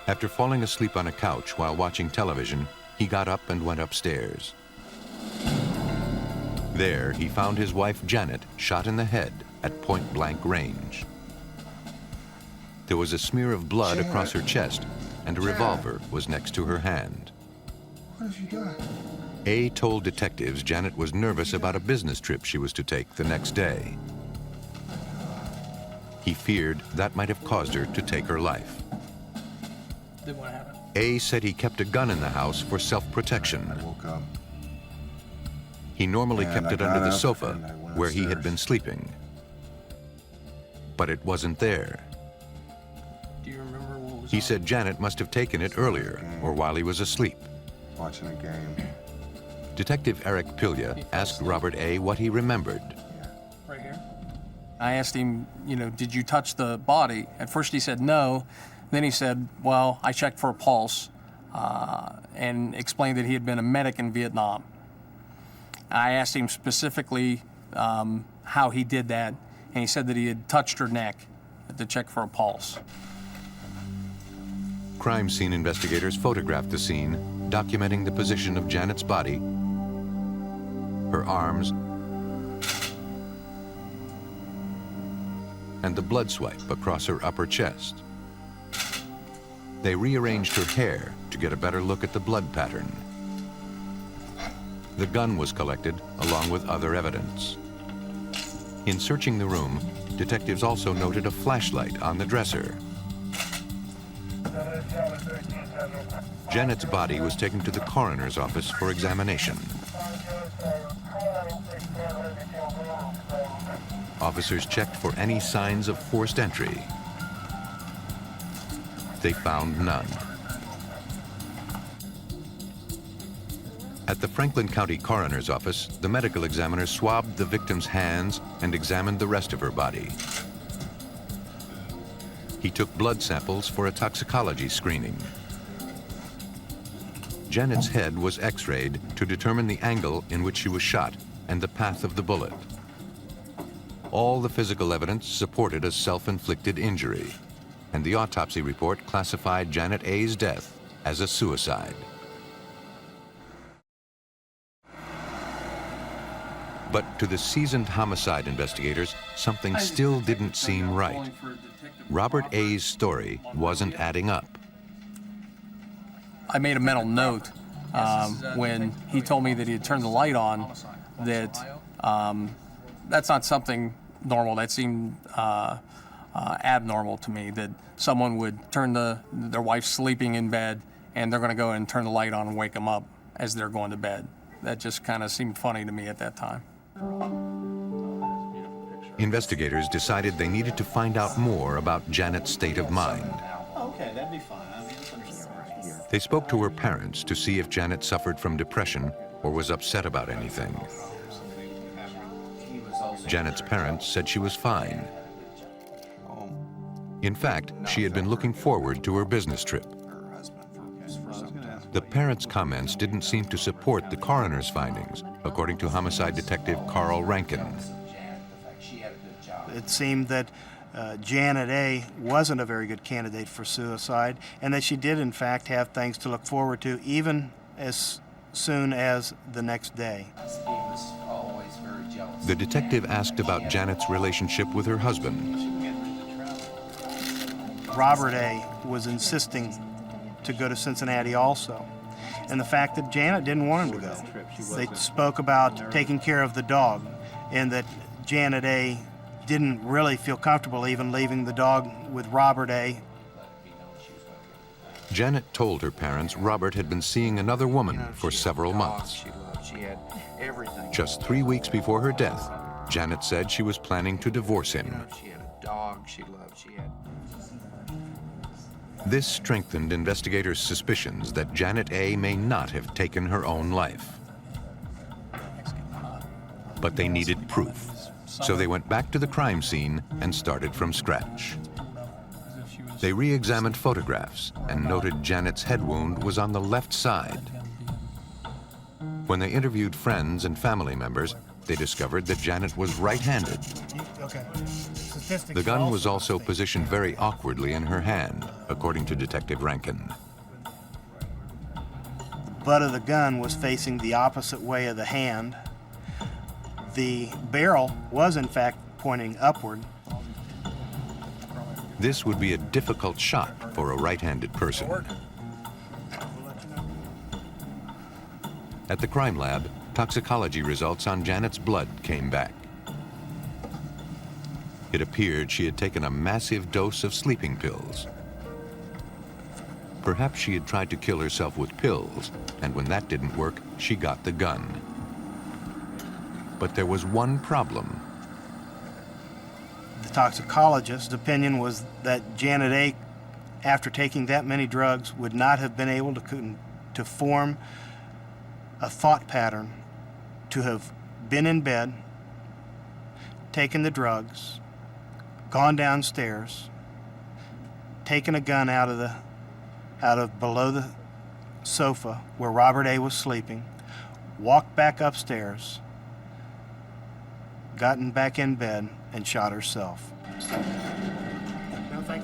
After falling asleep on a couch while watching television, he got up and went upstairs. There, he found his wife, Janet, shot in the head at point-blank range. There was a smear of blood across her chest, and a revolver was next to her hand. What have you done? A told detectives Janet was nervous about a business trip she was to take the next day. He feared that might have caused her to take her life. Then what happened? A said he kept a gun in the house for self-protection. I woke up. He normally And kept I it got under the up sofa and I went where he had upstairs. been sleeping. But it wasn't there. Do you remember what was He on? said Janet must have taken it earlier or while he was asleep. Watching a game. Detective Eric Pilya asked Robert A. what he remembered. Right here. I asked him, did you touch the body? At first he said no. Then he said, well, I checked for a pulse and explained that he had been a medic in Vietnam. I asked him specifically how he did that, and he said that he had touched her neck to check for a pulse. Crime scene investigators photographed the scene, documenting the position of Janet's body, her arms, and the blood swipe across her upper chest. They rearranged her hair to get a better look at the blood pattern. The gun was collected, along with other evidence. In searching the room, detectives also noted a flashlight on the dresser. Janet's body was taken to the coroner's office for examination. Officers checked for any signs of forced entry. They found none. At the Franklin County Coroner's Office, the medical examiner swabbed the victim's hands and examined the rest of her body. He took blood samples for a toxicology screening. Janet's head was x-rayed to determine the angle in which she was shot and the path of the bullet. All the physical evidence supported a self-inflicted injury, and the autopsy report classified Janet A.'s death as a suicide. But to the seasoned homicide investigators, something still didn't seem right. Robert A.'s story wasn't adding up. I made a mental note when he told me that he had turned the light on, that that's not something normal. That seemed abnormal to me, that someone would turn their wife sleeping in bed and they're going to go and turn the light on and wake them up as they're going to bed. That just kind of seemed funny to me at that time. Investigators decided they needed to find out more about Janet's state of mind. Okay, that'd be fine. I mean, it's understandable. They spoke to her parents to see if Janet suffered from depression or was upset about anything. Janet's parents said she was fine. In fact, she had been looking forward to her business trip. The parents' comments didn't seem to support the coroner's findings according to homicide detective Carl Rankin. It seemed that Janet A. wasn't a very good candidate for suicide, and that she did in fact have things to look forward to even as soon as the next day. The detective asked about Janet's relationship with her husband. Robert A. was insisting to go to Cincinnati also, and the fact that Janet didn't want him to go. They spoke about taking care of the dog, and that Janet A. didn't really feel comfortable even leaving the dog with Robert A. Janet told her parents Robert had been seeing another woman for several months. She had everything. Just 3 weeks before her death, Janet said she was planning to divorce him. She had a dog she loved. She had. This strengthened investigators' suspicions that Janet A. may not have taken her own life. But they needed proof, so they went back to the crime scene and started from scratch. They re-examined photographs and noted Janet's head wound was on the left side. When they interviewed friends and family members, they discovered that Janet was right-handed. The gun was also positioned very awkwardly in her hand, according to Detective Rankin. The butt of the gun was facing the opposite way of the hand. The barrel was in fact pointing upward. This would be a difficult shot for a right-handed person. At the crime lab, toxicology results on Janet's blood came back. It appeared she had taken a massive dose of sleeping pills. Perhaps she had tried to kill herself with pills, and when that didn't work, she got the gun. But there was one problem. The toxicologist's opinion was that Janet A., after taking that many drugs, would not have been able to form a thought pattern, to have been in bed, taken the drugs, gone downstairs, taken a gun out of below the sofa where Robert A. was sleeping, walked back upstairs, gotten back in bed, and shot herself.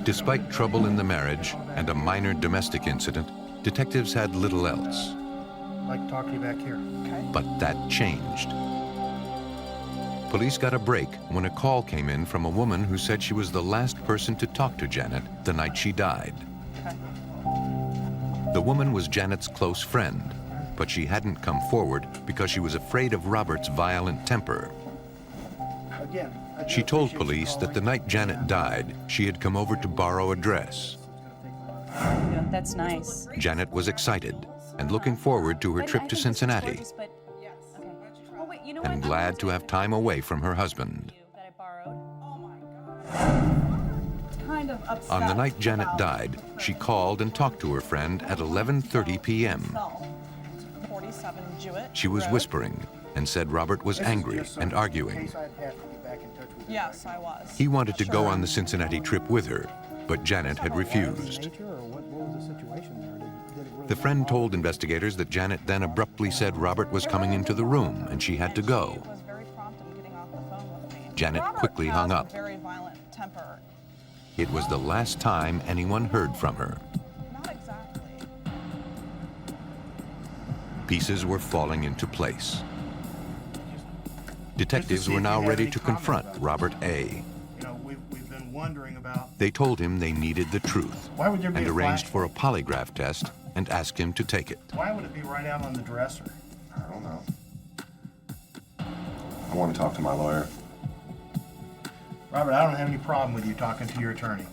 Despite trouble in the marriage and a minor domestic incident, detectives had little else. I'd like to talk to you back here. Okay. But that changed. Police got a break when a call came in from a woman who said she was the last person to talk to Janet the night she died. Okay. The woman was Janet's close friend, but she hadn't come forward because she was afraid of Robert's violent temper. She told police that the night Janet died, she had come over to borrow a dress. Yeah, that's nice. Janet was excited and looking forward to her trip to Cincinnati, and glad to have time away from her husband. On the night Janet died, she called and talked to her friend at 11:30 p.m. She was whispering and said Robert was angry and arguing. Yes, I was. He wanted to go on the Cincinnati trip with her, but Janet had refused. The friend told investigators that Janet then abruptly said Robert was coming into the room and she had to go. Janet quickly hung up. Very violent temper. It was the last time anyone heard from her. Not exactly. Pieces were falling into place. Detectives were now ready to confront Robert A. You know, we've been wondering about. They told him they needed the truth Why would there be and a arranged flash? for a polygraph test and asked him to take it. Why would it be right out on the dresser? I don't know. I want to talk to my lawyer. Robert, I don't have any problem with you talking to your attorney.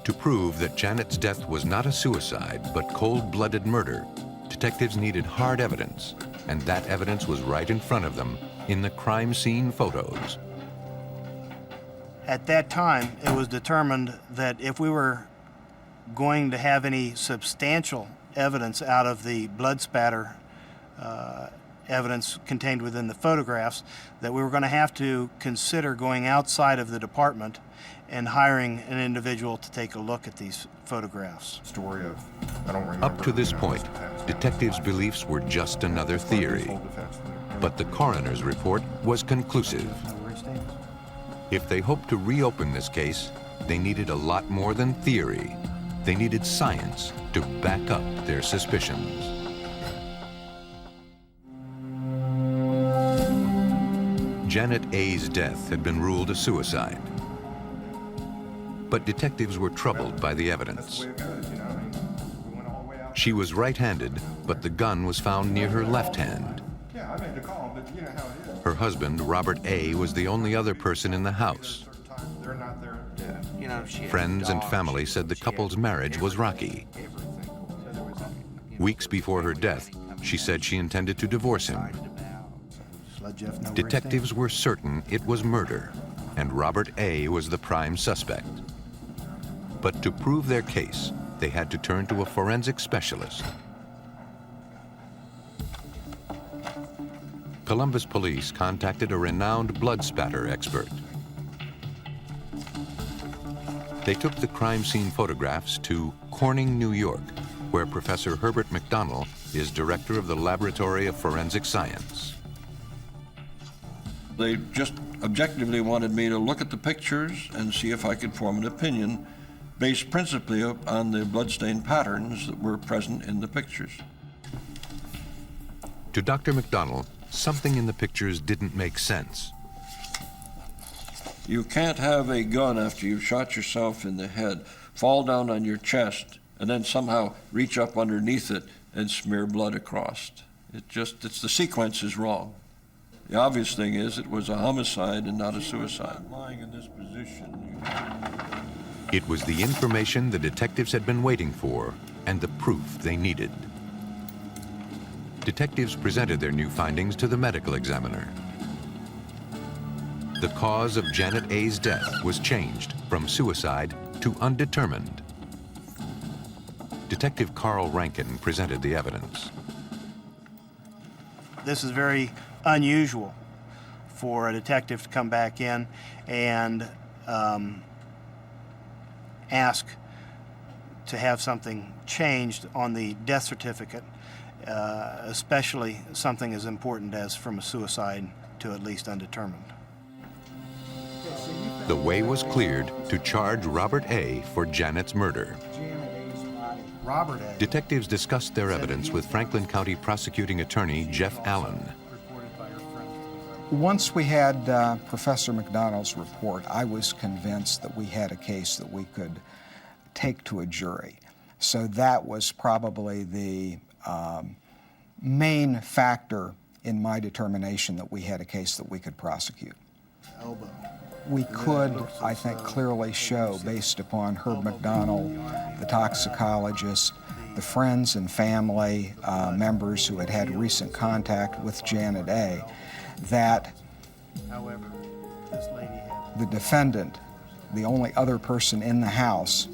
To prove that Janet's death was not a suicide but cold-blooded murder, detectives needed hard evidence, and that evidence was right in front of them in the crime scene photos. At that time, it was determined that if we were going to have any substantial evidence out of the blood spatter evidence contained within the photographs, that we were going to have to consider going outside of the department and hiring an individual to take a look at these photographs. Story of, I don't remember. Up to this point, detectives' beliefs were just another theory. But the coroner's report was conclusive. If they hoped to reopen this case, they needed a lot more than theory. They needed science to back up their suspicions. Janet A.'s death had been ruled a suicide. But detectives were troubled by the evidence. She was right-handed, but the gun was found near her left hand. Yeah, I made the call, but you know how it is. Her husband, Robert A., was the only other person in the house. They're not there. Yeah. You know, she had Friends and dogs. family said the couple's marriage was rocky. Weeks before her death, she said she intended to divorce him. Just let Jeff know where he Detectives were certain it was murder, and Robert A. was the prime suspect. But to prove their case, they had to turn to a forensic specialist. Columbus police contacted a renowned blood spatter expert. They took the crime scene photographs to Corning, New York, where Professor Herbert McDonnell is director of the Laboratory of Forensic Science. They just objectively wanted me to look at the pictures and see if I could form an opinion based principally on the bloodstain patterns that were present in the pictures. To Dr. McDonnell, something in the pictures didn't make sense. You can't have a gun after you've shot yourself in the head, fall down on your chest, and then somehow reach up underneath it and smear blood across. It's the sequence is wrong. The obvious thing is it was a homicide and not a suicide. Lying in this position. It was the information the detectives had been waiting for and the proof they needed. Detectives presented their new findings to the medical examiner. The cause of Janet A.'s death was changed from suicide to undetermined. Detective Carl Rankin presented the evidence. This is very unusual for a detective to come back in and ask to have something changed on the death certificate, especially something as important as from a suicide to at least undetermined. The way was cleared to charge Robert A. for Janet's murder. Robert A. Detectives discussed their evidence with Franklin County Prosecuting Attorney Jeff Allen. Once we had Professor McDonnell's report, I was convinced that we had a case that we could take to a jury. So that was probably the main factor in my determination that we had a case that we could prosecute. Elbow. We could, I think, clearly show, based upon Herb McDonnell, the toxicologist, the friends and family members who had had recent contact with Janet A., that the defendant, the only other person in the house,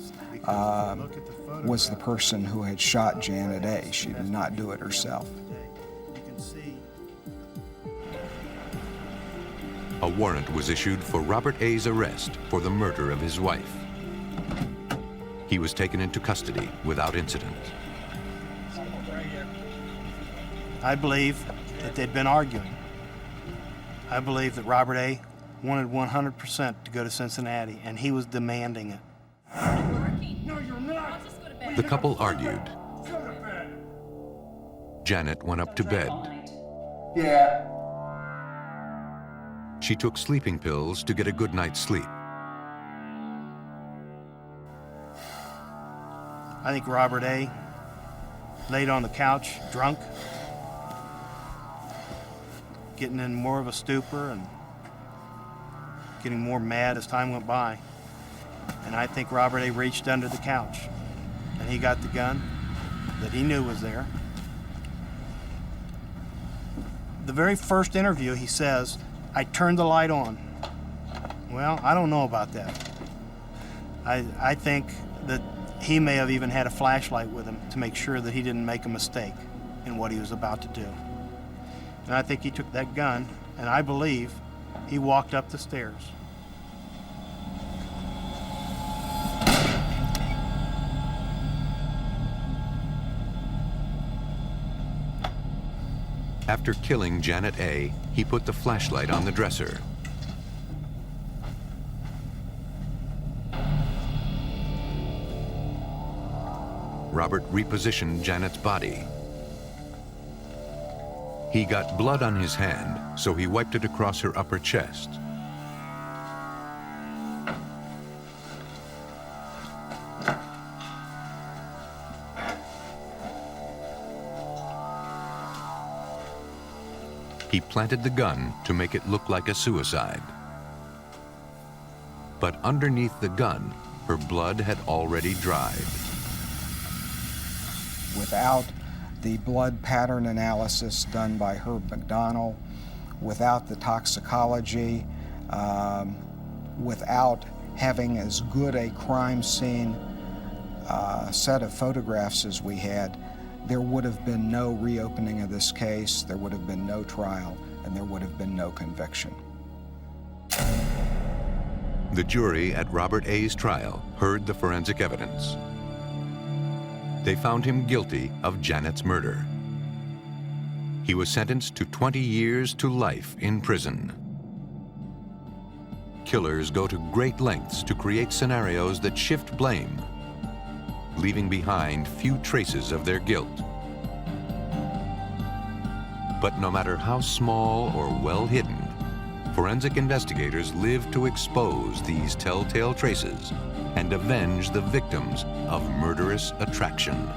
was the person who had shot Janet A. She did not do it herself. A warrant was issued for Robert A.'s arrest for the murder of his wife. He was taken into custody without incident. I believe that they'd been arguing. I believe that Robert A. wanted 100% to go to Cincinnati, and he was demanding it. The couple argued. Janet went up to bed. Yeah. She took sleeping pills to get a good night's sleep. I think Robert A. laid on the couch, drunk, getting in more of a stupor and getting more mad as time went by. And I think Robert A. reached under the couch and he got the gun that he knew was there. The very first interview, he says, "I turned the light on." Well, I don't know about that. I think that he may have even had a flashlight with him to make sure that he didn't make a mistake in what he was about to do. And I think he took that gun, and I believe he walked up the stairs. After killing Janet A., he put the flashlight on the dresser. Robert repositioned Janet's body. He got blood on his hand, so he wiped it across her upper chest. He planted the gun to make it look like a suicide. But underneath the gun, her blood had already dried. Without the blood pattern analysis done by Herb McDonnell, without the toxicology, without having as good a crime scene set of photographs as we had, there would have been no reopening of this case, there would have been no trial, and there would have been no conviction. The jury at Robert A.'s trial heard the forensic evidence. They found him guilty of Janet's murder. He was sentenced to 20 years to life in prison. Killers go to great lengths to create scenarios that shift blame, leaving behind few traces of their guilt. But no matter how small or well hidden, forensic investigators live to expose these telltale traces and avenge the victims of murderous attraction.